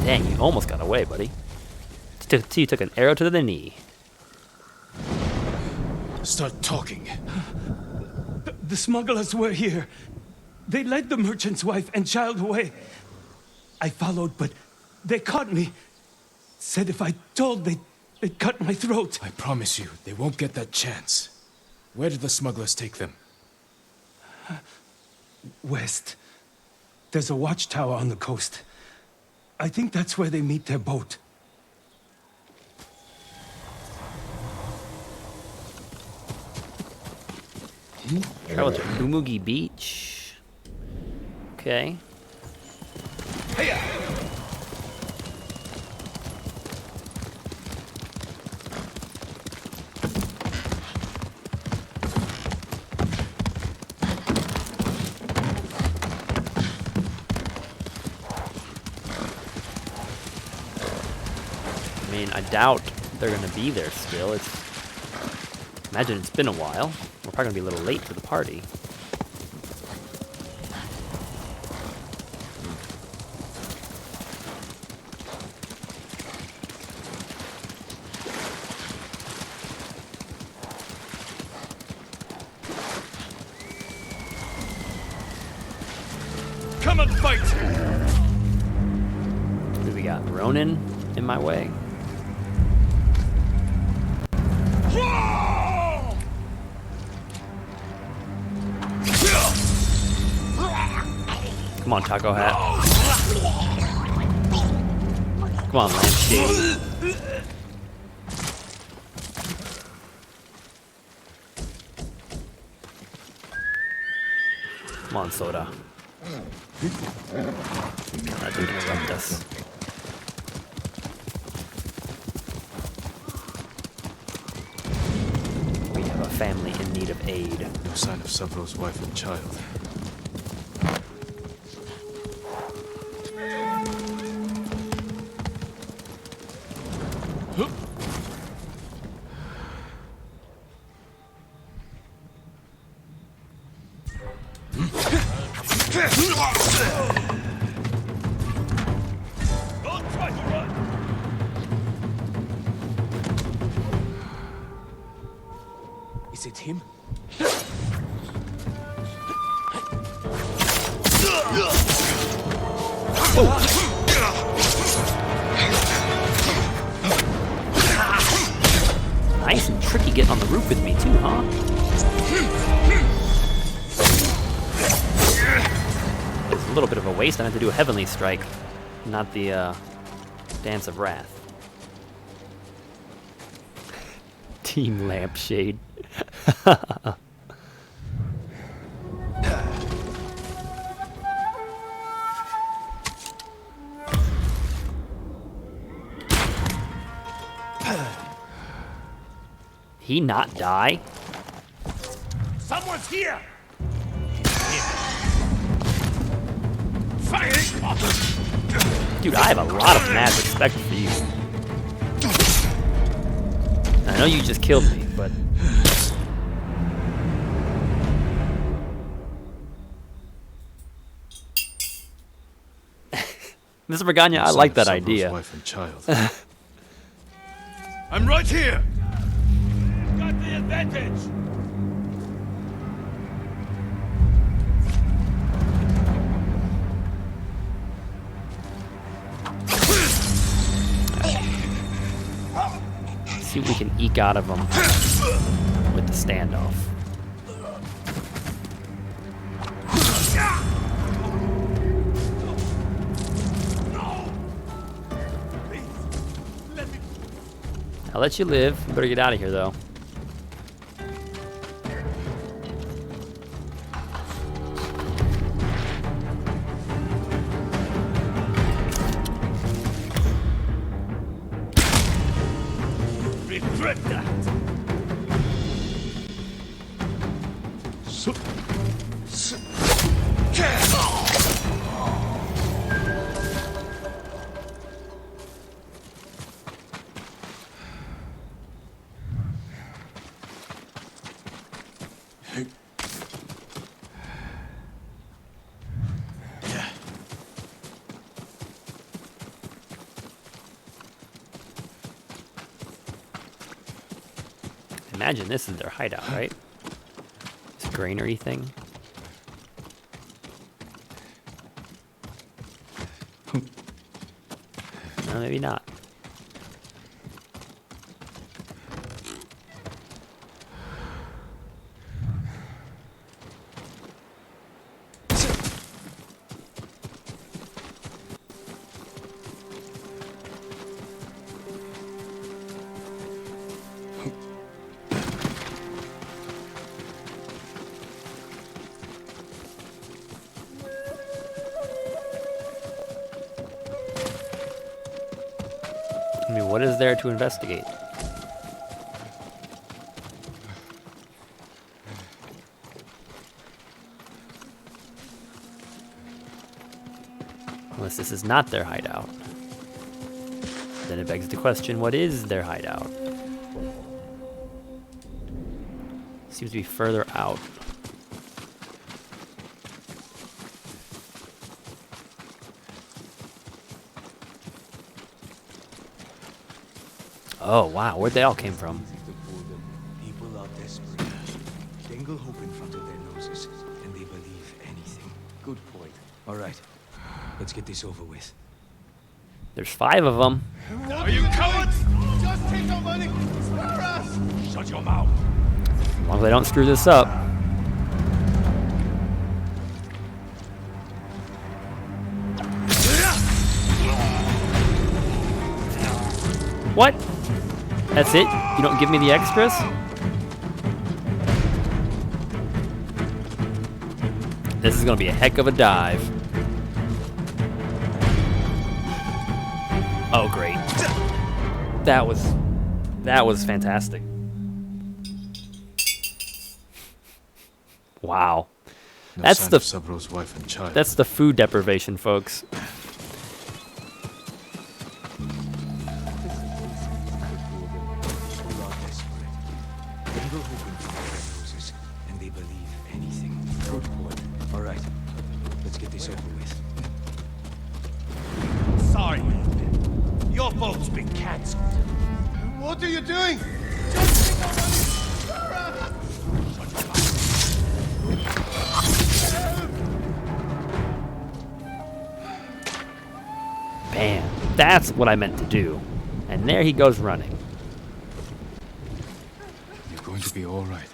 Dang, you almost got away, buddy. You took an arrow to the knee. Start talking. The smugglers were here. They led the merchant's wife and child away. I followed, but they caught me. Said if I told, they'd cut my throat. I promise you, they won't get that chance. Where did the smugglers take them? West. There's a watchtower on the coast. I think that's where they meet their boat. Travel to Umugi Beach. Okay. Hey! I mean, I doubt they're gonna be there still. Imagine it's been a while. We're probably gonna be a little late to the party. Come and fight! Who do we got? Ronin in my way. Come on, Taco Hat. Come on, Lampshade. Come on, Soda. Not to interrupt us. We have a family in need of aid. No sign of Sabro's wife and child. Is it him? Nice and tricky getting on the roof with me too, huh? It's a little bit of a waste. I have to do a Heavenly Strike, not the Dance of Wrath. Team Lampshade. He not die? Someone's here! Dude, I have a lot of mad respect for you. I know you just killed me, but... Mr. Bergagna, I like that idea. Wife and child. I'm right here! Got the advantage! See what we can eke out of them with the standoff. I'll let you live. You better get out of here, though. Regret that! Imagine this is their hideout, right? This granary thing. No, maybe not. I mean, what is there to investigate? Unless this is not their hideout. Then it begs the question, what is their hideout? Seems to be further out. Oh, wow, where'd they all came from? People are desperate. Dangle hope in front of their noses, and they believe anything. Good point. All right, let's get this over with. There's 5 of them. Are you cowards? Just take our money! Spare us! Shut your mouth! As long as I don't screw this up. What? That's it? You don't give me the extras? This is gonna be a heck of a dive. Oh, great. That was fantastic. Wow. No That's sign the of Sabro's wife and child. That's the food deprivation, folks. And they believe anything. Good point. All right, let's get this over with. Sorry, man. Your boat's been cancelled. What are you doing? Just take our money! Spare us! Bam. That's what I meant to do. And there he goes running. You're going to be all right.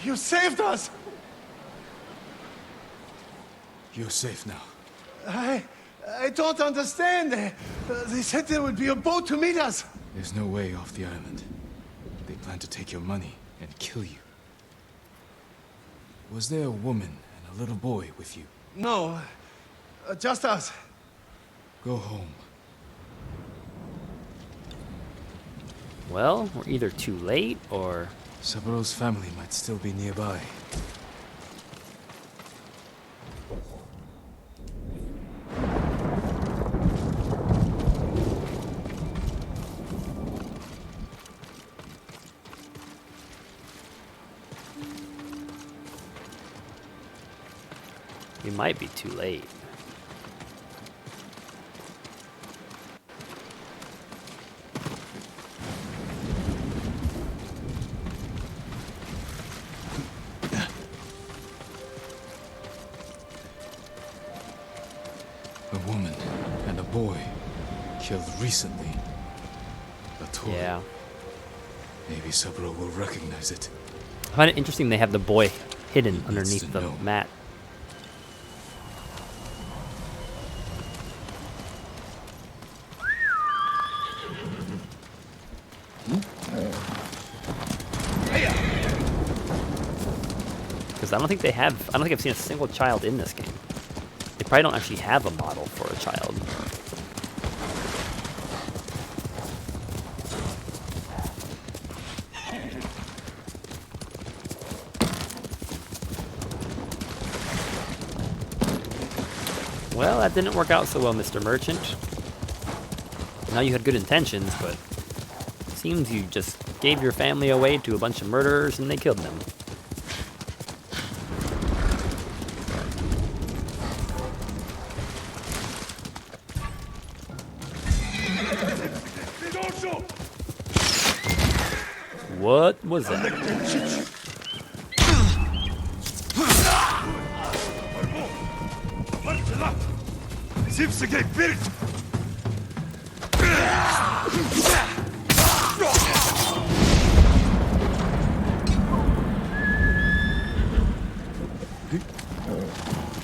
You saved us! You're safe now. I don't understand. They said there would be a boat to meet us. There's no way off the island. They plan to take your money and kill you. Was there a woman and a little boy with you? No, just us. Go home. Well, we're either too late or... Sabro's family might still be nearby. We might be too late. A woman and a boy killed recently. A toy. Yeah. Maybe Sabro will recognize it. I find it interesting they have the boy hidden underneath the mat. Because I don't think I've seen a single child in this game. They probably don't actually have a model for a child. Well, that didn't work out so well, Mr. Merchant. Now you had good intentions, but it seems you just gave your family away to a bunch of murderers and they killed them. What was that? Jin Sakai built.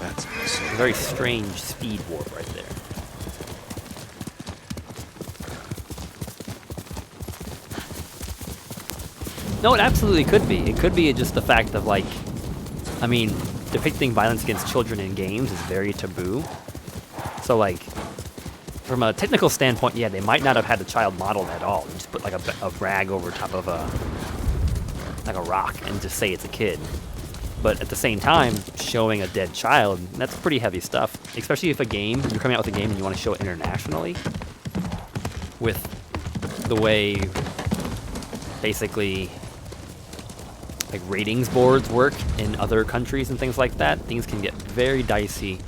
That's a very strange speed warp right there. No, it absolutely could be. It could be just the fact of, like, I mean, depicting violence against children in games is very taboo. So like, from a technical standpoint, yeah, they might not have had the child modeled at all. They just put like a rag over top of like a rock and just say it's a kid. But at the same time, showing a dead child, that's pretty heavy stuff. Especially if you're coming out with a game and you want to show it internationally. With the way, basically, like ratings boards work in other countries and things like that, things can get very dicey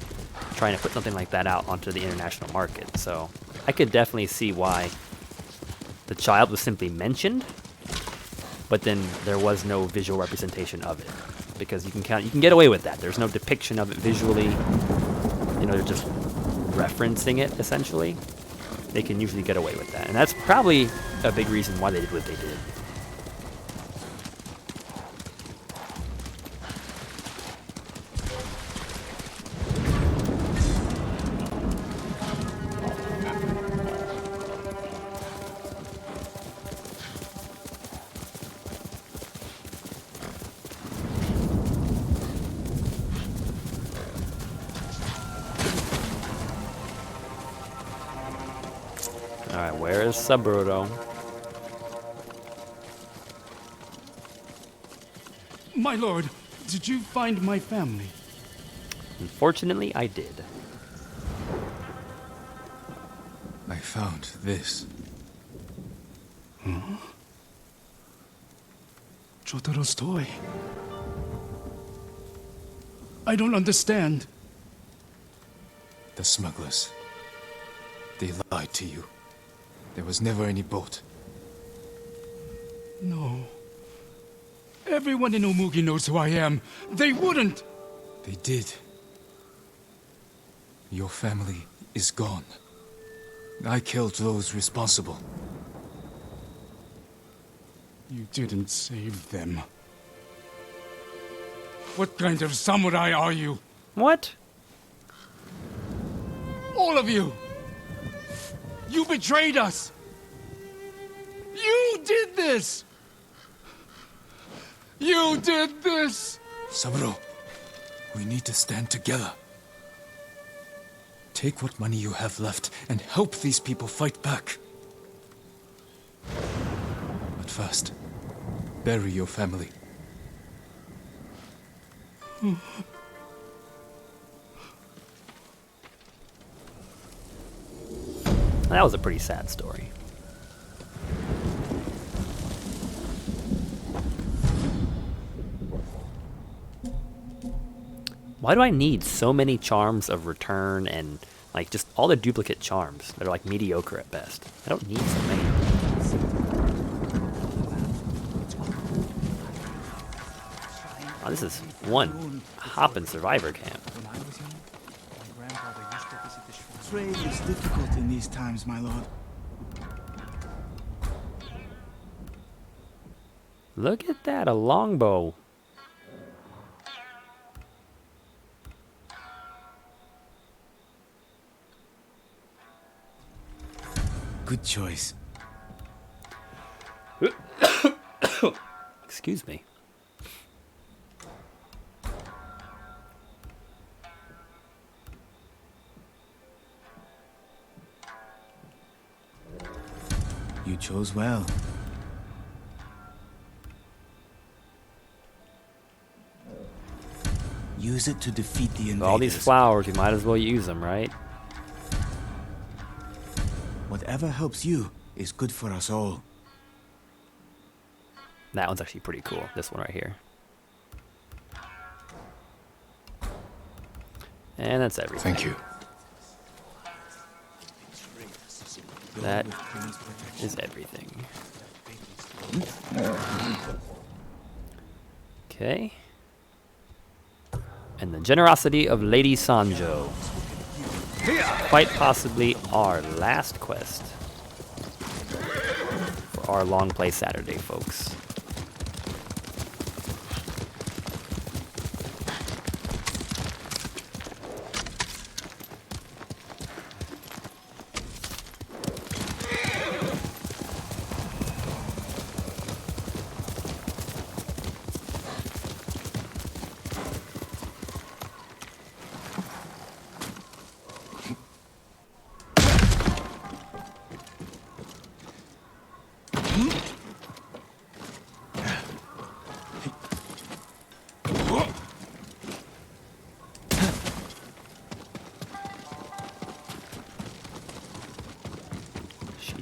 trying to put something like that out onto the international market. So I could definitely see why the child was simply mentioned, but then there was no visual representation of it, because you can get away with that. There's no depiction of it visually. You know, they're just referencing it essentially. They can usually get away with that, and that's probably a big reason why they did what they did. Alright, where is Saburo? My lord, did you find my family? Unfortunately, I did. I found this. Huh? Jotaro's toy. I don't understand. The smugglers. They lied to you. There was never any boat. No. Everyone in Omugi knows who I am. They wouldn't! They did. Your family is gone. I killed those responsible. You didn't save them. What kind of samurai are you? What? All of you! You betrayed us! You did this! You did this! Saburo, we need to stand together. Take what money you have left and help these people fight back. But first, bury your family. That was a pretty sad story. Why do I need so many charms of return and like just all the duplicate charms? They're like mediocre at best. I don't need so many. Oh, this is one hoppin' survivor camp. Trade is difficult in these times, my lord. Look at that, a longbow. Good choice. Excuse me. You chose well. Use it to defeat the invaders. All these flowers, you might as well use them, right? Whatever helps you is good for us all. That one's actually pretty cool, this one right here. And that's everything. Thank you. That is everything. Okay. And the generosity of Lady Sanjo. Quite possibly our last quest for our Long Play Saturday, folks.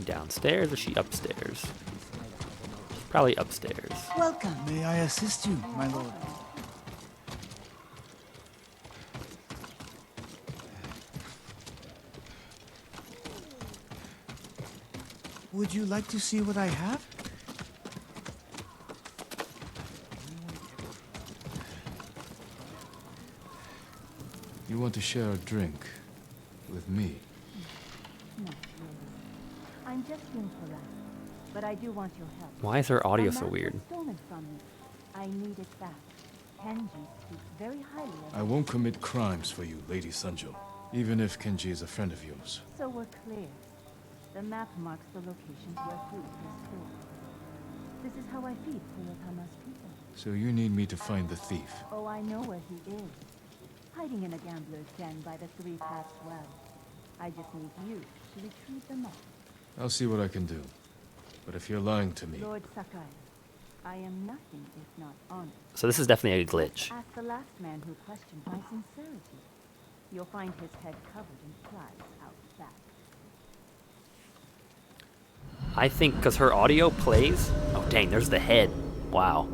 downstairs or is she upstairs? She's probably upstairs. Welcome. May I assist you, my lord? Would you like to see what I have? You want to share a drink with me? Not really. I'm just here for us, but I do want your help. Why is her audio A so map weird? was stolen from me. I need it back. Kenji speaks very highly of I it. won't commit crimes for you, Lady Sanjo, even if Kenji is a friend of yours. So we're clear. The map marks the locations where food is stored. This is how I feed Toyotama's people. So you need me to find the thief. Oh, I know where he is. Hiding in a gambler's den by the 3 Paths Well. I just need you to retrieve the map. I'll see what I can do. But if you're lying to me... Lord Sakai, I am nothing if not honest. So this is definitely a glitch. Ask the last man who questioned my sincerity. You'll find his head covered in flies out back. I think because her audio plays... Oh, dang, there's the head. Wow.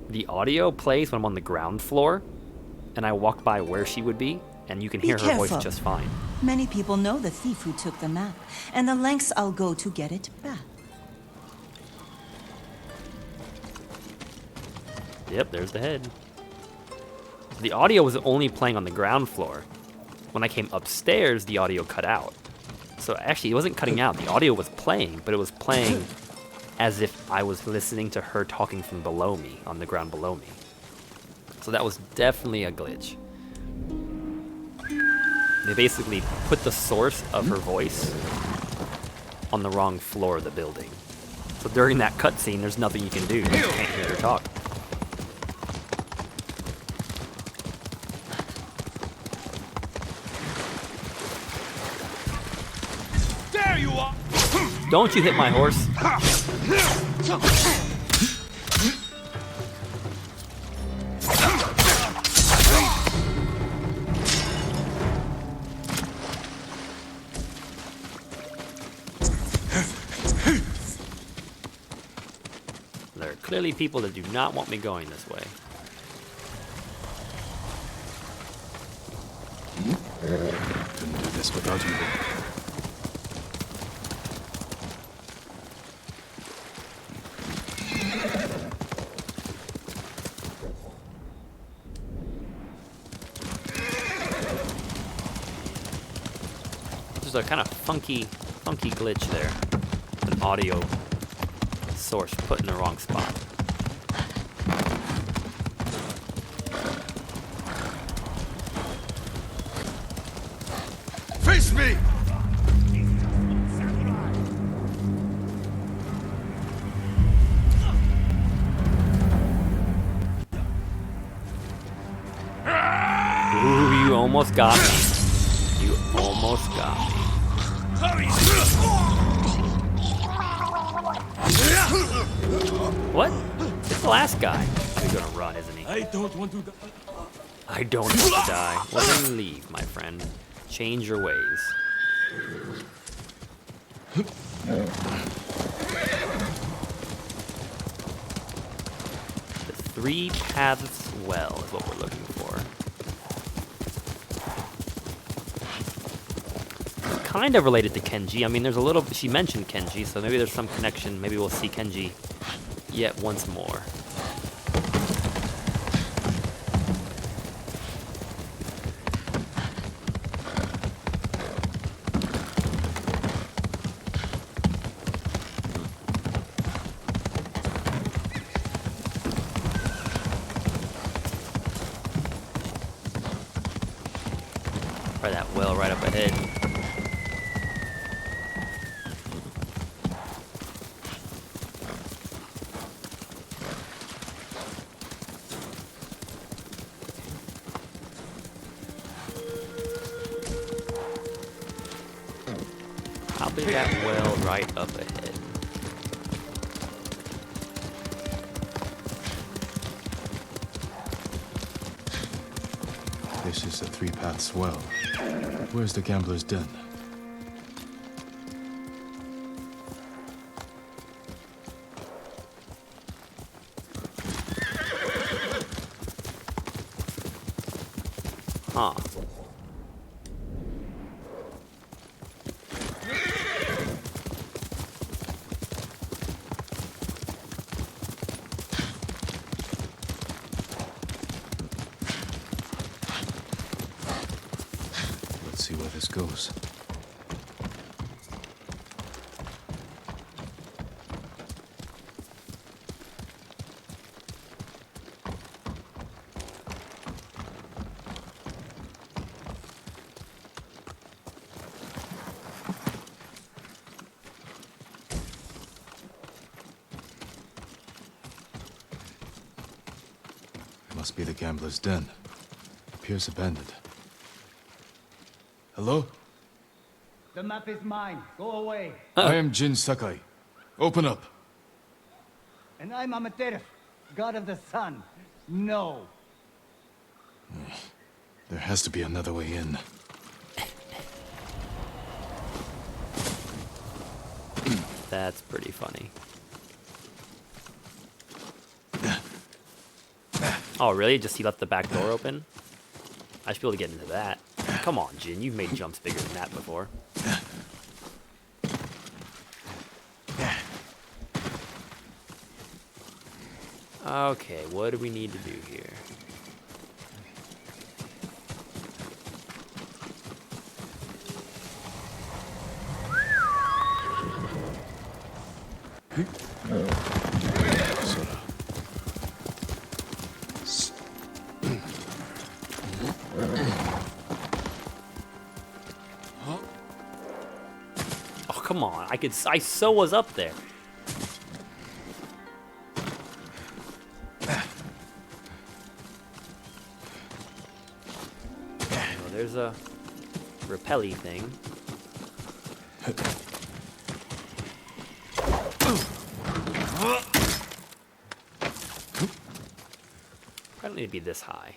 The audio plays when I'm on the ground floor, and I walk by where she would be, and you can hear her voice just fine. Many people know the thief who took the map, and the lengths I'll go to get it back. Yep, there's the head. The audio was only playing on the ground floor. When I came upstairs, the audio cut out. So actually, it wasn't cutting out. The audio was playing, but it was playing as if I was listening to her talking from below me, on the ground below me. So that was definitely a glitch. They basically put the source of her voice on the wrong floor of the building. So during that cutscene, there's nothing you can do. You can't hear her talk. There you are! Don't you hit my horse. There are clearly people that do not want me going this way. Couldn't do this without you. There's a kind of funky glitch there. An audio source put in the wrong spot. Face me! Ooh, you almost got me. You almost got me. What? It's the last guy. He's gonna run, isn't he? I don't want to die. I don't want to die. Well, then leave, my friend. Change your ways. The 3 Paths Well is what we're looking for. Kind of related to Kenji. I mean, there's a little... She mentioned Kenji, so maybe there's some connection. Maybe we'll see Kenji yet once more. Try that well right up ahead. Probably that well right up ahead. This is the 3 Paths Well. Where's the gambler's den? Huh. Let's see where this goes. Must be the gambler's den. Appears abandoned. Hello? The map is mine. Go away. I am Jin Sakai. Open up. And I'm Amaterasu, god of the sun. No. There has to be another way in. That's pretty funny. Oh, really? Just he left the back door open? I should be able to get into that. Come on, Jin. You've made jumps bigger than that before. Okay, what do we need to do here? Oh, come on. I so was up there. Oh, there's a repelly thing. I don't need to be this high.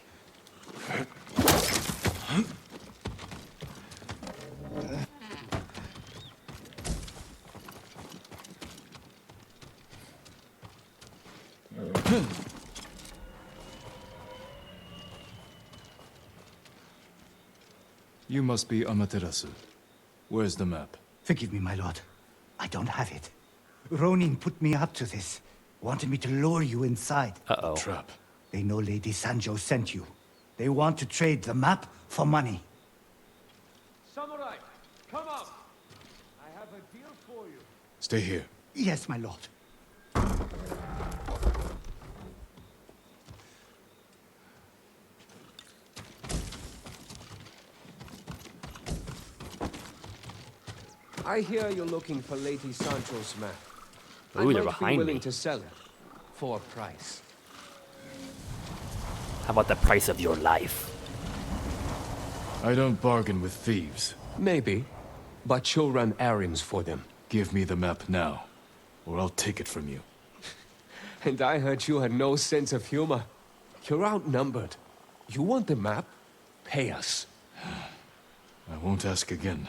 You must be Amaterasu. Where's the map? Forgive me, my lord. I don't have it. Ronin put me up to this. Wanted me to lure you inside. Uh-oh. Trap. They know Lady Sanjo sent you. They want to trade the map for money. Samurai, come up! I have a deal for you. Stay here. Yes, my lord. I hear you're looking for Lady Sancho's map. Ooh, I they're might be behind willing me. to sell it for a price. How about the price of your life? I don't bargain with thieves. Maybe, but you'll run errands for them. Give me the map now, or I'll take it from you. And I heard you had no sense of humor. You're outnumbered. You want the map? Pay us. I won't ask again.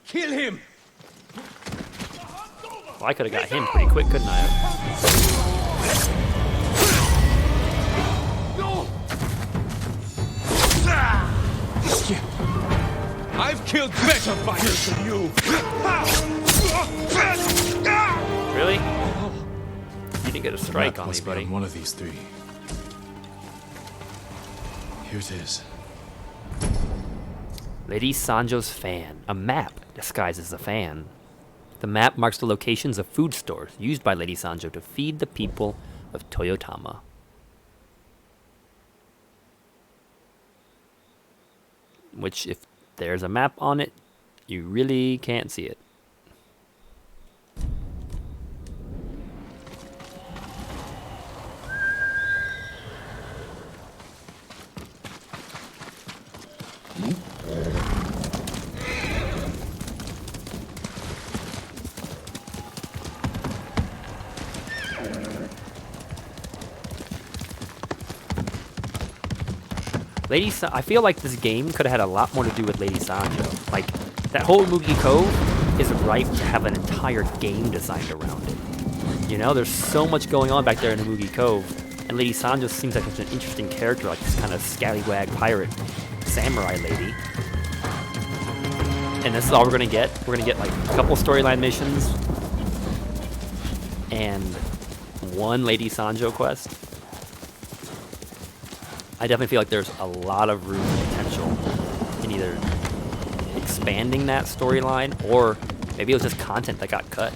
Kill him! Well, I could have got him pretty quick, couldn't I have? I've killed better fighters than you! Really? You didn't get a strike Map on me, must be buddy. on one of these three. Here it is. Lady Sanjo's fan. A map disguised as a fan. The map marks the locations of food stores used by Lady Sanjo to feed the people of Toyotama. Which, if there's a map on it, you really can't see it. I feel like this game could have had a lot more to do with Lady Sanjo. Like, that whole Mugi Cove is ripe to have an entire game designed around it. You know, there's so much going on back there in the Mugi Cove And Lady Sanjo seems like such an interesting character, like this kind of scallywag pirate samurai lady. And this is all we're gonna get. We're gonna get like a couple storyline missions and one Lady Sanjo quest. I definitely feel like there's a lot of room and potential in either expanding that storyline, or maybe it was just content that got cut.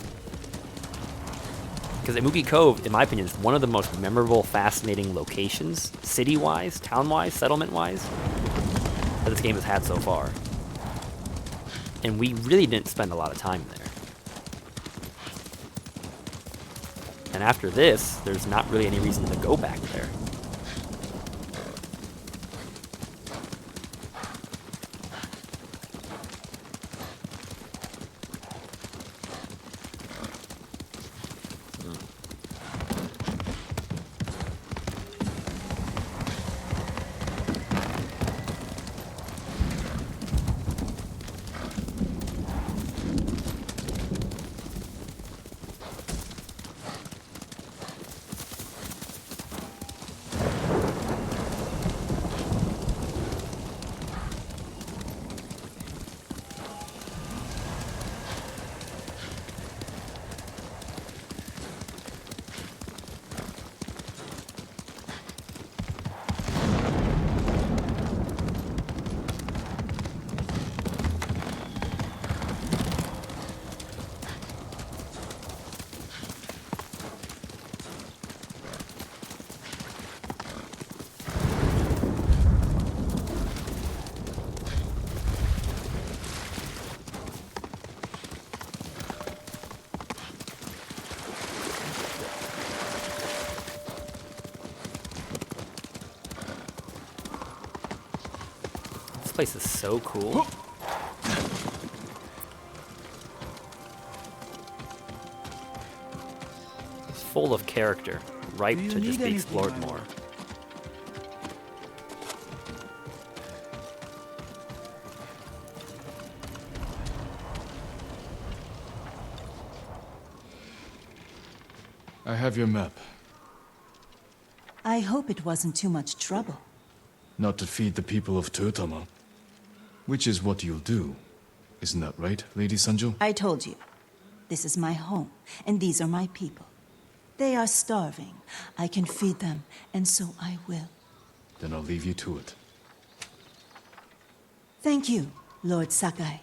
Because Imugi Cove, in my opinion, is one of the most memorable, fascinating locations, city-wise, town-wise, settlement-wise, that this game has had so far. And we really didn't spend a lot of time there. And after this, there's not really any reason to go back there. This place is so cool. It's full of character, ripe to just be explored more. I have your map. I hope it wasn't too much trouble. Not to feed the people of Totama. Which is what you'll do. Isn't that right, Lady Sanjo? I told you. This is my home, and these are my people. They are starving. I can feed them, and so I will. Then I'll leave you to it. Thank you, Lord Sakai.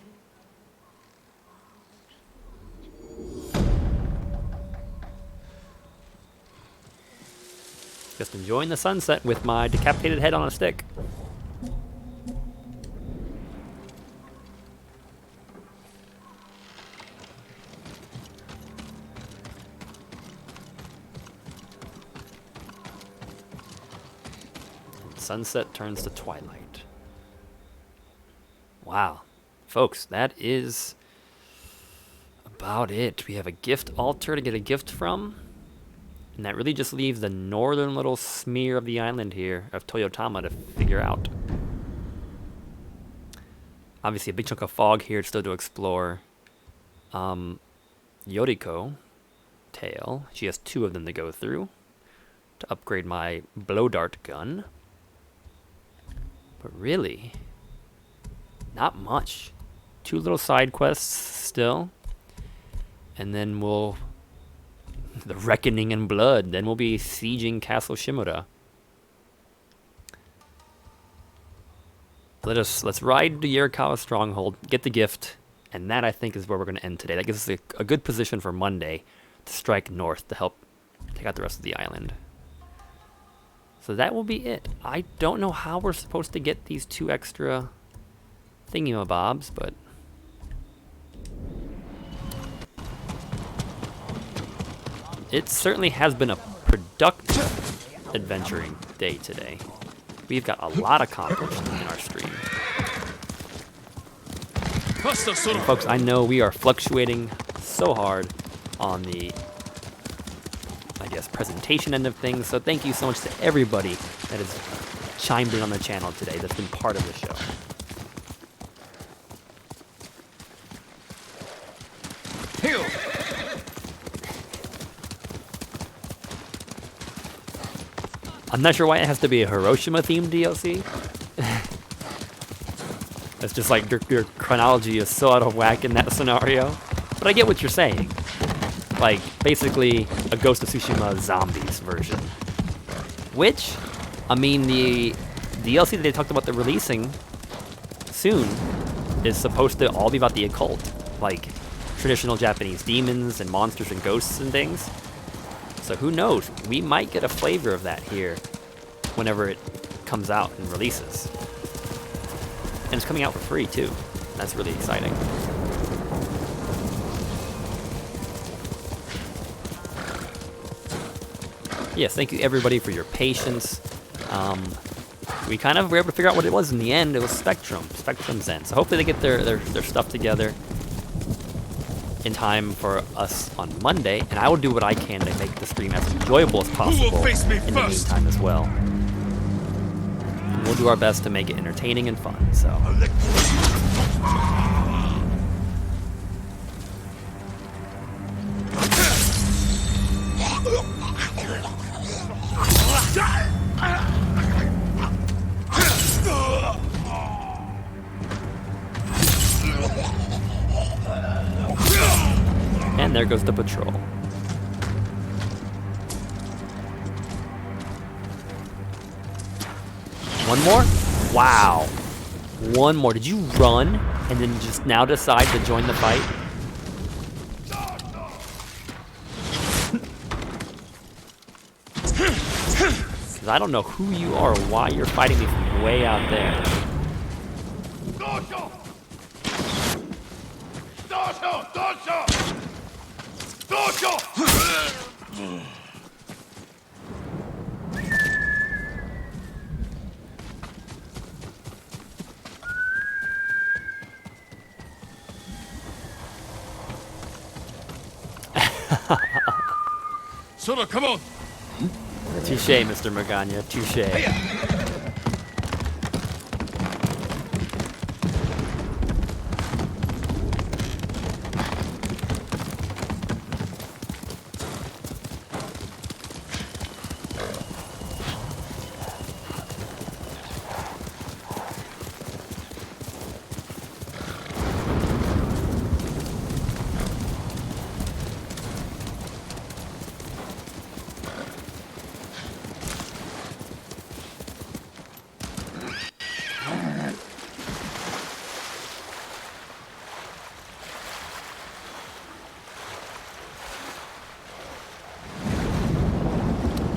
Just enjoying the sunset with my decapitated head on a stick. Sunset turns to twilight. Wow. Folks, that is about it. We have a gift altar to get a gift from. And that really just leaves the northern little smear of the island here of Toyotama to figure out. Obviously a big chunk of fog here still to explore. Yoriko tail. She has 2 of them to go through to upgrade my blow dart gun. But really, not much. 2 little side quests still. And then we'll... the Reckoning in Blood. Then we'll be sieging Castle Shimura. Let's ride to Yarikawa Stronghold, get the gift, and that I think is where we're going to end today. That gives us a good position for Monday to strike north to help take out the rest of the island. So that will be it. I don't know how we're supposed to get these 2 extra thingamabobs, but... it certainly has been a productive adventuring day today. We've got a lot accomplished in our stream. And folks, I know we are fluctuating so hard on the, I guess, presentation end of things, so thank you so much to everybody that has chimed in on the channel today, that's been part of the show. I'm not sure why it has to be a Hiroshima-themed DLC. It's just like your chronology is so out of whack in that scenario. But I get what you're saying. Like, basically, a Ghost of Tsushima zombies version. Which, I mean, the DLC that they talked about they're releasing soon is supposed to all be about the occult. Like, traditional Japanese demons and monsters and ghosts and things. So who knows? We might get a flavor of that here whenever it comes out and releases. And it's coming out for free, too. That's really exciting. Yes, thank you everybody for your patience. We kind of were able to figure out what it was in the end. It was Spectrum Zen. So hopefully they get their stuff together in time for us on Monday, and I will do what I can to make the stream as enjoyable as possible in the meantime as well. And we'll do our best to make it entertaining and fun, so. And there goes the patrol. One more? Wow. One more. Did you run and then just now decide to join the fight? Because I don't know who you are or why you're fighting me from way out there. Sora, come on! Touché, Mr. Magana, touché.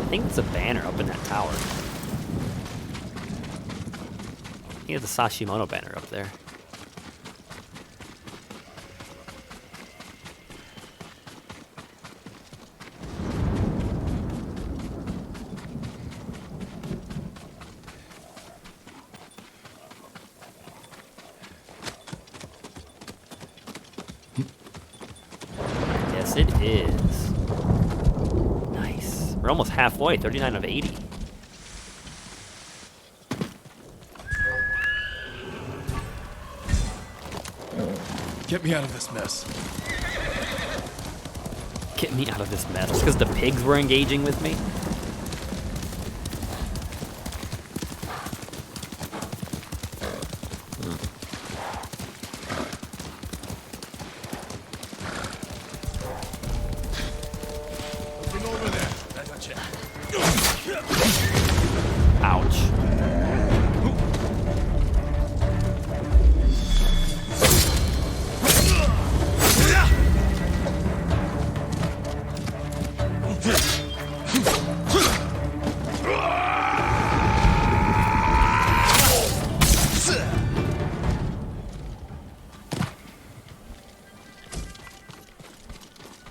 I think it's a banner up in that tower. I think it's a Sashimono banner up there. Yes, it is. We're almost halfway, 39 of 80. Get me out of this mess. Get me out of this mess. Because the pigs were engaging with me?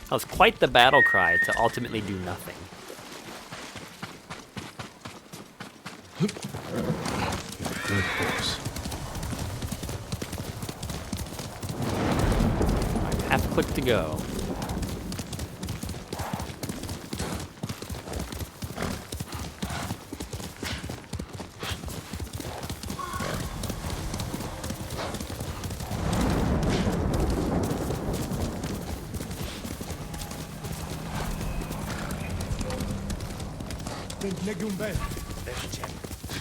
That was quite the battle cry to ultimately do nothing. Good horse. Right, half a click to go. Legume bed.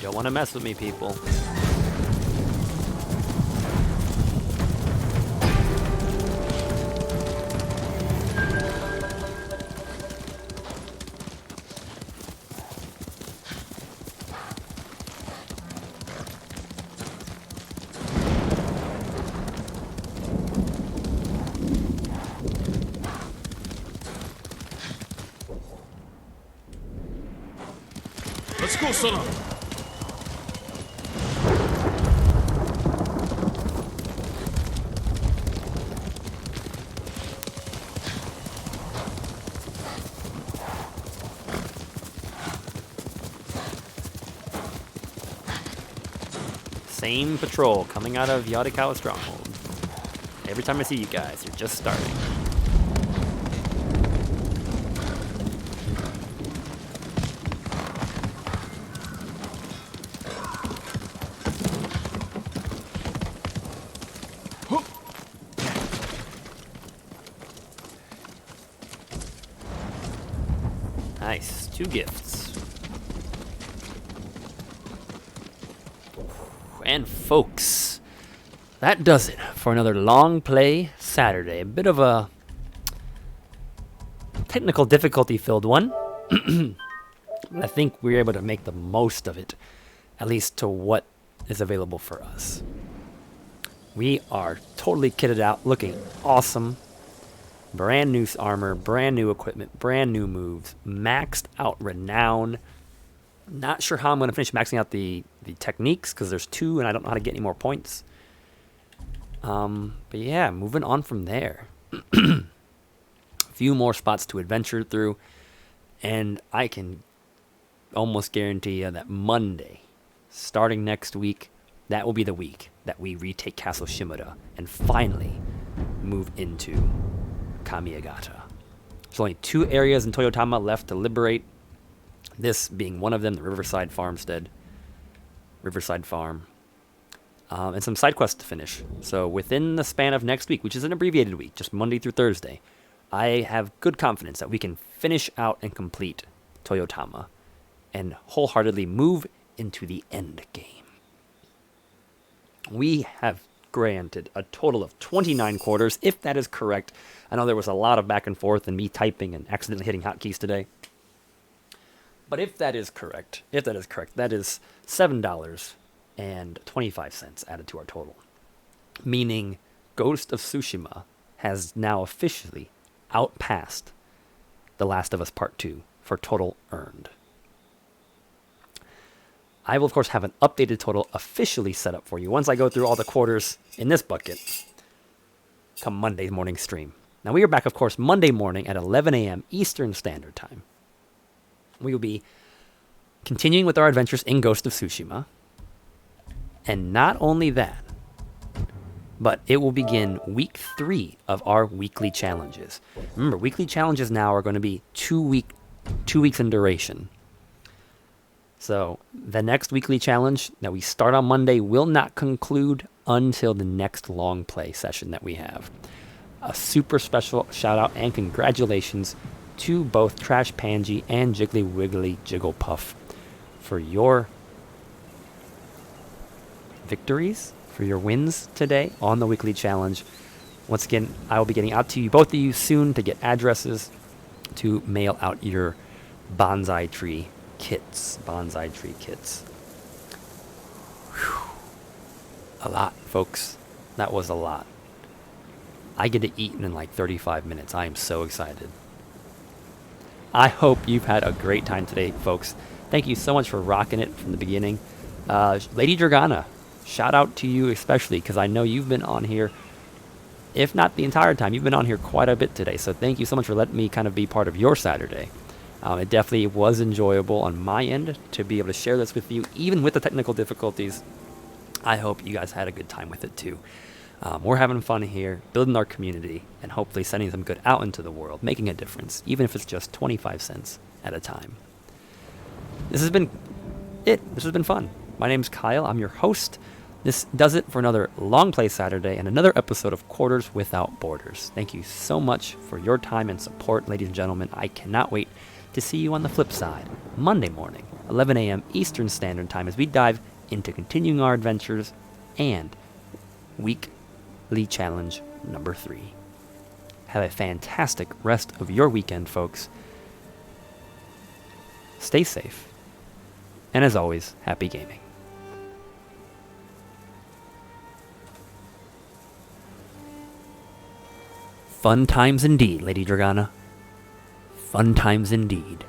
You don't want to mess with me, people. Let's go, Sona. Same patrol coming out of Yarikawa Stronghold. Every time I see you guys, you're just starting. Nice, 2 gifts. And folks, that does it for another long play Saturday. A bit of a technical difficulty filled one. But I think we were able to make the most of it, at least to what is available for us. We are totally kitted out, looking awesome. Brand new armor, brand new equipment, brand new moves, maxed out renown. Not sure how I'm going to finish maxing out the techniques, because there's 2 and I don't know how to get any more points. But yeah, moving on from there. A few more spots to adventure through, and I can almost guarantee you that Monday, starting next week, that will be the week that we retake Castle Shimura and finally move into Kamiagata. There's only 2 areas in Toyotama left to liberate. This being one of them, the Riverside Farm, and some side quests to finish. So within the span of next week, which is an abbreviated week, just Monday through Thursday, I have good confidence that we can finish out and complete Toyotama and wholeheartedly move into the end game. We have granted a total of 29 quarters, if that is correct. I know there was a lot of back and forth and me typing and accidentally hitting hotkeys today. But if that is correct, that is $7.25 added to our total. Meaning Ghost of Tsushima has now officially outpassed The Last of Us Part 2 for total earned. I will, of course, have an updated total officially set up for you once I go through all the quarters in this bucket come Monday morning stream. Now, we are back, of course, Monday morning at 11 a.m. Eastern Standard Time. We will be continuing with our adventures in Ghost of Tsushima. And not only that, but it will begin week 3 of our weekly challenges. Remember, weekly challenges now are going to be 2 weeks in duration. So the next weekly challenge that we start on Monday will not conclude until the next long play session that we have. A super special shout out and congratulations to both Trash Panji and Jiggly Wiggly Jigglepuff for your victories, for your wins today on the weekly challenge. Once again, I will be getting out to you, both of you, soon to get addresses to mail out your bonsai tree kits. Whew. A lot, folks. That was a lot. I get to eat in like 35 minutes. I am so excited. I hope you've had a great time today, folks. Thank you so much for rocking it from the beginning. Lady Dragana, shout out to you especially, because I know you've been on here, if not the entire time, you've been on here quite a bit today. So thank you so much for letting me kind of be part of your Saturday. It definitely was enjoyable on my end to be able to share this with you, even with the technical difficulties. I hope you guys had a good time with it too. We're having fun here, building our community, and hopefully sending some good out into the world, making a difference, even if it's just 25 cents at a time. This has been it. This has been fun. My name's Kyle. I'm your host. This does it for another Long Play Saturday and another episode of Quarters Without Borders. Thank you so much for your time and support, ladies and gentlemen. I cannot wait to see you on the flip side, Monday morning, 11 a.m. Eastern Standard Time, as we dive into continuing our adventures and weekly challenge number 3. Have a fantastic rest of your weekend, folks. Stay safe. And as always, happy gaming. Fun times indeed, Lady Dragana. Fun times indeed.